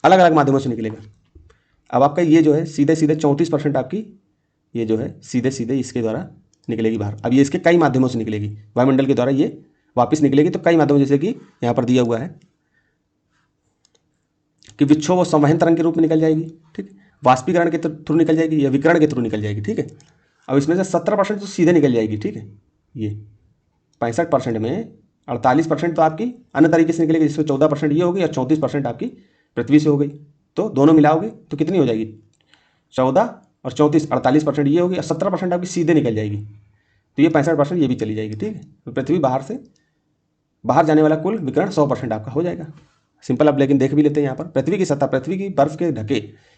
अलग अलग माध्यमों से निकलेगा। अब आपका ये जो है सीधे सीधे 34% आपकी ये जो है सीधे सीधे इसके द्वारा निकलेगी बाहर। अब ये इसके कई माध्यमों से निकलेगी, वायुमंडल के द्वारा ये वापस निकलेगी, तो कई माध्यमों, जैसे कि यहाँ पर दिया हुआ है कि विक्षोभ और संवहन तरंग के रूप में निकल जाएगी, ठीक। वाष्पीकरण के थ्रू निकल जाएगी या विकिरण के थ्रू निकल जाएगी, ठीक है। अब इसमें से 17% तो सीधे निकल जाएगी, ठीक है। ये 65% में 48% तो आपकी अन्य तरीके से निकलेगी, जिसमें 14% ये होगी और 34% आपकी पृथ्वी से हो गई। तो दोनों मिलाओगे तो कितनी हो जाएगी, 14 और 34, 48% ये होगी और 17% आपकी सीधे निकल जाएगी। तो ये 65% ये भी चली जाएगी, ठीक है। तो पृथ्वी बाहर जाने वाला कुल विकिरण 100% आपका हो जाएगा। सिंपल। अब लेकिन देख भी लेते हैं यहाँ पर पृथ्वी की सतह, पृथ्वी की बर्फ के ढके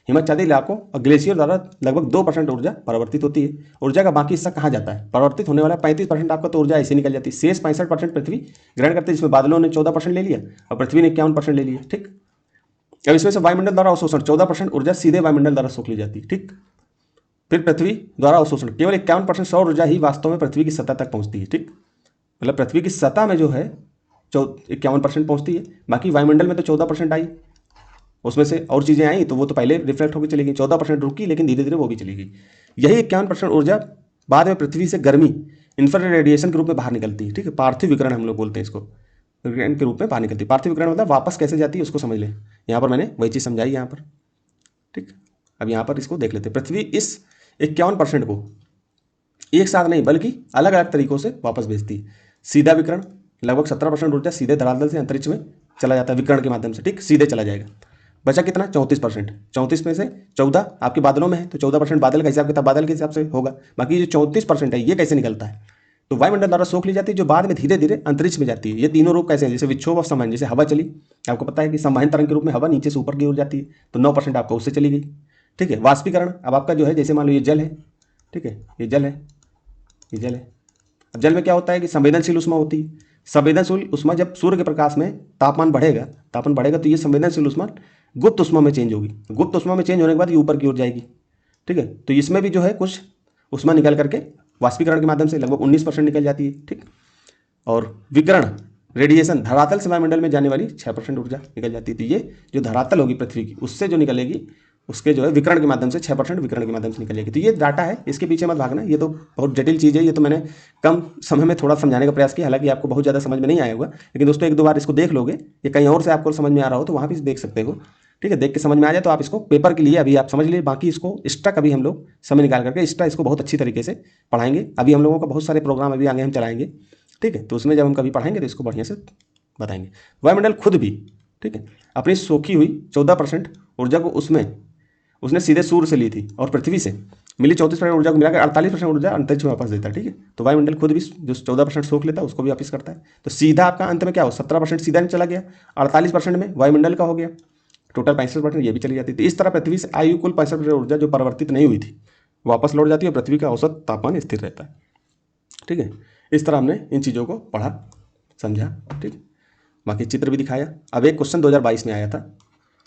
हिमच्छादित इलाकों और ग्लेशियर द्वारा लगभग 2% ऊर्जा परिवर्तित होती है। ऊर्जा का बाकी हिस्सा कहाँ जाता है, परिवर्तित होने वाला 35% आपका तो ऊर्जा ऐसे निकल जाती है। शेष 65% पृथ्वी ग्रहण करती है, जिसमें बादलों ने 14% ले लिया और पृथ्वी ने 51% ले लिया, ठीक। अब इसमें से वायुमंडल द्वारा अवशोषण 14% ऊर्जा सीधे वायुमंडल द्वारा सोख ली जाती है, ठीक। फिर पृथ्वी द्वारा अवशोषण केवल 51% सौर ऊर्जा ही वास्तव में पृथ्वी की सतह तक पहुँचती है, ठीक। मतलब पृथ्वी की सतह में जो है 51% पहुँचती है, बाकी वायुमंडल में तो 14% आई, उसमें से और चीज़ें आई तो वो तो पहले रिफ्लेक्ट होकर चली गई। 14% रुकी, लेकिन धीरे धीरे वो भी चली गई। यही 51% ऊर्जा बाद में पृथ्वी से गर्मी इंफ्रारेड रेडिएशन के रूप में बाहर निकलती है, ठीक है। पार्थिव विकिरण हम लोग बोलते हैं इसको, विकिरण के रूप में बाहर निकलती है। पार्थिव विकिरण मतलब वापस कैसे जाती है उसको समझ लें। यहाँ पर मैंने वही चीज़ समझाई यहाँ पर, ठीक। अब यहाँ पर इसको देख लेते हैं। पृथ्वी इस 51% को एक साथ नहीं बल्कि अलग अलग तरीकों से वापस भेजती है। सीधा विकिरण लगभग 17% ऊर्जा सीधे धरातल से अंतरिक्ष में चला जाता है विकिरण के माध्यम से, ठीक, सीधे चला जाएगा। बचा कितना, 34%। 34 में से 14 आपके बादलों में है, तो 14% बादल का हिसाब किताब बादल के हिसाब से होगा। बाकी जो 34% है ये कैसे निकलता है, तो वायुमंडल द्वारा सोख ली जाती है, जो बाद में धीरे धीरे अंतरिक्ष में जाती है। ये तीनों रूप कैसे हैं, जैसे विक्षोभ और संवहन। जैसे हवा चली, आपको पता है कि संवहन तरंग के रूप में हवा नीचे से ऊपर की ओर जाती है, तो 9% आपको उससे चली गई, ठीक है। वाष्पीकरण, अब आपका जो है जैसे मान लो ये जल है, ठीक है, ये जल है, ये जल है। अब जल में क्या होता है कि संवेदनशील उष्मा होती है। संवेदनशील उष्मा जब सूर्य के प्रकाश में तापमान बढ़ेगा तो ये संवेदनशील उष्मा गुप्त उष्मा में चेंज होगी। गुप्त उष्मा में चेंज होने के बाद ये ऊपर की ओर जाएगी, ठीक है। तो इसमें भी जो है कुछ उष्मा निकल करके वाष्पीकरण के माध्यम से लगभग 19% निकल जाती है, ठीक। और विकिरण रेडिएशन धरातल से वायुमंडल में जाने वाली 6% ऊर्जा निकल जाती है। तो ये जो धरातल होगी पृथ्वी की, उससे जो निकलेगी उसके जो है विकिरण के माध्यम से 6% विकिरण के माध्यम से निकलेगी। तो ये डाटा है, इसके पीछे मत भागना, ये तो बहुत जटिल चीज़ है। ये तो मैंने कम समय में थोड़ा समझाने का प्रयास किया, हालांकि आपको बहुत ज़्यादा समझ में नहीं आया होगा, लेकिन दोस्तों 1-2 बार इसको देख लोगे, ये कहीं और से आपको समझ में आ रहा हो तो वहाँ भी देख सकते हो, ठीक है। देख के समझ में आ जाए तो आप इसको पेपर के लिए अभी आप समझ लीजिए। बाकी इसको एक्स्ट्रा कभी हम लोग समय निकाल करके एक्स्ट्रा इसको बहुत अच्छी तरीके से पढ़ाएंगे। अभी हम लोगों का बहुत सारे प्रोग्राम अभी आगे हम चलाएंगे, ठीक है। तो उसमें जब हम कभी पढ़ाएंगे तो इसको बढ़िया से बताएंगे। वायुमंडल खुद भी, ठीक है, अपनी सोखी हुई 14% ऊर्जा को उसने सीधे सूर्य से ली थी और पृथ्वी से मिली 34% ऊर्जा को मिलाकर 48% ऊर्जा अंतरिक्ष में वापस देता है। ठीक है, तो वायुमंडल खुद भी जो 14% सोख लेता है उसको भी वापस करता है। तो सीधा आपका अंत में क्या हो, 17% सीधा चला गया, 48% में वायुमंडल का हो गया, टोटल 65% ये भी चली जाती है। तो इस तरह पृथ्वी से आई हुई कुल 65% ऊर्जा जो परिवर्तित नहीं हुई थी वापस लौट जाती है और पृथ्वी का औसत तापमान स्थिर रहता है। ठीक है, इस तरह हमने इन चीज़ों को पढ़ा समझा। ठीक है, बाकी चित्र भी दिखाया। अब एक क्वेश्चन 2022 में आया था,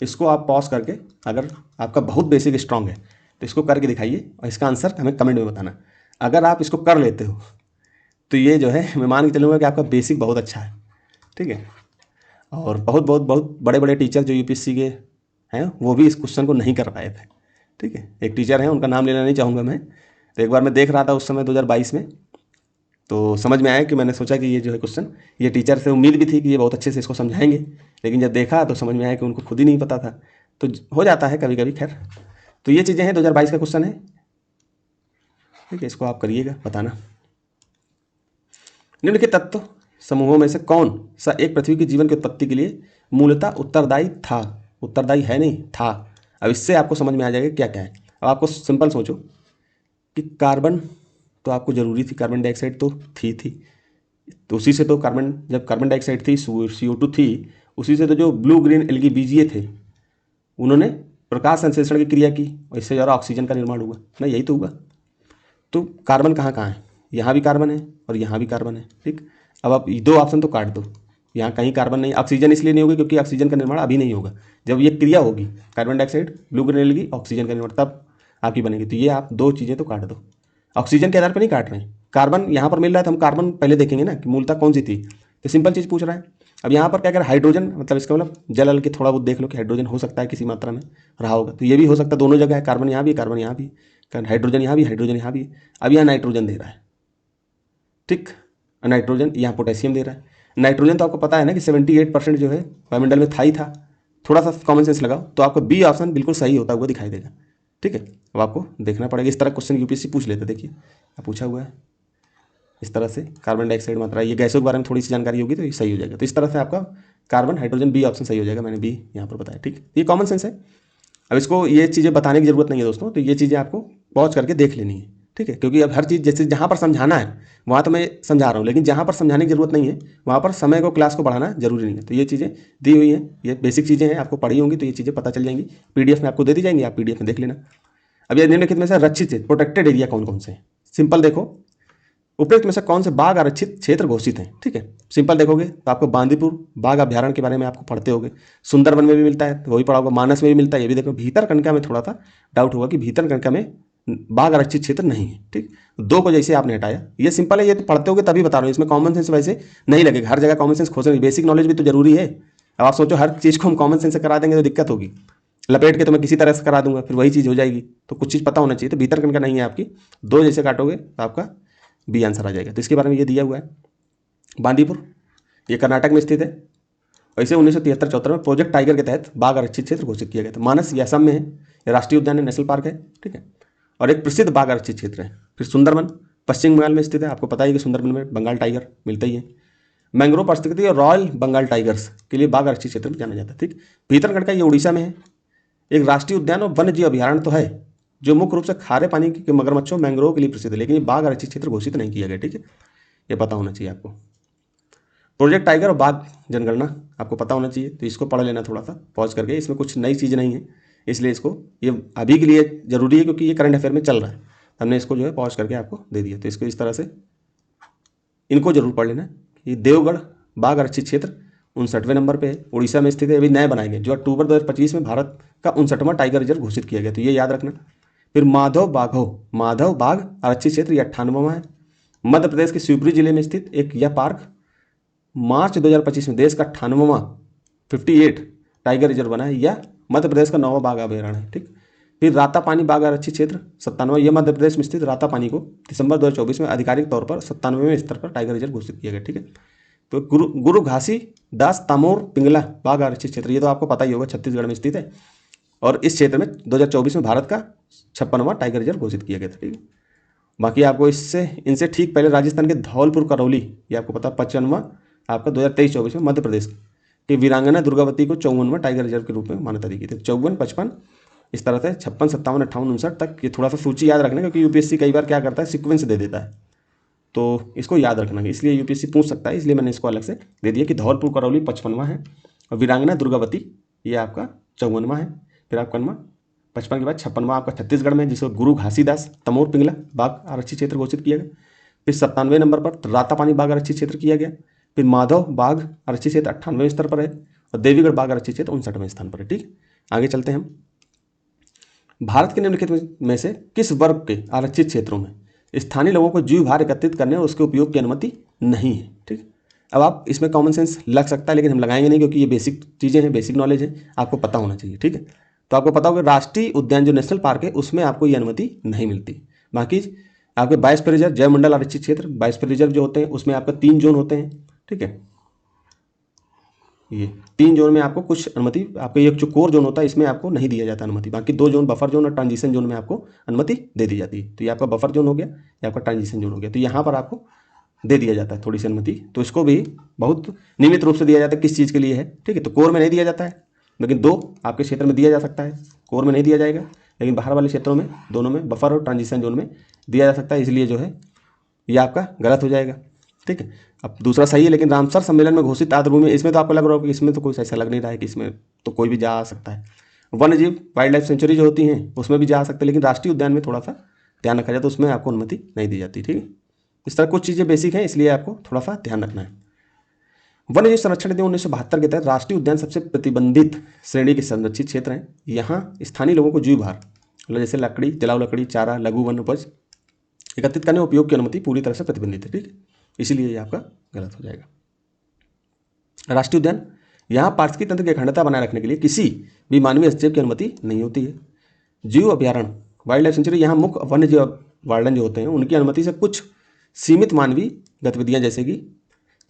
इसको आप पॉज करके, अगर आपका बहुत बेसिक स्ट्रांग है तो इसको करके दिखाइए और इसका आंसर हमें कमेंट में बताना। अगर आप इसको कर लेते हो तो ये जो है मैं मान के चलूँगा कि आपका बेसिक बहुत अच्छा है। ठीक है, और बहुत बहुत बहुत बड़े बड़े टीचर जो यूपीएससी के हैं वो भी इस क्वेश्चन को नहीं कर पाए थे। ठीक है, एक टीचर हैं, उनका नाम लेना नहीं चाहूँगा मैं, तो एक बार मैं देख रहा था उस समय 2022 में, तो समझ में आया कि मैंने सोचा कि ये जो है क्वेश्चन, ये टीचर से उम्मीद भी थी कि ये बहुत अच्छे से इसको समझाएंगे, लेकिन जब देखा तो समझ में आया कि उनको खुद ही नहीं पता था। तो हो जाता है कभी कभी, खैर। तो ये चीज़ें हैं, 2022 का क्वेश्चन है। ठीक है, इसको आप करिएगा, बताना। निम्नलिखित तत्व समूहों में से कौन सा एक पृथ्वी के जीवन की उत्पत्ति के लिए मूलतः उत्तरदायी था? उत्तरदायी है नहीं, था। अब इससे आपको समझ में आ जाएगा क्या क्या है। अब आपको सिंपल सोचो कि कार्बन तो आपको ज़रूरी थी, कार्बन डाइऑक्साइड तो थी, तो उसी से तो कार्बन, जब कार्बन डाइऑक्साइड थी, CO2 थी, उसी से तो जो ब्लू ग्रीन एल्गी बीजीए थे उन्होंने प्रकाश संश्लेषण की क्रिया की और इससे ज़्यादा ऑक्सीजन का निर्माण हुआ ना, यही तो हुआ। तो कार्बन कहाँ कहाँ है, यहाँ भी कार्बन है और यहाँ भी कार्बन है। ठीक, अब आप दो ऑप्शन तो काट दो, यहाँ कहीं कार्बन नहीं, ऑक्सीजन इसलिए नहीं होगी क्योंकि ऑक्सीजन का निर्माण अभी नहीं होगा। जब ये क्रिया होगी carbon dioxide blue green algae oxygen का निर्माण, तब आपकी बनेगी। तो ये आप दो चीज़ें तो काट दो, ऑक्सीजन के आधार पर नहीं काट रहे हैं। कार्बन यहाँ पर मिल रहा है तो हम कार्बन पहले देखेंगे ना कि मूलतः कौन सी थी, तो सिंपल चीज़ पूछ रहा है। अब यहाँ पर क्या कर हाइड्रोजन, मतलब इसका मतलब जल के थोड़ा बहुत देख लो कि हाइड्रोजन हो सकता है किसी मात्रा में रहा होगा, तो ये भी हो सकता है, दोनों जगह है, कार्बन यहाँ भी, कार्बन यहाँ भी, हाइड्रोजन यहाँ भी, हाइड्रोजन यहाँ भी। अब यहाँ नाइट्रोजन दे रहा है, ठीक, नाइट्रोजन यहाँ पोटेशियम दे रहा है। नाइट्रोजन तो आपको पता है ना कि 78% जो है वायुमंडल में था ही था। थोड़ा सा कॉमन सेंस लगाओ तो आपको बी ऑप्शन बिल्कुल सही होता हुआ दिखाई देगा। ठीक है, अब आपको देखना पड़ेगा, इस तरह क्वेश्चन यूपीएससी पूछ लेते, देखिए पूछा हुआ है इस तरह से, कार्बन डाइऑक्साइड मात्रा, ये गैसों के बारे में थोड़ी सी जानकारी होगी तो ये सही हो जाएगा। तो इस तरह से आपका कार्बन हाइड्रोजन बी ऑप्शन सही हो जाएगा, मैंने बी यहाँ पर बताया। ठीक, ये कॉमन सेंस है। अब इसको ये चीज़ें बताने की जरूरत नहीं है दोस्तों, तो ये चीज़ें आपको पॉज करके देख लेनी है। ठीक है, क्योंकि अब हर चीज़ जैसे जहाँ पर समझाना है वहाँ तो मैं समझा रहा हूँ, लेकिन जहाँ पर समझाने की जरूरत नहीं है वहाँ पर समय को, क्लास को बढ़ाना जरूरी नहीं है। तो ये चीज़ें दी हुई हैं, ये बेसिक चीज़ें हैं, आपको पढ़ी होंगी तो ये चीज़ें पता चल जाएंगी, पीडीएफ में आपको दे दी जाएंगी, आप पीडीएफ में देख लेना। अब ये निम्नलिखित में से रक्षित क्षेत्र, प्रोटेक्टेड एरिया कौन कौन से हैं? सिंपल देखो, उपयुक्त में से कौन से बाघ आरक्षित क्षेत्र घोषित हैं? ठीक है, सिंपल देखोगे तो आपको बांदीपुर बाघ अभ्यारण्य के बारे में आपको पढ़ते होगे, सुंदरबन में भी मिलता है तो वही पढ़ा होगा, मानस में भी मिलता है, ये भी देखो। भीतरकनिका में थोड़ा सा डाउट होगा कि भीतरकनिका में बाघ आरक्षित क्षेत्र नहीं है। ठीक, दो को जैसे आपने हटाया, ये सिंपल है, ये तो पढ़ते होगे तभी बता रहा हूँ, इसमें कॉमन सेंस वैसे नहीं लगेगा, हर जगह कॉमन सेंस खोजने, बेसिक नॉलेज भी तो जरूरी है। अब आप सोचो हर चीज़ को हम कॉमन सेंस से करा देंगे तो दिक्कत होगी, लपेट के तो मैं किसी तरह से करा दूंगा, फिर वही चीज़ हो जाएगी। तो कुछ चीज़ पता होना चाहिए। तो भीतरकनिका नहीं है आपकी, दो जैसे काटोगे तो आपका बी आंसर आ जाएगा। तो इसके बारे में ये दिया हुआ है। बांदीपुर ये कर्नाटक में स्थित है, वैसे 1973-74 में प्रोजेक्ट टाइगर के तहत बाघ आरक्षित क्षेत्र घोषित किया गया था। मानस ये असम में है, ये राष्ट्रीय उद्यान है, नेशनल पार्क है। ठीक है, और एक प्रसिद्ध बाघ आरक्षित क्षेत्र है। फिर सुंदरबन पश्चिम बंगाल में स्थित है, आपको पता ही कि सुंदरबन में बंगाल टाइगर मिलता ही है। मैंग्रोव पारिस्थितिकी और रॉयल बंगाल टाइगर्स के लिए बाघ आरक्षित क्षेत्र में जाना जाता है। ठीक, भीतरकनिका ये उड़ीसा में है, एक राष्ट्रीय उद्यान और वन्य जीव अभ्यारण्य तो है जो मुख्य रूप से खारे पानी के मगरमच्छों मैंग्रोव के लिए प्रसिद्ध है, लेकिन ये बाघ आरक्षित क्षेत्र घोषित नहीं किया गया। ठीक है, ये पता होना चाहिए आपको। प्रोजेक्ट टाइगर और बाघ जनगणना आपको पता होना चाहिए, तो इसको पढ़ लेना थोड़ा सा पॉज करके, इसमें कुछ नई चीज़ नहीं है, इसलिए इसको ये अभी के लिए जरूरी है क्योंकि ये करंट अफेयर में चल रहा है, हमने इसको जो है पॉज करके आपको दे दिया। तो इसको इस तरह से इनको जरूर पढ़ लेना कि देवगढ़ बाघ आरक्षित क्षेत्र 59वें नंबर पे है, उड़ीसा में स्थित है, अभी नए बनाए गए, जो अक्टूबर 2025 में भारत का 59वां टाइगर रिजर्व घोषित किया गया, तो ये याद रखना। फिर माधव बाघ आरक्षित क्षेत्र ये 98वां है, मध्य प्रदेश के शिवपुरी जिले में स्थित एक यह पार्क मार्च 2025 में देश का 98वां 58 टाइगर रिजर्व बना है, यह मध्य प्रदेश का 9वां बाघ अभ्यारण्य है। ठीक, फिर रातापानी बाघ आरक्षित क्षेत्र 97वां, यह मध्य प्रदेश में स्थित रातापानी को दिसंबर 2024 में आधिकारिक तौर पर 97वें स्तर पर टाइगर रिजर्व घोषित किया गया। ठीक है, तो गुरु घासी दास तामोर पिंगला बाघ आरक्षित क्षेत्र, ये तो आपको पता ही होगा, छत्तीसगढ़ में स्थित है, और इस क्षेत्र में 2024 में भारत का 56वां टाइगर रिजर्व घोषित किया गया था। ठीक है, बाकी आपको इनसे ठीक पहले राजस्थान के धौलपुर करौली, ये आपको पता, 55वां आपका 2023-24 में मध्य प्रदेश की वीरांगना दुर्गावती को 54वां टाइगर रिजर्व के रूप में मान्यता दी गई थी। 54, 55 इस तरह से 56, 57, 58, 59 तक। ये थोड़ा सा सूची याद रखना, क्योंकि यूपीएससी कई बार क्या करता है, सीक्वेंस दे देता है, तो इसको याद रखना, इसलिए यूपीएससी पूछ सकता है, इसलिए मैंने इसको अलग से दे दिया कि धौलपुर करौली 55वां है, और वीरांगना दुर्गावती ये आपका 54वां है। फिर आपका 55 के बाद 56वां आपका छत्तीसगढ़ में, जिसको गुरु घासीदास तमोर पिंगला बाघ आरक्षित क्षेत्र घोषित किया गया। फिर 97वें नंबर पर रातापानी बाघ आरक्षित क्षेत्र किया गया। फिर माधव बाघ आरक्षित क्षेत्र 98वें स्तर पर है, और देवीगढ़ बाघ आरक्षित क्षेत्र 59वें स्थान पर है। ठीक, आगे चलते हैं हम। भारत के निम्नलिखित में से किस वर्ग के आरक्षित क्षेत्रों में स्थानीय लोगों को जीव भार एकत्रित करने और उसके उपयोग की अनुमति नहीं है? ठीक, अब आप इसमें कॉमन सेंस लग सकता है, लेकिन हम लगाएंगे नहीं, क्योंकि ये बेसिक चीज़ें हैं, बेसिक नॉलेज है, आपको पता होना चाहिए। ठीक है, तो आपको पता होगा राष्ट्रीय उद्यान जो नेशनल पार्क है उसमें आपको ये अनुमति नहीं मिलती। बाकी आपके बायोस्फीयर रिजर्व, जयमंडल आरक्षित क्षेत्र, बायोस्फीयर रिजर्व जो होते हैं उसमें आपका 3 जोन होते हैं। ठीक है, ये 3 जोन में आपको कुछ अनुमति, आपका ये जो कोर जोन होता है इसमें आपको नहीं दिया जाता अनुमति। बाकी 2 जोन, बफर जोन और ट्रांजिशन जोन में आपको अनुमति दे दी जाती है। तो ये आपका बफर जोन हो गया, ये आपका ट्रांजिशन जोन हो गया, तो यहाँ पर आपको दे दिया जाता है थोड़ी सी अनुमति। तो इसको भी बहुत नियमित रूप से दिया जाता है, किस चीज़ के लिए है? ठीक है, तो कोर में नहीं दिया जाता है, लेकिन 2 आपके क्षेत्र में दिया जा सकता है, कोर में नहीं दिया जाएगा, लेकिन बाहर वाले क्षेत्रों में दोनों में, बफर और ट्रांजिशन जोन में दिया जा सकता है, इसलिए जो है ये आपका गलत हो जाएगा। ठीक है, अब दूसरा सही है, लेकिन रामसर सम्मेलन में घोषित आर्द्रभूमि, इसमें तो आपको लग रहा होगा कि इसमें तो कोई ऐसा लग नहीं रहा है कि इसमें तो कोई भी जा आ सकता है। वन्य जीव वाइल्ड लाइफ सेंचुरी जो होती हैं उसमें भी जा सकते हैं, लेकिन राष्ट्रीय उद्यान में थोड़ा सा ध्यान रखा जाए, तो उसमें आपको अनुमति नहीं दी जाती। ठीक है, इस तरह कुछ चीज़ें बेसिक हैं, इसलिए आपको थोड़ा सा ध्यान रखना है। वन्य जीव संरक्षण अधिनियम 1972 के तहत राष्ट्रीय उद्यान सबसे प्रतिबंधित श्रेणी के संरक्षित क्षेत्र हैं। यहाँ स्थानीय लोगों को जीव भार, मतलब जैसे लकड़ी, जलाऊ लकड़ी, चारा, लघु वन उपज एकत्रित करने उपयोग की अनुमति पूरी तरह से प्रतिबंधित है। ठीक है, इसीलिए ये आपका गलत हो जाएगा। राष्ट्रीय उद्यान, यहाँ पारिस्थितिकी तंत्र की अखंडता बनाए रखने के लिए किसी भी मानवीय हस्तक्षेप की अनुमति नहीं होती है। जीव अभ्यारण्य, वाइल्ड लाइफ सेंचुरी, यहाँ मुख्य वन्य जीव वार्डन जो होते हैं उनकी अनुमति से कुछ सीमित मानवीय गतिविधियाँ जैसे कि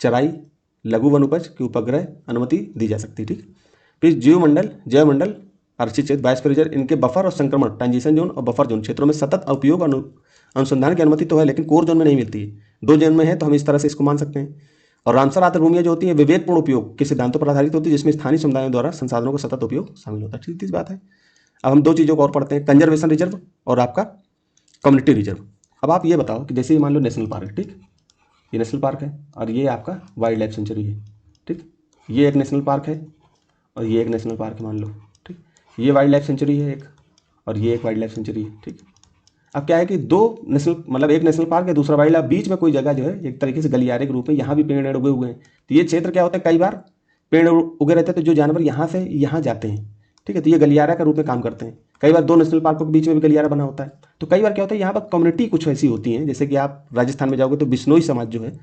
चराई, लघु वन उपज की उपग्रह अनुमति दी जा सकती है। ठीक, फिर जीवमंडल, जैवमंडल आरक्षित क्षेत्र, बायोस्फीयर रिजर्व, इनके बफर और संक्रमण, ट्रांजिशन जोन और बफर जोन क्षेत्रों में सतत उपयोग अनुसंधान की अनुमति तो है, लेकिन कोर जोन में नहीं मिलती है। 2 जोन में है, तो हम इस तरह से इसको मान सकते हैं। और रामसर आर्द्रभूमियाँ जो होती हैं विवेकपूर्ण उपयोग के सिद्धांतों पर आधारित होती है, जिसमें स्थानीय समुदायों द्वारा संसाधनों का सतत उपयोग शामिल होता है। ठीक, इस बात है। अब हम 2 चीज़ों को और पढ़ते हैं, कंजर्वेशन रिजर्व और आपका कम्युनिटी रिजर्व। अब आप ये बताओ कि जैसे ये मान लो नेशनल पार्क है, ठीक, ये नेशनल पार्क है और ये आपका वाइल्ड लाइफ सेंचुरी है। ठीक, ये एक नेशनल पार्क है और ये एक नेशनल पार्क है मान लो। ठीक, ये वाइल्ड लाइफ सेंचुरी है एक, और ये एक वाइल्ड लाइफ सेंचुरी है। ठीक, अब क्या है कि 2 नेशनल, मतलब एक नेशनल पार्क है दूसरा वाइल्ड लाइफ, बीच में कोई जगह जो है एक तरीके से गलियारे के रूप में यहाँ भी पेड़ उगे हुए हैं। तो ये क्षेत्र क्या होता है, कई बार पेड़ उगे रहते हैं, तो जो जानवर यहाँ से यहाँ जाते हैं, ठीक है, तो ये गलियारा का रूप में काम करते हैं। कई बार 2 नेशनल पार्कों के बीच में भी गलियारा बना होता है। तो कई बार क्या होता है, यहाँ पर कम्युनिटी कुछ ऐसी होती हैं, जैसे कि आप राजस्थान में जाओगे तो बिश्नोई समाज जो है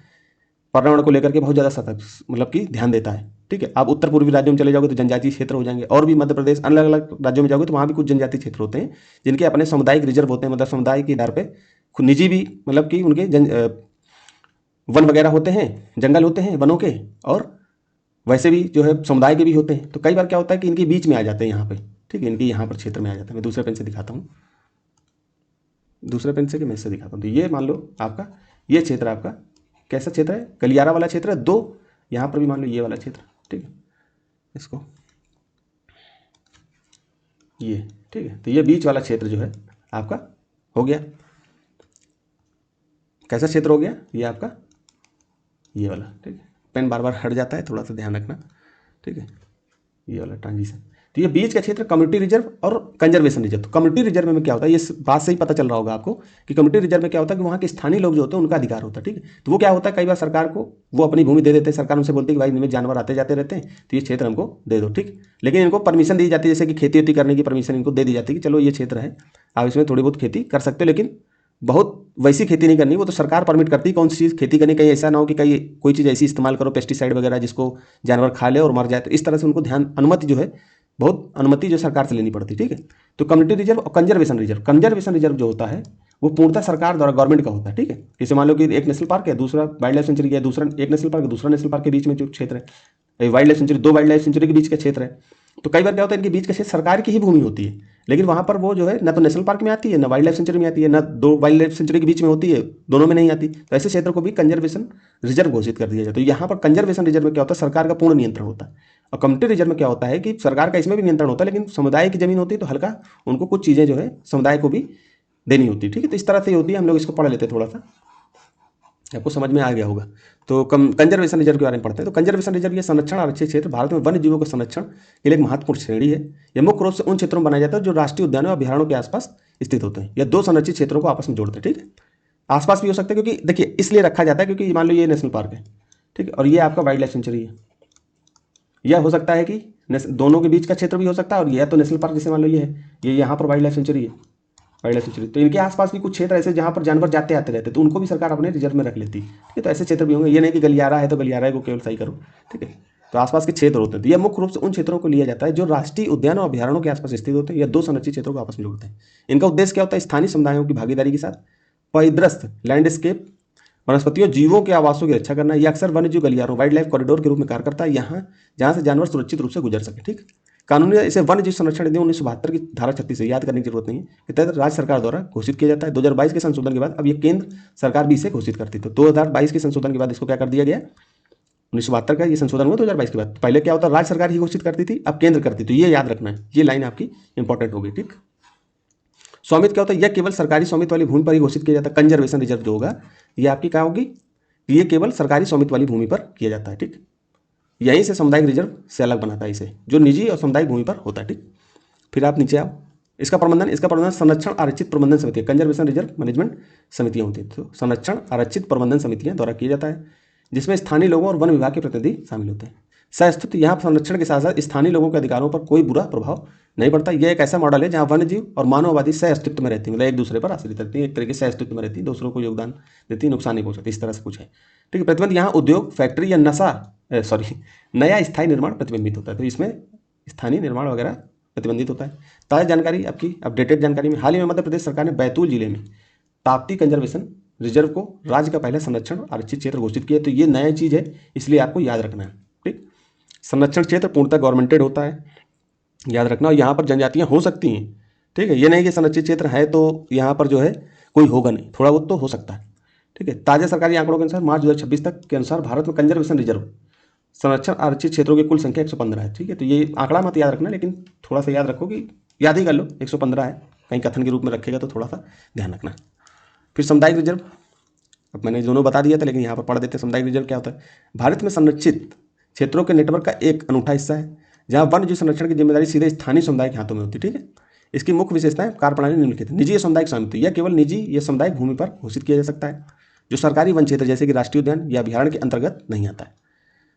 पर्यावरण को लेकर के बहुत ज़्यादा सतर्क, मतलब कि ध्यान देता है। ठीक है, आप उत्तर पूर्वी राज्यों में चले जाओगे तो जनजातीय क्षेत्र हो जाएंगे, और भी मध्य प्रदेश अलग अलग राज्यों में जाओगे तो वहाँ भी कुछ जनजातीय क्षेत्र होते हैं जिनके अपने सामुदायिक रिजर्व होते हैं, मतलब समुदाय के आधार पर खुद निजी भी, मतलब कि उनके वन वगैरह होते हैं, जंगल होते हैं वनों के, और वैसे भी जो है समुदाय के भी होते हैं। तो कई बार क्या होता है कि इनके बीच में आ जाते हैं यहाँ पे। ठीक है, इनके यहाँ पर क्षेत्र में आ जाते हैं। मैं दूसरे पेन से दिखाता हूँ, दूसरे पेन से कि मैं इससे दिखाता हूँ। तो ये मान लो आपका ये क्षेत्र आपका कैसा क्षेत्र है, गलियारा वाला क्षेत्र है। 2 यहाँ पर भी मान लो ये वाला क्षेत्र, ठीक है, इसको ये, ठीक है, तो ये बीच वाला क्षेत्र जो है आपका हो गया, कैसा क्षेत्र हो गया, ये आपका ये वाला। ठीक है, पेन बार बार हट जाता है, थोड़ा सा ध्यान रखना। ठीक है, ये वाला ट्रांजिशन, तो ये बीच का क्षेत्र कम्युनिटी रिजर्व और कंजर्वेशन रिजर्व। तो कम्युनिटी रिजर्व में क्या होता है, ये बात से ही पता चल रहा होगा आपको कि कम्युनिटी रिजर्व में क्या होता है कि वहाँ के स्थानीय लोग जो होते हैं उनका अधिकार होता है। ठीक है, तो वो क्या होता है, कई बार सरकार को वो अपनी भूमि दे देते हैं, सरकार उनसे बोलती है कि भाई इनमें जानवर आते जाते रहते हैं, तो ये क्षेत्र हमको दे दो। ठीक, लेकिन इनको परमिशन दी जाती है, जैसे कि खेती वेती करने की परमिशन इनको दे दी जाती है कि चलो ये क्षेत्र है, आप इसमें थोड़ी बहुत खेती कर सकते हो, लेकिन बहुत वैसी खेती नहीं करनी, वो तो सरकार परमिट करती है कौन सी चीज़ खेती करनी। कहीं ऐसा ना हो कि कहीं कोई चीज़ ऐसी इस्तेमाल करो पेस्टिसाइड वगैरह जिसको जानवर खा ले और मर जाए, तो इस तरह से उनको ध्यान, अनुमति जो है बहुत अनुमति जो सरकार से लेनी पड़ती है। ठीक है, तो कम्युनिटी रिजर्व और कंजर्वेशन रिजर्व, कंजर्वेशन रिजर्व जो होता है वो पूर्णतः सरकार द्वारा, गवर्नमेंट का होता है। ठीक है, जैसे मान लो कि एक नेशनल पार्क है, दूसरा वाइल्ड लाइफ सेंचुरी है, दूसरा एक नेशनल पार्क है, दूसरा नेशनल पार्क के बीच में जो क्षेत्र है, wild life sanctuary, 2 wild life sanctuary के बीच का क्षेत्र है, तो कई बार क्या होता है, इनके बीच का क्षेत्र सरकार की ही भूमि होती है, लेकिन वहाँ पर वो जो है ना तो नेशनल पार्क में आती है, ना वाइल्ड लाइफ सेंचुरी में आती है, ना दो वाइल्ड लाइफ सेंचुरी के बीच में होती है, दोनों में नहीं आती। तो ऐसे क्षेत्र को भी कंजर्वेशन रिजर्व घोषित कर दिया जाता है। तो यहाँ पर कंजर्वेशन रिजर्व में क्या होता है, सरकार का पूर्ण नियंत्रण होता है। और कम्युनिटी रिजर्व में क्या होता है कि सरकार का इसमें भी नियंत्रण होता है, लेकिन समुदाय की जमीन होती है तो हल्का उनको कुछ चीज़ें जो है समुदाय को भी देनी होती है। ठीक है, तो इस तरह से होती है। हम लोग इसको पढ़ लेते हैं, थोड़ा सा आपको समझ में आ गया होगा। तो कंजर्वेशन रिजर्व के बारे में पढ़ते हैं। तो कंजर्वेशन रिजर्व ये संरक्षण आरक्षित क्षेत्र भारत में वन्य जीवों के संरक्षण के लिए एक महत्वपूर्ण श्रेणी है। यह मुख्य रूप से उन क्षेत्रों में बनाया जाता है जो राष्ट्रीय उद्यानों और अभ्यारण्यों के आसपास स्थित होते हैं। यह दो संरक्षित क्षेत्रों को आपस में जोड़ते हैं। ठीक है, आसपास भी हो सकते हैं, क्योंकि देखिए इसलिए रखा जाता है क्योंकि मान लो ये नेशनल पार्क है, ठीक है, और ये आपका वाइल्ड लाइफ सेंचुरी है। यह हो सकता है कि दोनों के बीच का क्षेत्र भी हो सकता है, और यह तो नेशनल पार्क जैसे मान लो ये है, ये यहाँ पर वाइल्ड लाइफ सेंचुरी है, वाइल्ड लाइफ सेंचुरी। तो इनके आसपास भी कुछ क्षेत्र ऐसे जहाँ पर जानवर जाते आते रहते हैं, तो उनको भी सरकार अपने रिजर्व में रख लेती है। ठीक है, तो ऐसे क्षेत्र भी होंगे, ये नहीं कि गलियारा है तो गलियारा को केवल सही करो। ठीक है, तो आसपास के क्षेत्र होते हैं। तो यह मुख्य रूप से उन क्षेत्रों को लिया जाता है जो राष्ट्रीय उद्यान और अभ्यारण्यों के आसपास स्थित होते हैं। यह दो संरक्षित क्षेत्रों को आपस में जोड़ते हैं। इनका उद्देश्य क्या होता है, स्थानीय समुदायों की भागीदारी के साथ परिदृश्य लैंडस्केप वनस्पतियों जीवों के आवासों की रक्षा करना। यह अक्सर वन्यजीव गलियारों वाइल्ड लाइफ कॉरिडोर के रूप में कार्य करता है, यहाँ जहाँ से जानवर सुरक्षित रूप से गुजर सके। ठीक, कानूनी इसे वन्य जीव संरक्षण अधिनियम 1972 की धारा 36 से याद करने की जरूरत नहीं है, के तहत राज्य सरकार द्वारा घोषित किया जाता है। 2022 के संशोधन के बाद अब ये केंद्र सरकार भी इसे घोषित करती थी। 2022 के संशोधन के बाद इसको क्या कर दिया गया, 1972 का ये संशोधन हुआ 2022 के बाद। पहले क्या होता, राज्य सरकार ही घोषित करती थी, अब केंद्र करती। तो ये याद रखना है, ये लाइन आपकी इंपॉर्टेंट होगी। ठीक, स्वामित्व क्या होता है, यह केवल सरकारी स्वामित्व वाली भूमि पर ही घोषित किया जाता है। कंजर्वेशन रिजर्व जो होगा ये आपकी क्या होगी, ये केवल सरकारी स्वामित्व वाली भूमि पर किया जाता है। ठीक, यहीं से सामुदायिक रिजर्व से अलग बनाता है इसे, जो निजी और सामुदायिक भूमि पर होता है। ठीक, फिर आप नीचे आओ। इसका प्रबंधन संरक्षण आरक्षित प्रबंधन समिति, कंजर्वेशन रिजर्व मैनेजमेंट समितियां होती हैं। तो संरक्षण आरक्षित प्रबंधन समितियां द्वारा किया जाता है, जिसमें स्थानीय लोगों और वन विभाग के प्रतिनिधि शामिल होते हैं। सस्थित यहाँ संरक्षण के साथ साथ स्थानीय लोगों के अधिकारों पर कोई बुरा प्रभाव नहीं पड़ता। यह एक ऐसा मॉडल है जहाँ वन्य जीव और मानववादी सह अस्तित्व में रहती है, मतलब एक दूसरे पर आश्रित रहती है, एक तरीके से अस्तित्व में रहती है, दूसरों को योगदान देती है, नुकसान नहीं पहुंचाती, इस तरह से कुछ है। ठीक है, प्रतिबंध यहाँ उद्योग फैक्ट्री या नया स्थायी निर्माण प्रतिबंधित होता है। तो इसमें स्थानीय निर्माण वगैरह प्रतिबंधित होता है। ताज़ा जानकारी आपकी अपडेटेड जानकारी में, हाल ही में मध्य प्रदेश सरकार ने बैतूल जिले में ताप्ती कंजर्वेशन रिजर्व को राज्य का पहला संरक्षण आरक्षित क्षेत्र घोषित किया। तो ये नया चीज़ है, इसलिए आपको याद रखना है। ठीक, संरक्षण क्षेत्र पूर्णतः गवर्नमेंटेड होता है, याद रखना। और यहाँ पर जनजातियाँ हो सकती हैं। ठीक है, ये नहीं कि संरक्षित क्षेत्र है तो यहाँ पर जो है कोई होगा नहीं, थोड़ा बहुत तो हो सकता है। ठीक है, ताज़ा सरकारी आंकड़ों के अनुसार मार्च 2026 तक के अनुसार भारत में कंजर्वेशन रिजर्व संरक्षण आरक्षित क्षेत्रों की कुल संख्या 115 है। ठीक है, तो ये आंकड़ा मत याद रखना, लेकिन थोड़ा सा याद रखो कि याद ही कर लो 115 है, कहीं कथन के रूप में रखेगा तो थोड़ा सा ध्यान रखना। फिर सामुदायिक रिजर्व, अब मैंने दोनों बता दिया था, लेकिन यहाँ पर पढ़ देते हैं। सामुदायिक रिजर्व क्या होता है, भारत में संरक्षित क्षेत्रों के नेटवर्क का एक अनूठा हिस्सा है, जहाँ वन्य जीव संरक्षण की जिम्मेदारी सीधे स्थानीय समुदाय के हाथों में होती है। ठीक है, इसकी मुख्य विशेषताएं कार्यप्रणाली निम्नलिखित है। निजी या सामुदायिक स्वामित्व, यह केवल निजी या सामुदायिक भूमि पर घोषित किया जा सकता है, जो सरकारी वन क्षेत्र जैसे कि राष्ट्रीय उद्यान या अभ्यारण्य के अंतर्गत नहीं आता है।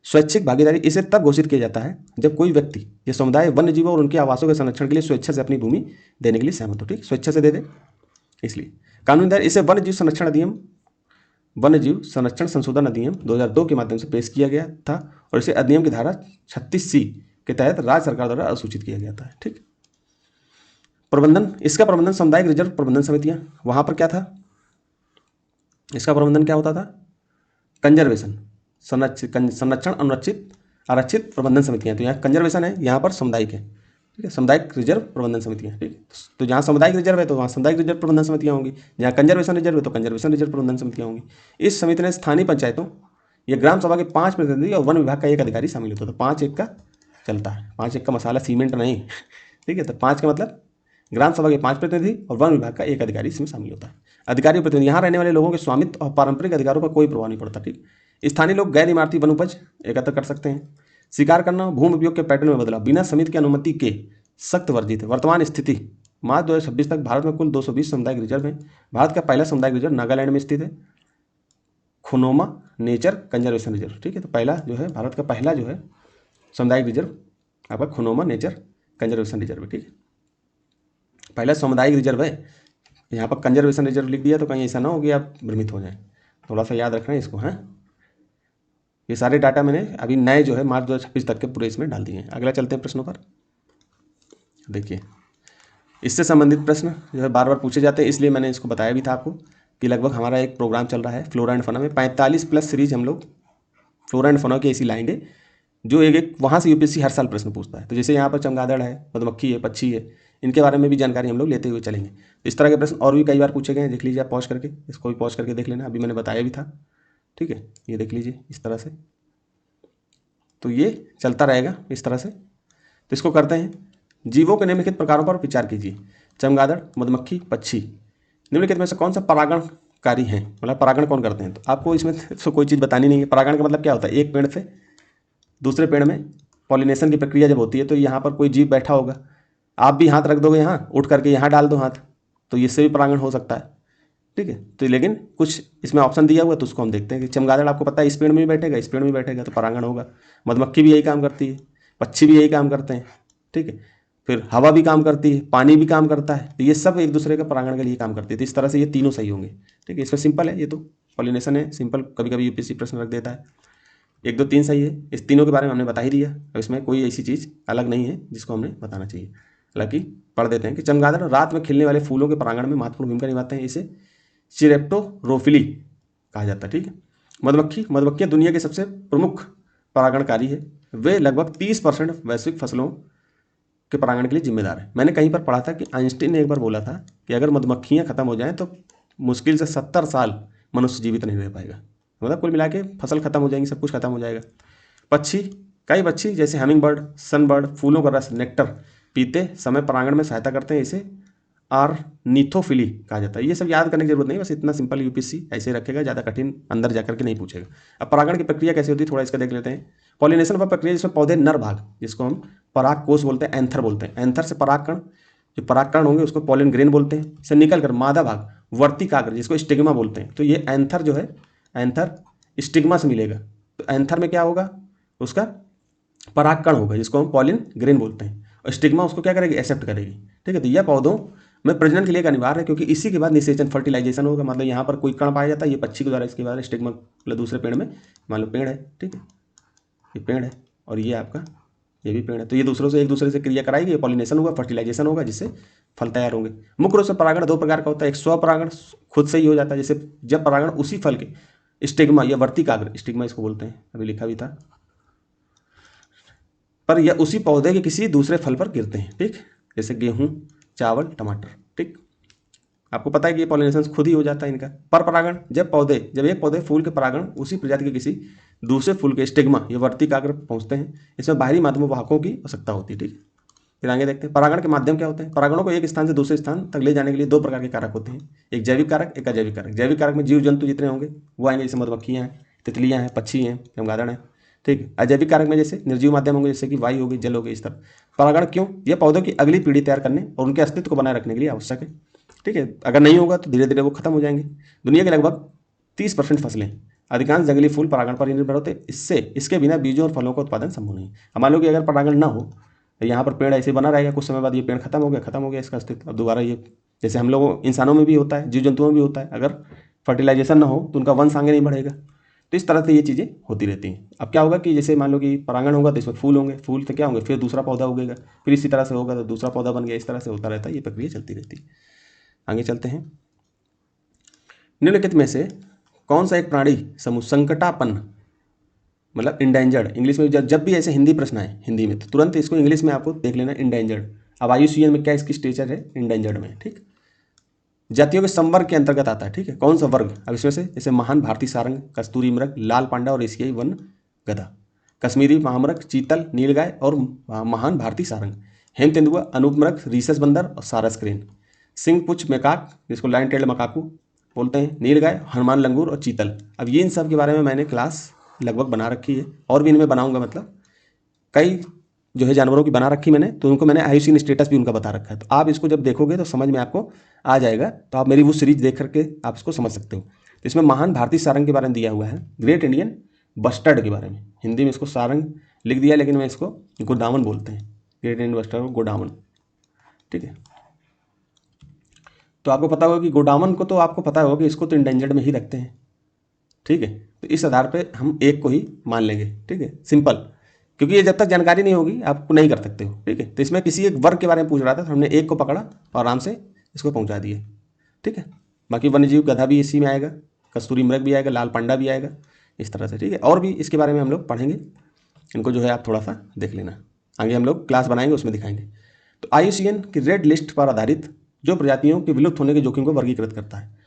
स्वैच्छिक भागीदारी, इसे तब घोषित किया जाता है जब कोई व्यक्ति या समुदाय वन्य जीवों और उनके आवासों के संरक्षण के लिए स्वेच्छा से अपनी भूमि देने के लिए सहमत हो। ठीक, स्वेच्छा से दे दे, इसलिए कानूनी दायरा इसे वन्य जीव संरक्षण अधिनियम, वन्य जीव संरक्षण संशोधन अधिनियम 2002 के माध्यम से पेश किया गया था, और इसे अधिनियम की धारा 36C के तहत राज्य सरकार द्वारा अधिसूचित किया गया था। ठीक, प्रबंधन, इसका प्रबंधन सामुदायिक रिजर्व प्रबंधन समितियां, वहां पर क्या था, इसका प्रबंधन क्या होता था, कंजर्वेशन संरक्षण अनुरक्षित आरक्षित प्रबंधन समितियां। तो यहाँ कंजर्वेशन है, यहाँ पर सामुदायिक है। ठीक है, सामुदायिक रिजर्व प्रबंधन समितियां। ठीक, तो जहाँ सामुदायिक रिजर्व है तो वहाँ सामुदायिक रिजर्व प्रबंधन समितियां होंगी, जहाँ कंजर्वेशन रिजर्व है तो कंजर्वेशन रिजर्व प्रबंधन समितियां होंगी। इस समिति ने स्थानीय पंचायतों या ग्राम सभा के 5 प्रतिनिधि और वन विभाग का 1 अधिकारी शामिल होता है। तो 5-1 का चलता है, 5-1 का मसाला सीमेंट नहीं। ठीक है, तो 5 का मतलब ग्राम सभा के 5 प्रतिनिधि और वन विभाग का 1 अधिकारी इसमें शामिल होता है। अधिकारी प्रतिनिधि, यहाँ रहने वाले लोगों के स्वामित्व और पारंपरिक अधिकारों पर कोई प्रभाव नहीं पड़ता। ठीक, स्थानीय लोग गैर इमारती वन उपज एकत्र कर सकते हैं। शिकार करना, भूमि उपयोग के पैटर्न में बदलाव बिना समिति की अनुमति के सख्त वर्जित है। वर्तमान स्थिति, मार्च 2026 तक भारत में कुल 220 सामुदायिक रिजर्व हैं। भारत का पहला सामुदायिक रिजर्व नागालैंड में स्थित है, खुनोमा नेचर कंजर्वेशन रिजर्व। ठीक है, तो पहला जो है भारत का पहला जो है सामुदायिक रिजर्व आपका खुनोमा नेचर कंजर्वेशन रिजर्व है। ठीक है, पहला सामुदायिक रिजर्व है। यहाँ पर कंजर्वेशन रिजर्व लिख दिया तो कहीं ऐसा ना हो कि आप भ्रमित हो जाएं, थोड़ा सा याद रखना है इसको। हैं, ये सारे डाटा मैंने अभी नए जो है मार्च 2026 तक के पूरे इसमें डाल दिए हैं। अगला चलते हैं प्रश्नों पर। देखिए, इससे संबंधित प्रश्न जो है बार बार पूछे जाते हैं, इसलिए मैंने इसको बताया भी था आपको कि लगभग हमारा एक प्रोग्राम चल रहा है फ्लोरा एंड फौना में 45+ सीरीज हम लोग फ्लोरा एंड फौना की ऐसी लाएंगे जो एक एक वहाँ से यूपीएससी हर साल प्रश्न पूछता है। तो जैसे यहाँ पर चमगादड़ है, मधुमक्खी है, पक्षी है, इनके बारे में भी जानकारी हम लोग लेते हुए चलेंगे। तो इस तरह के प्रश्न और भी कई बार पूछे गए हैं, देख लीजिए आप पॉज करके, इसको भी पॉज करके देख लेना, अभी मैंने बताया भी था। ठीक है, ये देख लीजिए इस तरह से, तो ये चलता रहेगा इस तरह से। तो इसको करते हैं, जीवों के निम्नलिखित प्रकारों पर विचार कीजिए। चमगादड़, मधुमक्खी, पक्षी, निम्नलिखित में से कौन सा परागणकारी है, मतलब परागण कौन करते हैं। तो आपको इसमें तो कोई चीज़ बतानी नहीं है। परागण का मतलब क्या होता है, एक पेड़ से दूसरे पेड़ में पॉलिनेशन की प्रक्रिया जब होती है, तो यहाँ पर कोई जीव बैठा होगा, आप भी हाथ रख दोगे यहाँ, उठ करके यहाँ डाल दो हाथ, तो इससे भी परागण हो सकता है। ठीक है, तो लेकिन कुछ इसमें ऑप्शन दिया हुआ है, तो उसको हम देखते हैं कि चमगादड़ आपको पता है इस पेड़ में भी बैठेगा, इस पेड़ में भी बैठेगा, तो परागण होगा। मधुमक्खी भी यही काम करती है, पक्षी भी यही काम करते हैं। ठीक है, फिर हवा भी काम करती है, पानी भी काम करता है, तो ये सब एक दूसरे का परागण के लिए काम करती है। तो इस तरह से ये तीनों सही होंगे। ठीक है, इसमें सिंपल है, ये तो पॉलिनेशन है, सिंपल। कभी कभी यूपीएससी प्रश्न रख देता है 1 2 3 सही है, इस तीनों के बारे में हमने बता ही दिया। अब इसमें कोई ऐसी चीज़ अलग नहीं है जिसको हमने बताना चाहिए। हालांकि पढ़ देते हैं कि चमगादड़ रात में खिलने वाले फूलों के परागण में महत्वपूर्ण भूमिका निभाते हैं, इसे चिरेप्टोरोफिली कहा जाता है। ठीक है, मधुमक्खियाँ दुनिया के सबसे प्रमुख परागणकारी है, वे लगभग 30% वैश्विक फसलों के परागण के लिए जिम्मेदार है। मैंने कहीं पर पढ़ा था कि आइंस्टीन ने एक बार बोला था कि अगर मधुमक्खियाँ खत्म हो जाएं तो मुश्किल से 70 साल मनुष्य जीवित नहीं रह पाएगा। मतलब कुल मिला के फसल खत्म हो जाएंगी, सब कुछ खत्म हो जाएगा। पक्षी, कई पक्षी जैसे हमिंग बर्ड, सनबर्ड फूलों का रस नेक्टर पीते समय परागण में सहायता करते हैं, इसे आर्निथोफिली कहा जाता है। ये सब याद करने की जरूरत नहीं, बस इतना सिंपल यूपीएससी ऐसे रखेगा, ज़्यादा कठिन अंदर जाकर के नहीं पूछेगा। अब परागण की प्रक्रिया कैसे होती है थोड़ा इसका देख लेते हैं। पॉलिनेशन वह प्रक्रिया जिसमें पौधे नर भाग, जिसको हम पराग कोष बोलते हैं, एंथर बोलते हैं, एंथर से परागकण, जो परागकण होंगे उसको पॉलिन ग्रेन बोलते हैं, से निकल कर मादा भाग वर्तिकाग्र, जिसको स्टिग्मा बोलते हैं। तो ये एंथर जो है, एंथर स्टिग्मा से मिलेगा, तो एंथर में क्या होगा, उसका परागकण होगा, जिसको हम पॉलिन ग्रेन बोलते हैं, और स्टिग्मा उसको क्या करेगी, एक्सेप्ट करेगी। ठीक है, तो यह पौधों में प्रजनन के लिए एक अनिवार्य है, क्योंकि इसी के बाद निषेचन फर्टिलाइजेशन होगा। मतलब यहाँ पर कोई कण पाया जाता है, ये पक्षी के द्वारा, इसके बाद स्टिग्मा मतलब दूसरे पेड़ में, मान लो पेड़ है, ठीक है, ये पेड़ है और ये आपका ये भी पेड़ है, तो ये दूसरों से एक दूसरे से क्रिया कराएगी, पॉलिनेशन होगा, फर्टिलाइजेशन होगा, जिससे फल तैयार होंगे। मुख्य रूप से परागण 2 प्रकार का होता है, एक स्वपरागण खुद से ही हो जाता है, जैसे जब परागण उसी फल के स्टिग्मा या वर्तिकाग्र, स्टिग्मा इसको बोलते हैं, अभी लिखा भी था, पर यह उसी पौधे के किसी दूसरे फल पर गिरते हैं। ठीक, जैसे गेहूं, चावल, टमाटर। ठीक, आपको पता है कि ये पॉलिनेशन खुद ही हो जाता है इनका। पर परागण, जब एक पौधे फूल के परागण उसी प्रजाति के किसी दूसरे फूल के स्टिग्मा या वर्तिकाग्र पहुंचते हैं, इसमें बाहरी माध्यमों वाहकों की आवश्यकता होती है। ठीक, फिर आगे देखते हैं परागण के माध्यम क्या होते हैं। परागणों को एक स्थान से दूसरे स्थान तक ले जाने के लिए 2 प्रकार के कारक होते हैं, एक जैविक कारक, एक अजैविक कारक। जैविक कारक में जीव जंतु जितने होंगे वो आएंगे, जैसे मधुमक्खियाँ हैं, तितलियाँ हैं, पक्षी हैं, चमगादड़ हैं। ठीक, अजैविक कारक में जैसे निर्जीव माध्यम होंगे, जैसे कि वायु होगी, जल होगी, इस तरह। परागण क्यों, यह पौधों की अगली पीढ़ी तैयार करने और उनके अस्तित्व को बनाए रखने के लिए आवश्यक है। ठीक है, अगर नहीं होगा तो धीरे धीरे वो खत्म हो जाएंगे। दुनिया के लगभग 30% फसलें, अधिकांश जंगली फूल परागण पर ही निर्भर होते हैं, इसके बिना बीजों और फलों का उत्पादन संभव नहीं है। मान लो कि अगर परागण ना हो तो यहाँ पर पेड़ ऐसे बना रहेगा, कुछ समय बाद ये पेड़ खत्म हो गया इसका अस्तित्व। अब दोबारा ये, जैसे हम लोगों इंसानों में भी होता है, जीव जंतुओं में भी होता है, अगर फर्टिलाइजेशन ना हो तो उनका वंश आगे नहीं बढ़ेगा। तो इस तरह से ये चीज़ें होती रहती हैं। अब क्या होगा कि जैसे मान लो कि परागण होगा तो इसमें फूल होंगे, फूल तो क्या होंगे, फिर दूसरा पौधा उगेगा, फिर इसी तरह से होगा तो दूसरा पौधा बन गया, इस तरह से होता रहता है, ये प्रक्रिया चलती रहती है। आगे चलते हैं। निम्नलिखित में से कौन सा एक प्राणी समूह संकटापन्न, मतलब इंडेंजर्ड, इंग्लिश में जब भी ऐसे हिंदी प्रश्न आए हिंदी में, तो तुरंत इसको इंग्लिश में आपको देख लेना, इंडेंजर्ड। अब IUCN में क्या इसकी स्टेचर है, इंडेंजर्ड में। ठीक, जातियों के संवर्ग के अंतर्गत आता है। ठीक है, कौन सा वर्ग, अब इसमें से जैसे महान भारतीय सारंग, कस्तूरी मृग, लाल पांडा और एशियाई वन गधा, कश्मीरी महामृग, चीतल, नीलगाय और महान भारतीय सारंग, हेम तेंदुआ, अनूप मृग, रीसस बंदर और सारस क्रेन, सिंह पुच्छ मेकाक, जिसको लाइन टेल्ड मकाकू बोलते हैं, नीलगाय, हनुमान लंगूर और चीतल। अब ये इन सब के बारे में मैंने क्लास लगभग बना रखी है, और भी इनमें बनाऊंगा, मतलब कई जो है जानवरों की बना रखी मैंने, तो उनको मैंने IUCN स्टेटस भी उनका बता रखा है। तो आप इसको जब देखोगे तो समझ में आपको आ जाएगा, तो आप मेरी वो सीरीज देख करके आप इसको समझ सकते हो। तो इसमें महान भारतीय सारंग के बारे में दिया हुआ है, ग्रेट इंडियन बस्टर्ड के बारे में, हिंदी में इसको सारंग लिख दिया, लेकिन मैं इसको गोडावन बोलते हैं, ग्रेट इंडियन बस्टर्ड गोडावन। ठीक है, तो आपको पता होगा कि गोडावन को, तो आपको पता होगा कि इसको तो इंडेंजर्ड में ही रखते हैं। ठीक है, तो इस आधार पे हम एक को ही मान लेंगे। ठीक है, सिंपल, क्योंकि ये जब तक जानकारी नहीं होगी आपको नहीं कर सकते हो। ठीक है, तो इसमें किसी एक वर्ग के बारे में पूछ रहा था, तो हमने एक को पकड़ा और आराम से इसको पहुंचा दिए। ठीक है, बाकी वन्यजीव गधा भी इसी में आएगा, कस्तूरी मृग भी आएगा, लाल पांडा भी आएगा, इस तरह से। ठीक है, और भी इसके बारे में हम लोग पढ़ेंगे। इनको जो है आप थोड़ा सा देख लेना, आगे हम लोग क्लास बनाएंगे उसमें दिखाएंगे। तो IUCN की रेड लिस्ट पर आधारित जो प्रजातियों के विलुप्त होने के जोखिम को वर्गीकृत करता है।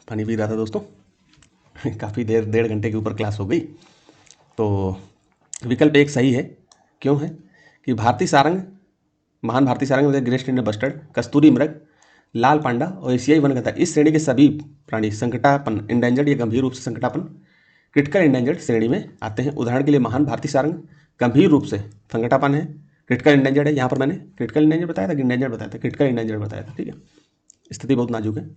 पानी पी रहा था दोस्तों काफ़ी देर, 1.5 घंटे के ऊपर क्लास हो गई। तो विकल्प एक सही है। क्यों है कि भारतीय सारंग, महान भारतीय सारंग में ग्रेट इंडियन बस्टर्ड, कस्तूरी मृग, लाल पांडा और एशियाई वनगता, इस श्रेणी के सभी प्राणी संकटापन्न, इंडेंजर्ड या गंभीर रूप से संकटापन्न, क्रिटिकल इंडेंजर्ड श्रेणी में आते हैं। उदाहरण के लिए महान भारतीय सारंग गंभीर रूप से संकटापन्न है, क्रिटिकल इंडेंजर्ड है। यहाँ पर मैंने क्रिटिकल इंडेंजर्ड बताया था कि इंडेंजर्ड बताया था, क्रिटिकल इंडेंजर्ड बताया था, ठीक है, स्थिति बहुत नाजुक है।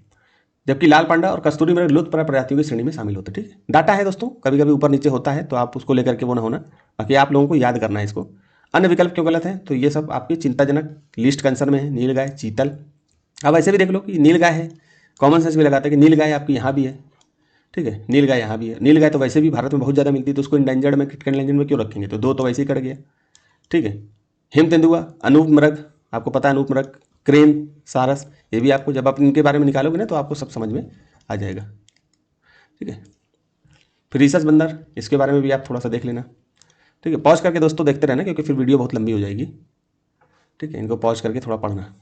जबकि लाल पांडा और कस्तूरी मृग लुप्त प्राय प्रजातियों की श्रेणी में शामिल होते हैं, ठीक है। डाटा है दोस्तों, कभी कभी ऊपर नीचे होता है, तो आप उसको लेकर के वो ना होना, बाकी आप लोगों को याद करना है इसको। अन्य विकल्प क्यों गलत है, तो ये सब आपकी चिंताजनक लिस्ट के आंसर में है। नीलगाय, चीतल, अब ऐसे भी देख लो कि नीलगाय है, कॉमन सेंस भी लगाता है कि नीलगाय आपकी यहाँ भी है, ठीक है, नीलगाय यहाँ भी है। नीलगाय तो वैसे भी भारत में बहुत ज़्यादा मिलती है, तो उसको इंडेंजर्ड में, क्रिटिकल इंडेंजर्ड में क्यों रखेंगे, तो 2 तो वैसे ही कट गया, ठीक है। हिम तेंदुआ, अनूप मृग, आपको पता है अनूप मृग, क्रेन, सारस, ये भी आपको जब आप इनके बारे में निकालोगे ना तो आपको सब समझ में आ जाएगा, ठीक है। फिर रिसर्च बंदर, इसके बारे में भी आप थोड़ा सा देख लेना, ठीक है। पॉज करके दोस्तों देखते रहना, क्योंकि फिर वीडियो बहुत लंबी हो जाएगी, ठीक है। इनको पॉज करके थोड़ा पढ़ना।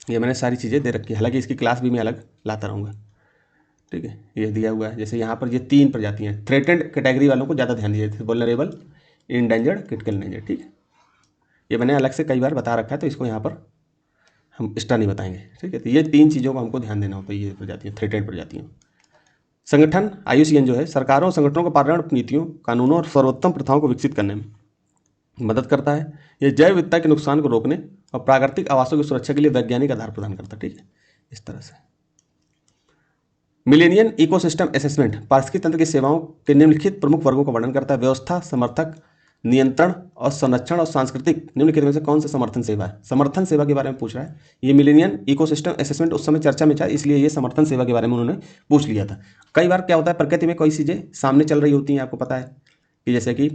ये मैंने सारी चीज़ें दे रखी है, हालांकि इसकी क्लास भी मैं अलग लाता रहूँगा, ठीक है। ये दिया हुआ है, जैसे यहाँ पर ये 3 प्रजातियाँ हैं, थ्रेटेंड कैटेगरी वालों को ज़्यादा ध्यान दीजिए, वल्नरेबल, इंडेंजर्ड, क्रिटिकल इंडेंजर्ड, ठीक है। ये मैंने अलग से कई बार बता रखा है, तो इसको यहाँ पर हम एक्स्ट्रा नहीं बताएंगे, ठीक है। तो ये 3 चीज़ों को हमको ध्यान देना होता है, ये प्रजातियाँ, थ्रेटेंड प्रजातियाँ। संगठन IUCN जो है सरकारों और संगठनों को पर्यावरण नीतियों, कानूनों और सर्वोत्तम प्रथाओं को विकसित करने में मदद करता है। यह जैव विविधता के नुकसान को रोकने और प्राकृतिक आवासों की सुरक्षा के लिए वैज्ञानिक आधार प्रदान करता है, ठीक है, इस तरह से। मिलेनियम इकोसिस्टम असेसमेंट पारिस्थितिकी तंत्र की सेवाओं के निम्नलिखित प्रमुख वर्गों का वर्णन करता है। व्यवस्था, समर्थक, नियंत्रण और संरक्षण और सांस्कृतिक, निम्नलिखित में से कौन सा समर्थन सेवा है। समर्थन सेवा के बारे में पूछ रहा है। ये मिलेनियम इकोसिस्टम असेसमेंट उस समय चर्चा में था, इसलिए ये समर्थन सेवा के बारे में उन्होंने पूछ लिया था। कई बार क्या होता है, प्रकृति में कोई चीज़ें सामने चल रही होती हैं, आपको पता है कि जैसे कि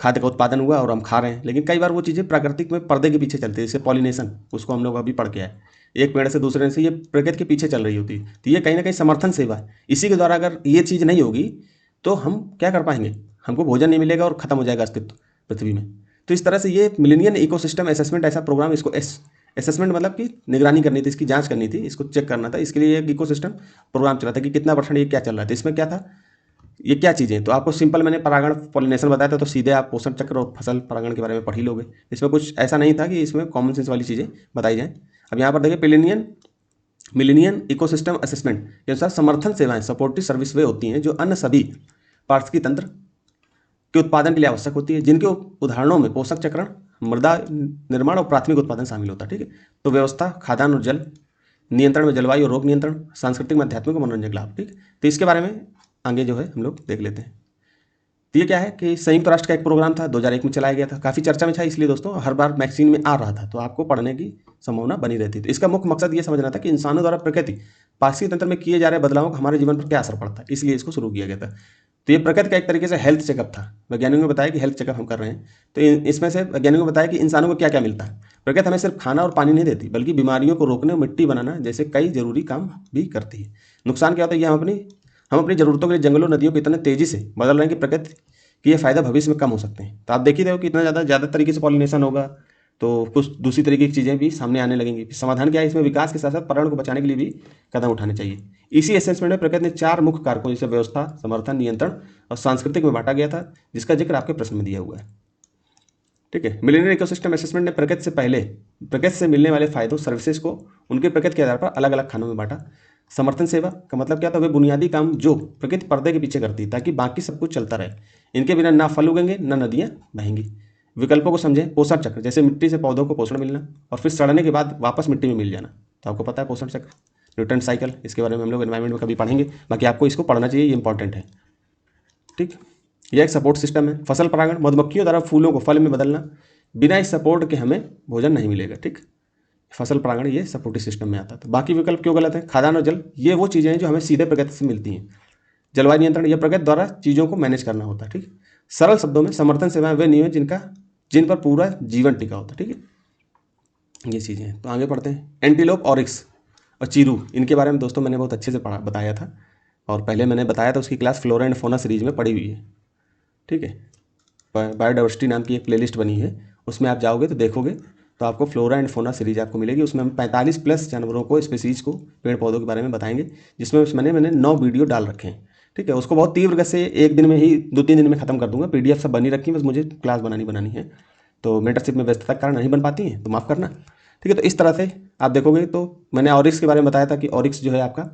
खाद्य का उत्पादन हुआ और हम खा रहे हैं, लेकिन कई बार वो चीज़ें प्राकृतिक में पर्दे के पीछे चलती है, जैसे पॉलिनेशन, उसको हम लोग अभी पढ़ के आए, एक पेड़ से दूसरे से, ये प्रकृति के पीछे चल रही होती है। तो ये कहीं ना कहीं समर्थन सेवा है। इसी के द्वारा अगर ये चीज़ नहीं होगी तो हम क्या कर पाएंगे, हमको भोजन नहीं मिलेगा और खत्म हो जाएगा अस्तित्व पृथ्वी में। तो इस तरह से ये मिलेनियम इकोसिस्टम असेसमेंट ऐसा प्रोग्राम, इसको असेसमेंट मतलब कि निगरानी करनी थी, इसकी जांच करनी थी, इसको चेक करना था, इसके लिए एक इकोसिस्टम प्रोग्राम चला था कि कितना % ये क्या चल रहा था। इसमें क्या था, ये क्या चीज़ें, तो आपको सिंपल मैंने परागण पॉलिनेशन बताया था, तो सीधे आप पोषण चक्र और फसल परागण के बारे में पढ़ ही लोगे। इसमें कुछ ऐसा नहीं था कि इसमें कॉमन सेंस वाली चीज़ें बताई जाएँ। अब यहाँ पर देखिए, मिलेनियम इकोसिस्टम असेसमेंट के अनुसार समर्थन सेवाएं, सपोर्टिव सर्विस वे होती हैं जो अन्य सभी पारिस्थितिकी तंत्र के उत्पादन के लिए आवश्यक होती है, जिनके उदाहरणों में पोषक चक्रण, मृदा निर्माण और प्राथमिक उत्पादन शामिल होता है, ठीक है। तो व्यवस्था, खाद्यान्न और जल, नियंत्रण में जलवायु और रोग नियंत्रण, सांस्कृतिक में आध्यात्मिक और मनोरंजक लाभ, ठीक। तो इसके बारे में आगे जो है हम लोग देख लेते हैं। तो ये क्या है कि संयुक्त राष्ट्र का एक प्रोग्राम था, 2001 में चलाया गया था, काफ़ी चर्चा में था, इसलिए दोस्तों हर बार मैगजीन में आ रहा था, तो आपको पढ़ने की संभावना बनी रहती थी। इसका मुख्य मकसद ये समझना था कि इंसानों द्वारा प्रकृति पारिस्थितिकी तंत्र में किए जा रहे बदलावों का हमारे जीवन पर क्या असर पड़ता है, इसलिए इसको शुरू किया गया था। तो ये प्रकृति का एक तरीके से हेल्थ चेकअप था। वैज्ञानिकों ने बताया कि हेल्थ चेकअप हम कर रहे हैं, तो इसमें से वैज्ञानिकों ने बताया कि इंसानों को क्या क्या मिलता है। प्रकृति हमें सिर्फ खाना और पानी नहीं देती, बल्कि बीमारियों को रोकने और मिट्टी बनाना जैसे कई जरूरी काम भी करती है। नुकसान क्या होता है, ये हम अपनी जरूरतों के लिए जंगलों, नदियों को इतने तेजी से बदल रहे हैं कि प्रकृति कि ये फ़ायदा भविष्य में कम हो सकते हैं। तो आप देख ही रहे हो कि इतना ज़्यादा तरीके से पॉलिनेशन होगा तो कुछ दूसरी तरीके की चीज़ें भी सामने आने लगेंगी। समाधान क्या है, इसमें विकास के साथ साथ पर्यावरण को बचाने के लिए भी कदम उठाने चाहिए। इसी असेसमेंट में प्रकृति ने 4 मुख्य कारकों जैसे व्यवस्था, समर्थन, नियंत्रण और सांस्कृतिक में बांटा गया था, जिसका जिक्र आपके प्रश्न में दिया हुआ है, ठीक है। मिलेनियम इकोसिस्टम असेसमेंट ने प्रकृति से मिलने वाले फायदों, सर्विसेज को उनके प्रकृति के आधार पर अलग अलग खानों में बांटा। समर्थन सेवा का मतलब क्या था, वे बुनियादी काम जो प्रकृति पर्दे के पीछे करती है ताकि बाकी सब कुछ चलता रहे। इनके बिना ना फल उगेंगे ना नदियाँ बहेंगी। विकल्पों को समझें, पोषण चक्र, जैसे मिट्टी से पौधों को पोषण मिलना और फिर सड़ने के बाद वापस मिट्टी में मिल जाना, तो आपको पता है पोषण चक्र, न्यूटन साइकिल, इसके बारे में हम लोग एनवायरमेंट में कभी पढ़ेंगे, बाकी आपको इसको पढ़ना चाहिए, ये इंपॉर्टेंट है, ठीक। यह एक सपोर्ट सिस्टम है। फसल परागण, मधुमक्खियों द्वारा फूलों को फल में बदलना, बिना इस सपोर्ट के हमें भोजन नहीं मिलेगा, ठीक। फसल परागण ये सपोर्टिव सिस्टम में आता है। तो बाकी विकल्प क्यों गलत है, खाद्यान्न और जल, ये वो चीज़ें हैं जो हमें सीधे प्रकृति से मिलती हैं। जलवायु नियंत्रण, यह प्रकृति द्वारा चीज़ों को मैनेज करना होता है, ठीक। सरल शब्दों में समर्थन सेवाएं वे नियम जिन पर पूरा जीवन टिका होता है, ठीक है, ये चीज़ें हैं। तो आगे पढ़ते हैं। एंटीलोप, ऑरिक्स और चीरू, इनके बारे में दोस्तों मैंने बहुत अच्छे से बताया था, और पहले मैंने बताया था उसकी class flora and fauna series में पड़ी हुई है, ठीक है। बायोडाइवर्सिटी नाम की एक प्लेलिस्ट बनी है, उसमें आप जाओगे तो देखोगे तो आपको फ्लोरा एंड फौना सीरीज आपको मिलेगी। उसमें हम 45 प्लस जानवरों को, स्पीसीज को, पेड़ पौधों के बारे में बताएंगे, जिसमें मैंने 9 वीडियो डाल रखे हैं, ठीक है। उसको बहुत तीव्र गति से एक दिन में ही 2-3 दिन में खत्म कर दूंगा। पीडीएफ सब बनी रखी है, बस मुझे क्लास बनानी है, तो मेंटरशिप में व्यस्तता के कारण नहीं बन पाती हैं, तो माफ़ करना, ठीक है। तो इस तरह से आप देखोगे तो मैंने ऑरिक्स के बारे में बताया था कि ऑरिक्स जो है आपका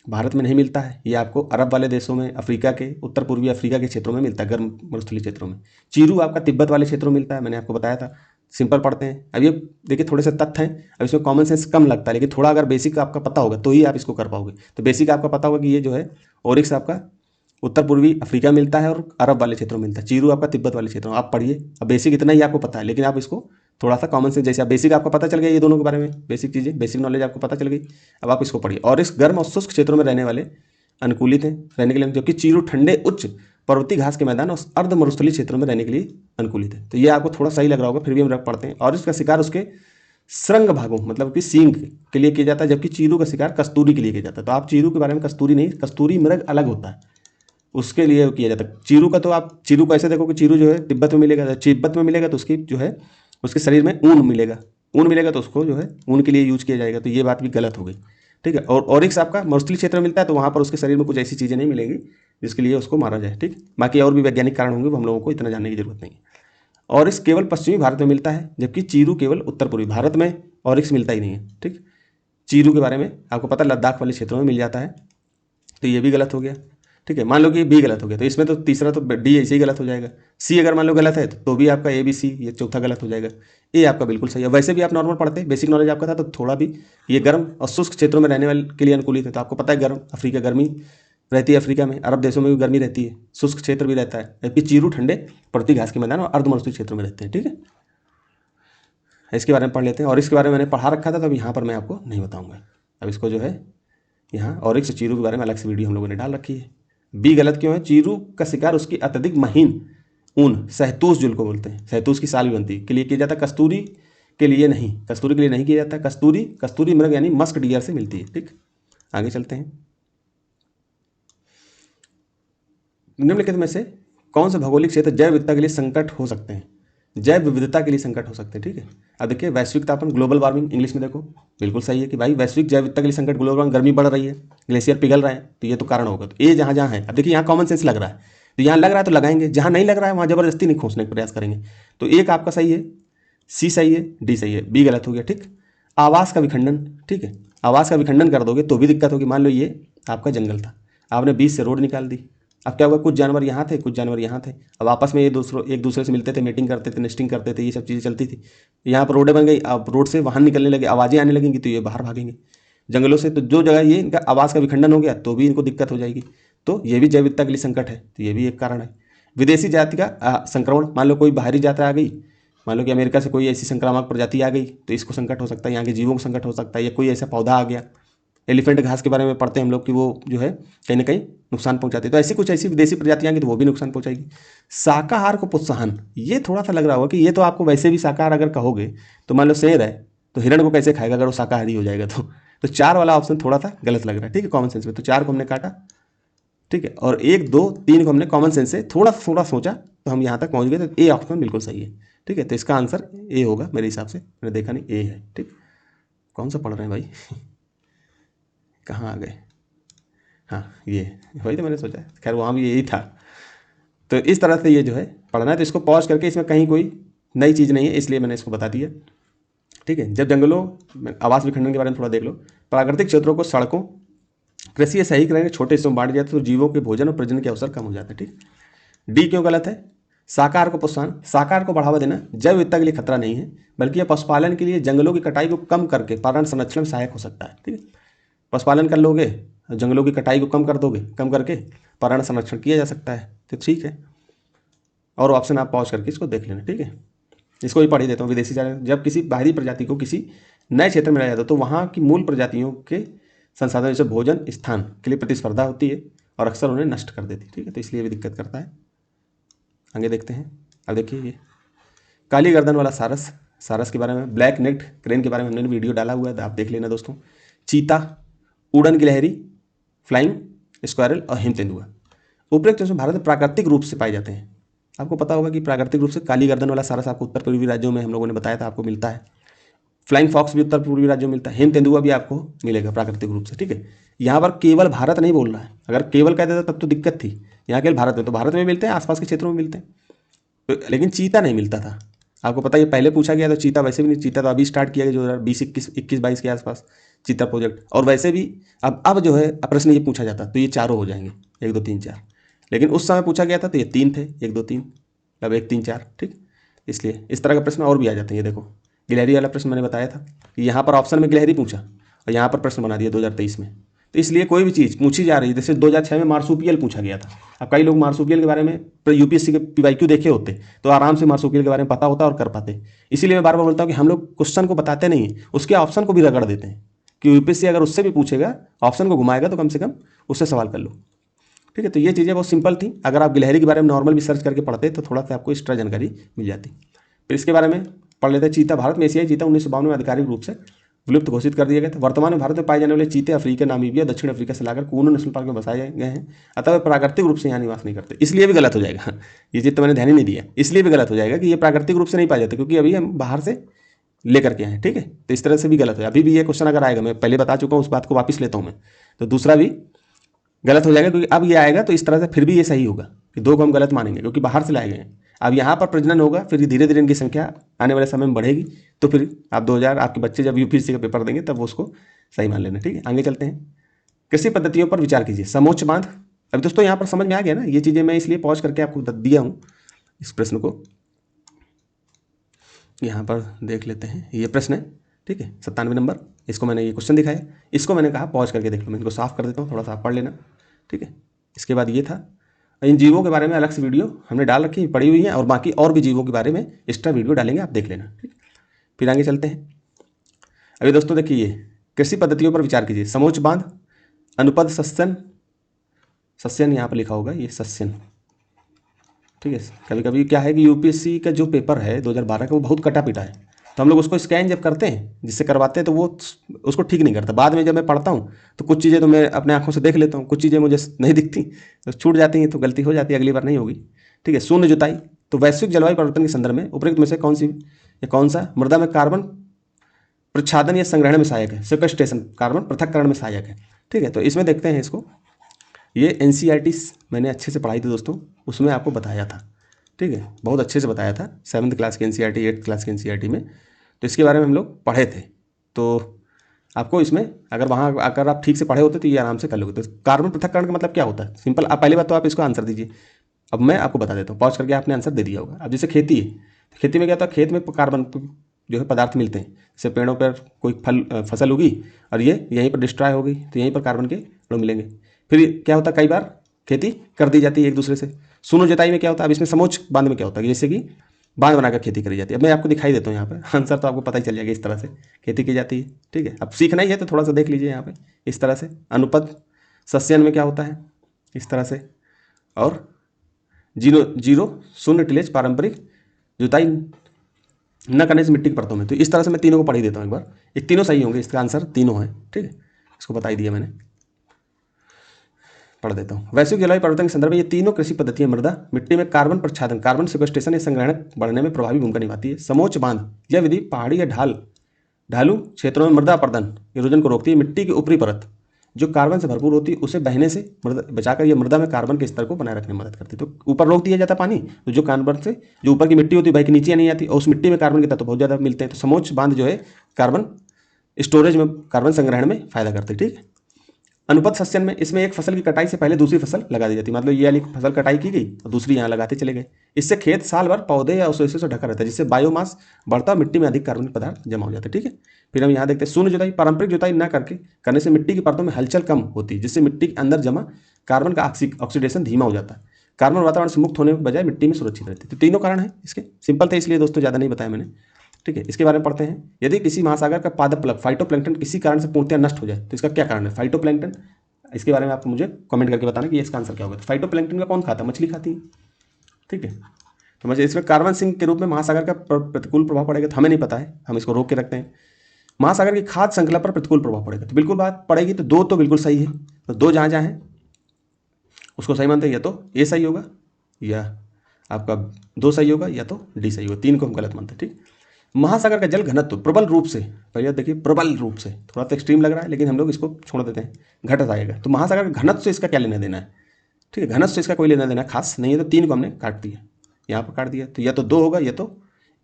भारत में नहीं मिलता है, ये आपको अरब वाले देशों में, अफ्रीका के, उत्तर पूर्वी अफ्रीका के क्षेत्रों में मिलता है, गर्म मरुस्थलीय क्षेत्रों में। चीरू आपका तिब्बत वाले क्षेत्रों में मिलता है, मैंने आपको बताया था। सिंपल पढ़ते हैं। अब ये देखिए थोड़े से तथ्य हैं, अब इसमें कॉमन सेंस कम लगता है, लेकिन थोड़ा अगर बेसिक आपका पता होगा तो ही आप इसको कर पाओगे। तो बेसिक आपका पता होगा कि ये जो है ओरिक्स आपका उत्तर पूर्वी अफ्रीका मिलता है और अरब वाले क्षेत्रों में मिलता है। चीरू आपका तिब्बत वाले क्षेत्रों में। आप पढ़िए, अब बेसिक इतना ही आपको पता है, लेकिन आप इसको थोड़ा सा कॉमन सेंस, जैसे आप बेसिक आपको पता चल गया ये दोनों के बारे में, बेसिक चीज़ें, बेसिक नॉलेज आपको पता चल गई, अब आप इसको पढ़िए। और इस गर्म और शुष्क क्षेत्रों में रहने वाले अनुकूलित हैं रहने के लिए, जबकि चीरू ठंडे उच्च पर्वतीय घास के मैदान और अर्ध मरुस्थलीय क्षेत्रों में रहने के लिए अनुकूलित है। तो ये आपको थोड़ा सही लग रहा होगा, फिर भी हम रख पढ़ते हैं। और इसका शिकार उसके श्रृंग भागों मतलब कि सींग के लिए किया जाता है, जबकि चीरू का शिकार कस्तूरी के लिए किया जाता है। तो आप चीरू के बारे में, कस्तूरी नहीं, कस्तूरी मृग अलग होता है, उसके लिए किया जाता है। चीरू का तो आप चीरू को ऐसे देखो कि चीरू जो है तिब्बत में मिलेगा, तिब्बत में मिलेगा तो उसकी जो है उसके शरीर में ऊन मिलेगा, ऊन मिलेगा तो उसको जो है ऊन के लिए यूज किया जाएगा। तो ये बात भी गलत हो गई, ठीक है। और ऑरिक्स आपका मरुस्थलीय क्षेत्र में मिलता है, तो वहाँ पर उसके शरीर में कुछ ऐसी चीज़ें नहीं मिलेंगी जिसके लिए उसको मारा जाए, ठीक। बाकी और भी वैज्ञानिक कारण होंगे, वो हम लोगों को इतना जानने की जरूरत नहीं है। ऑरिक्स केवल पश्चिमी भारत में मिलता है, जबकि चीरू केवल उत्तर पूर्वी भारत में ऑरिक्स मिलता ही नहीं है, ठीक। चीरू के बारे में आपको पता लद्दाख वाले क्षेत्रों में मिल जाता है, तो ये भी गलत हो गया, ठीक है। मान लो कि बी गलत हो गया, तो इसमें तो तीसरा तो डी ऐसे ही गलत हो जाएगा। सी अगर मान लो गलत है तो भी आपका ए बी सी ये चौथा गलत हो जाएगा। ए आपका बिल्कुल सही है। वैसे भी आप नॉर्मल पढ़ते, बेसिक नॉलेज आपका था, तो थोड़ा भी ये गर्म और शुष्क क्षेत्रों में रहने वाले के लिए अनुकूलित है। तो आपको पता है गर्म अफ्रीका गर्मी रहती है, अफ्रीका में, अरब देशों में भी गर्मी रहती है, शुष्क क्षेत्र भी रहता है, जबकि चीरू ठंडे पर्वतीय घास के मैदान और अर्धमरुस्थलीय क्षेत्रों में रहते हैं, ठीक है। इसके बारे में पढ़ लेते हैं। और इसके बारे में मैंने पढ़ा रखा था, तो अब यहाँ पर मैं आपको नहीं बताऊँगा। अब इसको जो है यहाँ ऑरिक्स चीरू के बारे में अलग से वीडियो हम लोगों ने डाल रखी है। बी गलत क्यों है? चीरू का शिकार उसकी अत्यधिक महीन ऊन, सहतूस जुल को बोलते हैं, सहतूस की साल भी बनती है, के लिए किया जाता है, कस्तूरी के लिए नहीं, कस्तूरी के लिए नहीं किया जाता। कस्तूरी मृग यानी मस्क डियर से मिलती है, ठीक। आगे चलते हैं। निम्नलिखित में से कौन से भौगोलिक क्षेत्र जैव विविधता के लिए संकट हो सकते हैं? जैव विविधता के लिए संकट हो सकते हैं, ठीक है। अब देखिए वैश्विक तापन, ग्लोबल वार्मिंग, इंग्लिश में देखो, बिल्कुल सही है कि भाई वैश्विक जैव विविधता के लिए संकट, ग्लोबल वार्मिंग, गर्मी बढ़ रही है, ग्लेशियर पिघल रहे हैं, तो ये तो कारण होगा। तो ये जहाँ जहाँ है, अब देखिए यहाँ कॉमन सेंस लग रहा है, तो यहाँ लग रहा है तो लगाएंगे, जहाँ नहीं लग रहा है वहाँ जबरदस्ती नहीं खोजने का प्रयास करेंगे। तो एक आपका सही है, सी सही है, डी सही है, बी गलत हो गया, ठीक। आवास का विखंडन, ठीक है, आवास का विखंडन कर दोगे तो भी दिक्कत होगी। मान लो ये आपका जंगल था, आपने बीच से रोड निकाल दी, अब क्या होगा, कुछ जानवर यहाँ थे, कुछ जानवर यहाँ थे, अब आपस में ये एक दूसरे से मिलते थे, मीटिंग करते थे, नेस्टिंग करते थे, ये सब चीज़ें चलती थी। यहाँ पर रोडें बन गई, अब रोड से वाहन निकलने लगे, आवाज़ें आने लगेंगी, तो ये बाहर भागेंगे जंगलों से। तो जो जगह ये इनका आवास का विखंडन हो गया तो भी इनको दिक्कत हो जाएगी। तो ये भी जैव विविधता के लिए संकट है, तो ये भी एक कारण है। विदेशी जाति का संक्रमण, मान लो कोई बाहरी जाति आ गई, मान लो कि अमेरिका से कोई ऐसी संक्रामक प्रजाति आ गई, तो इसको संकट हो सकता है, यहाँ के जीवों को संकट हो सकता है, या कोई ऐसा पौधा आ गया। एलिफेंट घास के बारे में पढ़ते हैं हम लोग कि वो जो है कहीं ना कहीं नुकसान पहुंचाती है, तो ऐसी कुछ ऐसी विदेशी प्रजातियाँ आएंगी तो वो भी नुकसान पहुंचाएगी। शाकाहार को प्रोत्साहन, ये थोड़ा सा लग रहा होगा कि ये तो आपको वैसे भी शाकाहार अगर कहोगे, तो मान लो शेर है तो हिरण को कैसे खाएगा अगर वो शाकाहारी हो जाएगा तो 4 वाला ऑप्शन थोड़ा सा गलत लग रहा है, ठीक है, कॉमन सेंस में। तो 4 को हमने काटा, ठीक है, और 1 2 3 को हमने कॉमन सेंस से थोड़ा सोचा तो हम यहाँ तक पहुँच गए। तो ए ऑप्शन बिल्कुल सही है, ठीक है। तो इसका आंसर ए होगा मेरे हिसाब से, मैंने देखा नहीं, ए है, ठीक। कौन सा पढ़ रहे हैं भाई कहाँ आ गए? हाँ ये वही तो मैंने सोचा, खैर वहाँ भी यही था। तो इस तरह से ये जो है पढ़ना है, तो इसको पॉज करके, इसमें कहीं कोई नई चीज़ नहीं है इसलिए मैंने इसको बता दिया, ठीक है। जब जंगलों आवास विखंडन के बारे में थोड़ा देख लो। प्राकृतिक क्षेत्रों को सड़कों, कृषि सही करेंगे, छोटे हिस्सों में बांट जाते तो जीवों के भोजन और प्रजनन के अवसर कम हो जाते हैं, ठीक। डी क्यों गलत है? शाकाहार को प्रोत्साहन, शाकाहार को बढ़ावा देना जैव विविधता के लिए खतरा नहीं है, बल्कि यह पशुपालन के लिए जंगलों की कटाई को कम करके पर्यावरण संरक्षण में सहायक हो सकता है, ठीक है। पशुपालन कर लोगे, जंगलों की कटाई को कम कर दोगे, कम करके पर्यावरण संरक्षण किया जा सकता है, तो ठीक है। और ऑप्शन आप पॉज करके इसको देख लेना, ठीक है। इसको भी पढ़ ही देता हूँ। विदेशी जानवर, जब किसी बाहरी प्रजाति को किसी नए क्षेत्र में लाया जाता है तो वहाँ की मूल प्रजातियों के संसाधन जैसे भोजन स्थान के लिए प्रतिस्पर्धा होती है और अक्सर उन्हें नष्ट कर देती है, ठीक है। तो इसलिए भी दिक्कत करता है। आगे देखते हैं। अब देखिए ये काली गर्दन वाला सारस के बारे में, ब्लैक नेक्ड क्रेन के बारे में हमने वीडियो डाला हुआ है, आप देख लेना दोस्तों। चीता, उड़न गिलहरी, फ्लाइंग स्क्वायरल और हिम तेंदुआ। उपरोक्त चूहे भारत में प्राकृतिक रूप से पाए जाते हैं। आपको पता होगा कि प्राकृतिक रूप से काली गर्दन वाला सारस आपको उत्तर पूर्वी राज्यों में हम लोगों ने बताया था आपको मिलता है। फ्लाइंग फॉक्स भी उत्तर पूर्वी राज्यों में मिलता है। हिम तेंदुआ भी आपको मिलेगा प्राकृतिक रूप से, ठीक है। यहाँ पर केवल भारत नहीं बोल रहा है, अगर केवल कहते थे तब तो दिक्कत थी। यहाँ केवल भारत में, तो भारत में मिलते हैं, आसपास के क्षेत्रों में मिलते हैं, तो लेकिन चीता नहीं मिलता था। आपको पता है ये पहले पूछा गया, तो चीता वैसे भी नहीं, चीता तो अभी स्टार्ट किया गया 2020 21 के आसपास चीता प्रोजेक्ट। और वैसे भी अब जो है प्रश्न ये पूछा जाता तो ये चारों हो जाएंगे, 1 2 3 4, लेकिन उस समय पूछा गया था तो ये 3 थे, 1 2 3, मतलब 1 3 4, ठीक। इसलिए इस तरह का प्रश्न और भी आ जाते हैं। ये देखो गिलहरी वाला प्रश्न मैंने बताया था कि यहाँ पर ऑप्शन में गिलहरी पूछा और यहाँ पर प्रश्न बना दिया 2023 में। तो इसलिए कोई भी चीज़ पूछी जा रही है, जैसे 2006 में मार्सुपियल पूछा गया था। अब कई लोग मार्सुपियल के बारे में यूपीएससी के पीवाईक्यू देखे होते तो आराम से मार्सुपियल के बारे में पता होता और कर पाते। इसीलिए मैं बार बार बोलता हूँ कि हम लोग क्वेश्चन को बताते नहीं हैं, उसके ऑप्शन को भी रगड़ देते हैं कि यूपीएससी अगर उससे भी पूछेगा, ऑप्शन को घुमाएगा, तो कम से कम उससे सवाल कर लो, ठीक है। तो ये चीज़ें बहुत सिंपल थी। अगर आप गिलहरी के बारे में नॉर्मल भी सर्च करके पढ़ते तो थोड़ा सा आपको एक्स्ट्रा जानकारी मिल जाती। फिर इसके बारे में पढ़ लेते हैं। चीता भारत में एशियाई चीता 1952 में आधिकारिक रूप से विलुप्त घोषित कर दिए गए थे। वर्तमान में भारत में पाए जाने वाले चीते अफ्रीका, नामीबिया, दक्षिण अफ्रीका से लाकर कूनो नेशनल पार्क में बसाए गए हैं, अतः वे प्राकृतिक रूप से यहाँ निवास नहीं करते। इसलिए भी गलत हो जाएगा, ये चीज़ तो मैंने ध्यान ही नहीं दिया, इसलिए भी गलत हो जाएगा कि ये प्राकृतिक रूप से नहीं पाए जाते, क्योंकि अभी हम बाहर से लेकर के आए, ठीक है। तो इस तरह से भी गलत हो, अभी भी ये क्वेश्चन अगर आएगा, मैं पहले बता चुका हूँ, उस बात को वापस लेता हूँ मैं, तो दूसरा भी गलत हो जाएगा, क्योंकि अब ये आएगा तो इस तरह से फिर भी ये सही होगा कि 2 को हम गलत मानेंगे क्योंकि बाहर से लाए गए हैं। अब यहाँ पर प्रजनन होगा, फिर धीरे धीरे इनकी संख्या आने वाले समय में बढ़ेगी, तो फिर आप 2000 आपके बच्चे जब यूपीएससी का पेपर देंगे तब उसको सही मान लेना, ठीक है। आगे चलते हैं। कृषि पद्धतियों पर विचार कीजिए। समोच्च बांध। अब दोस्तों यहाँ पर समझ में आ गया ना, ये चीज़ें मैं इसलिए पॉज करके आपको दिया हूँ इस प्रश्न को। यहाँ पर देख लेते हैं, ये प्रश्न है, ठीक है, 97 नंबर। इसको मैंने ये क्वेश्चन दिखाया, इसको मैंने कहा पॉज करके देख लो, मैं इनको साफ कर देता हूँ, थोड़ा सा पढ़ लेना, ठीक है। इसके बाद ये था, इन जीवों के बारे में अलग से वीडियो हमने डाल रखी पड़ी हुई है, और बाकी और भी जीवों के बारे में एक्स्ट्रा वीडियो डालेंगे, आप देख लेना, ठीक। फिर आगे चलते हैं। अभी दोस्तों देखिए, कृषि पद्धतियों पर विचार कीजिए। समोच्च बांध, अनुपद सस्यन, सस्यन यहाँ पर लिखा होगा, ये सस्यन, ठीक है। कभी कभी क्या है कि यूपीएससी का जो पेपर है 2012 का वो बहुत कटा पिटा है, तो हम लोग उसको स्कैन जब करते हैं, जिससे करवाते हैं, तो वो उसको ठीक नहीं करता। बाद में जब मैं पढ़ता हूँ तो कुछ चीज़ें तो मैं अपने आंखों से देख लेता हूँ, कुछ चीज़ें मुझे नहीं दिखती, तो छूट जाती हैं, तो गलती हो जाती है, अगली बार नहीं होगी, ठीक है। शून्य जुताई। तो वैश्विक जलवायु परिवर्तन के संदर्भ में उपरोक्त में से कौन सा मृदा में कार्बन प्रच्छादन या संग्रहण में सहायक है? सेक्वेस्ट्रेशन, कार्बन पृथक्करण में सहायक है, ठीक है। तो इसमें देखते हैं इसको, ये एनसीईआरटी मैंने अच्छे से पढ़ाई थी दोस्तों, उसमें आपको बताया था, ठीक है, बहुत अच्छे से बताया था, 7th क्लास के एनसीईआरटी, 8th क्लास के एनसीईआरटी में, तो इसके बारे में हम लोग पढ़े थे। तो आपको इसमें अगर वहाँ अगर आप ठीक से पढ़े होते तो ये आराम से कर लोगे। तो कार्बन पृथक्करण का मतलब क्या होता है? सिंपल, आप पहली बात तो आप इसको आंसर दीजिए, अब मैं आपको बता देता हूँ, पॉज करके आपने आंसर दे दिया होगा। अब जैसे खेती है, तो खेती में क्या होता है, खेत में कार्बन जो है पदार्थ मिलते हैं, जैसे पेड़ों पर कोई फसल उगी और ये यहीं पर डिस्ट्रॉय हो गई, तो यहीं पर कार्बन के अणु मिलेंगे। फिर क्या होता है, कई बार खेती कर दी जाती है एक दूसरे से। शून्य जुताई में क्या होता है, अब इसमें समोच्च बांध में क्या होता है, जैसे कि बांध बनाकर खेती करी जाती है। अब मैं आपको दिखाई देता हूँ यहाँ पे, आंसर तो आपको पता ही चल जाएगा, इस तरह से खेती की जाती है, ठीक है। अब सीखना ही है तो थोड़ा सा देख लीजिए यहाँ पे, इस तरह से। अनुपद सस्यन में क्या होता है, इस तरह से। और जीरो शून्य टिलेज, पारंपरिक जुताई न करने से मिट्टी की परतों में। तो इस तरह से मैं तीनों को पढ़ ही देता हूँ एक बार, ये तीनों सही होंगे, इसका आंसर तीनों है, ठीक है। इसको बता ही दिया मैंने, पढ़ देता हूँ। वैश्विक जलवायु परिवर्तन के संदर्भ में ये तीनों कृषि पद्धतियां मृदा मिट्टी में कार्बन प्रच्छादन, कार्बन सेक्वेस्ट्रेशन या संग्रहण बढ़ने में प्रभावी भूमिका निभाती है। समोच्च बांध, यह विधि पहाड़ी या ढालू क्षेत्रों में मृदा अपर्दन, इरोजन को रोकती है। मिट्टी की ऊपरी परत जो कार्बन से भरपूर होती है उसे बहने से बचाकर यह मृदा में कार्बन के स्तर को बनाए रखने में मदद करती है। तो ऊपर रोक दिया जाता है पानी, तो जो कार्बन से जो ऊपर की मिट्टी होती है भाई के नीचे नहीं आती, और उस मिट्टी में कार्बन के तत्व बहुत ज़्यादा मिलते हैं। तो समोच्च बांध जो है कार्बन स्टोरेज में, कार्बन संग्रहण में फायदा करते हैं, ठीक है। अनुपद सस्यन में, इसमें एक फसल की कटाई से पहले दूसरी फसल लगा दी जाती है, मतलब ये वाली फसल कटाई की गई और दूसरी यहाँ लगाते चले गए। इससे खेत साल भर पौधे या अवशेषों से ढका रहता है, जिससे बायोमास बढ़ता और मिट्टी में अधिक कार्बनिक पदार्थ जमा हो जाते हैं, ठीक है। फिर हम यहाँ देखते हैं शून्य जुताई। पारंपरिक जुताई न करने से मिट्टी की परतों में हलचल कम होती है, जिससे मिट्टी के अंदर जमा कार्बन का ऑक्सीडेशन धीमा हो जाता है। कार्बन वातावरण से मुक्त होने के बजाय मिट्टी में सुरक्षित रहती है। तो तीनों कारण हैं इसके, सिंपल थे इसलिए दोस्तों, ज़्यादा नहीं बताया मैंने, ठीक है। इसके बारे में पढ़ते हैं। यदि किसी महासागर का पादप प्लग फाइटोप्लैंक्टन किसी कारण से पूर्णतः नष्ट हो जाए तो इसका क्या कारण है? फाइटोप्लैंक्टन, इसके बारे में आपको मुझे कमेंट करके बताना कि इसका आंसर क्या होगा। तो फाइटोप्लैंक्टन का कौन खाता है? मछली खाती है, ठीक है। तो मुझे इसमें कार्बन सिंक के रूप में महासागर का प्रतिकूल प्रभाव पड़ेगा, तो हमें नहीं पता है, हम इसको रोक के रखते हैं। महासागर की खाद्य श्रृंखला पर प्रतिकूल प्रभाव पड़ेगा, तो बिल्कुल बात पड़ेगी, तो 2 तो बिल्कुल सही है। तो 2 जहाँ जहाँ है उसको सही मानते हैं, या तो ए सही होगा, या आपका 2 सही होगा, या तो डी सही होगा। 3 को हम गलत मानते हैं, ठीक। महासागर का जल घनत्व प्रबल रूप से, पहले देखिए प्रबल रूप से, थोड़ा तो एक्सट्रीम लग रहा है लेकिन हम लोग इसको छोड़ देते हैं, घट जाएगा। तो महासागर का घनत्व से इसका क्या लेना देना है, ठीक है, घनत्व से इसका कोई लेना देना खास नहीं है। तो 3 को हमने काट दिया, यहाँ पर काट दिया, तो या तो 2 होगा या तो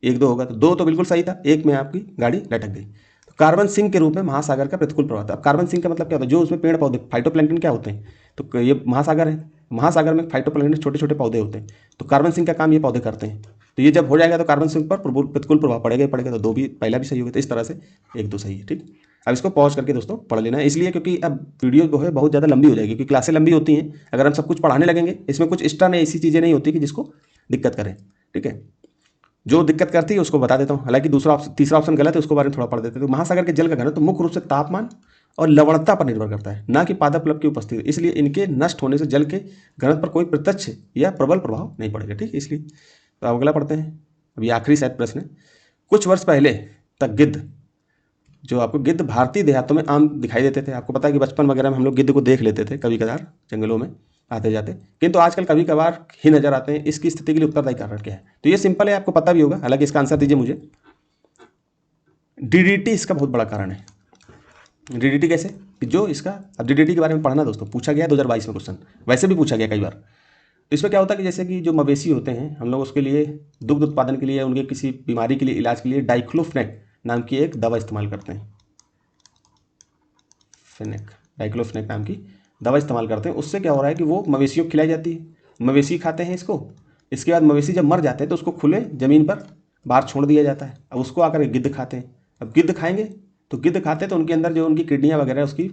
1 2 होगा। तो 2 तो बिल्कुल सही था, 1 में आपकी गाड़ी लटक गई। तो कार्बन सिंक के रूप में महासागर का प्रतिकूल प्रभाव था। अब कार्बन सिंक का मतलब क्या होता है, जो उसमें पेड़ पौधे फाइटोप्लैंक्टन क्या होते हैं, तो ये महासागर है, महासागर में फाइटोप्लैंक्टन छोटे छोटे पौधे होते हैं, तो कार्बन सिंक का काम ये पौधे करते हैं। तो ये जब हो जाएगा तो कार्बन सिंक पर प्रतिकूल प्रभाव पड़ेगा ही पड़ेगा। तो 2 भी, पहला भी सही होगा। तो इस तरह से 1 2 सही है, ठीक। अब इसको पॉज करके दोस्तों पढ़ लेना है, इसलिए क्योंकि अब वीडियो जो है बहुत ज़्यादा लंबी हो जाएगी, क्योंकि क्लासें लंबी होती हैं। अगर हम सब कुछ पढ़ाने लगेंगे, इसमें कुछ एक्स्ट्रा नहीं, ऐसी चीज़ें नहीं होती कि जिसको दिक्कत करें, ठीक है। जो दिक्कत करती है उसको बता देता हूँ। हालांकि तीसरा ऑप्शन गलत है, उसको बारे में थोड़ा पढ़ देते हैं। तो महासागर के जल का घनत्व तो मुख्य रूप से तापमान और लवणता पर निर्भर करता है, ना कि पादप प्लव की उपस्थिति। इसलिए इनके नष्ट होने से जल के घनत्व पर कोई प्रत्यक्ष या प्रबल प्रभाव नहीं पड़ेगा, ठीक है। इसलिए तो अब अगला पढ़ते हैं। अभी आखिरी शायद प्रश्न है। कुछ वर्ष पहले तक गिद्ध, जो आपको गिद्ध भारतीय देहातों में आम दिखाई देते थे। आपको पता है कि बचपन वगैरह में हम लोग गिद्ध को देख लेते थे कभी कभार जंगलों में आते जाते, किंतु आजकल कभी कभार ही नजर आते हैं। इसकी स्थिति के लिए उत्तरदायी कारण क्या है? तो ये सिंपल है, आपको पता भी होगा, हालांकि इसका आंसर दीजिए मुझे। डीडीटी इसका बहुत बड़ा कारण है। डीडीटी कैसे कि जो इसका, अब डीडीटी के बारे में पढ़ना दोस्तों, पूछा गया 2022 में क्वेश्चन, वैसे भी पूछा गया कई बार। तो इसमें क्या होता है कि जैसे कि जो मवेशी होते हैं, हम लोग उसके लिए दुग्ध उत्पादन के लिए, उनके किसी बीमारी के लिए, इलाज के लिए डाइक्लोफेनेक नाम की एक दवा इस्तेमाल करते हैं। डाइक्लोफेनेक नाम की दवा इस्तेमाल करते हैं। उससे क्या हो रहा है कि वो मवेशियों को खिलाई जाती है, मवेशी खाते हैं इसको। इसके बाद मवेशी जब मर जाते हैं तो उसको खुले ज़मीन पर बाहर छोड़ दिया जाता है। अब उसको आकर गिद्ध खाते हैं। अब गिद्ध खाएंगे तो गिद्ध खाते हैं तो उनके अंदर जो उनकी किडनियाँ वगैरह, उसकी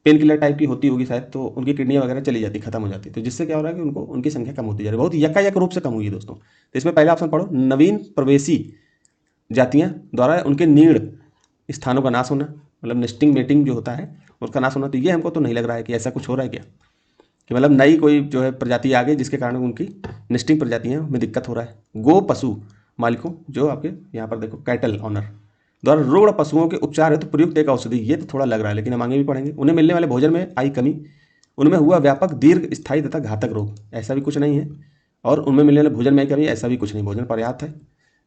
पेन किलर टाइप की होती होगी शायद, तो उनकी किडनियाँ वगैरह चली जाती, खत्म हो जाती। तो जिससे क्या हो रहा है कि उनको, उनकी संख्या कम होती जा रही है, बहुत यकायक रूप से कम हुई है दोस्तों। तो इसमें पहला ऑप्शन पढ़ो, नवीन प्रवेशी जातियाँ द्वारा उनके नीड़ स्थानों का नाश होना, मतलब नेस्टिंग मेटिंग जो होता है उसका नाश होना। तो ये हमको तो नहीं लग रहा है कि ऐसा कुछ हो रहा है क्या, कि मतलब नई कोई जो है प्रजाति आ गई जिसके कारण उनकी नेस्टिंग प्रजातियों में दिक्कत हो रहा है। गो पशु मालिकों, जो आपके यहाँ पर देखो कैटल ऑनर द्वारा रुग्ण पशुओं के उपचार है तो प्रयुक्त एक औषधि, ये तो थोड़ा लग रहा है, लेकिन हम आगे भी पढ़ेंगे। उन्हें मिलने वाले भोजन में आई कमी, उनमें हुआ व्यापक दीर्घ स्थायी तथा घातक रोग, ऐसा भी कुछ नहीं है। और उनमें मिलने वाले भोजन में कमी, ऐसा भी कुछ नहीं, भोजन पर्याप्त है।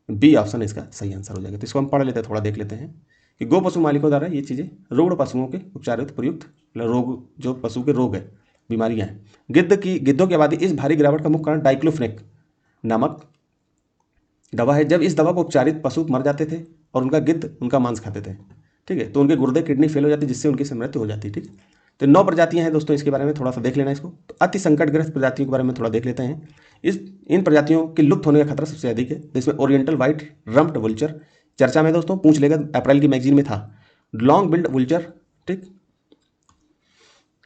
बी ऑप्शन इसका सही आंसर हो जाएगा। तो इसको हम पढ़ लेते हैं, थोड़ा देख लेते हैं कि गो पशु मालिकों द्वारा ये चीज़ें रुग्ण पशुओं के उपचार हेतु प्रयुक्त, मतलब रोग, जो पशु के रोग है, बीमारियां हैं। गिद्धों की आबादी, इस भारी गिरावट का मुख्य कारण डाइक्लोफेनेक नामक दवा है। जब इस दवा को उपचारित पशु मर जाते थे और उनका गिद्ध उनका मांस खाते थे, ठीक है, तो उनके गुर्दे किडनी फेल हो जाती, जिससे उनकी मृत्यु हो जाती, ठीक। तो 9 प्रजातियां हैं दोस्तों, इसके बारे में थोड़ा सा देख लेना इसको। तो अति संकटग्रस्त प्रजातियों के बारे में थोड़ा देख लेते हैं। इन प्रजातियों के लुप्त होने का खतरा सबसे अधिक है। तो इसमें ओरिएंटल व्हाइट रम्प्ड वुल्चर चर्चा में दोस्तों, पूछ लेगा, अप्रैल की मैगजीन में था। लॉन्ग बिल्ड वुल्चर, ठीक,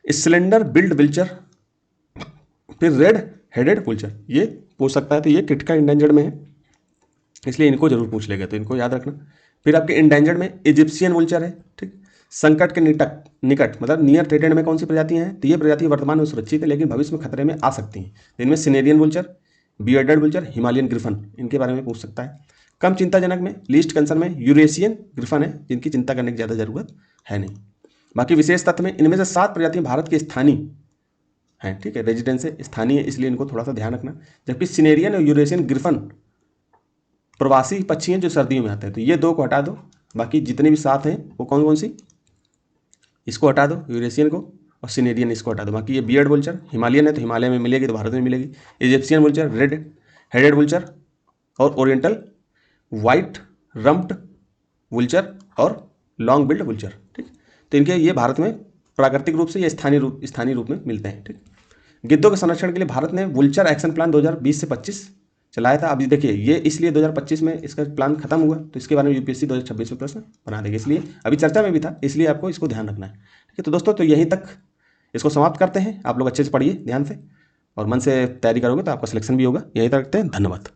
स्लेंडर बिल्ड वुल्चर, फिर रेड हेडेड वुल्चर, ये पूछ सकता है। तो ये क्रिटिकल इंडेंजर्ड में है, इसलिए इनको जरूर पूछ लेगा, तो इनको याद रखना। फिर आपके इंडेंजर्ड में इजिप्शियन वुल्चर है, ठीक। संकट के निकट मतलब नियर थ्रेटेड में कौन सी प्रजातियां हैं? तो ये प्रजाति वर्तमान में सुरक्षित है लेकिन भविष्य में खतरे में आ सकती हैं। तो इनमें सिनेरियन वुल्चर, बियर्डेड वुल्चर, हिमालयन ग्रिफन, इनके बारे में पूछ सकता है। कम चिंताजनक में, लीस्ट कंसर्न में यूरेशियन ग्रिफन है, जिनकी चिंता करने की ज़्यादा जरूरत है नहीं। बाकी विशेष तथ्य में इनमें से 7 प्रजातियां भारत के स्थानीय हैं, ठीक है, रेजिडेंस है, स्थानीय, इसलिए इनको थोड़ा सा ध्यान रखना। जबकि सिनेरियन और यूरेशियन ग्रिफन प्रवासी पक्षी हैं जो सर्दियों में आते हैं। तो ये 2 को हटा दो, बाकी जितने भी 7 हैं वो कौन कौन सी, इसको हटा दो, यूरेशियन को, और सिनेरियन इसको हटा दो। बाकी ये बियर्ड वुल्चर हिमालयन है तो हिमालय में मिलेगी, तो भारत में मिलेगी। इजिप्शियन वुल्चर, रेड हेडेड वुल्चर, और ओरिएंटल वाइट रम्प्ड वुल्चर और लॉन्ग बिल्ड वुल्चर, ठीक। तो इनके ये भारत में प्राकृतिक रूप से या स्थानीय रूप में मिलते हैं, ठीक। गिद्धों के संरक्षण के लिए भारत ने वुल्चर एक्शन प्लान 2020 से 25 चलाया था। अभी देखिए ये इसलिए 2025 में इसका प्लान खत्म हुआ, तो इसके बारे में यूपीएससी 2026 में प्रश्न बना देगी, इसलिए अभी चर्चा में भी था, इसलिए आपको इसको ध्यान रखना है, ठीक है। तो दोस्तों, तो यहीं तक इसको समाप्त करते हैं। आप लोग अच्छे से पढ़िए ध्यान से, और मन से तैयारी करोगे तो आपका सिलेक्शन भी होगा। यहीं तक रखते हैं, धन्यवाद।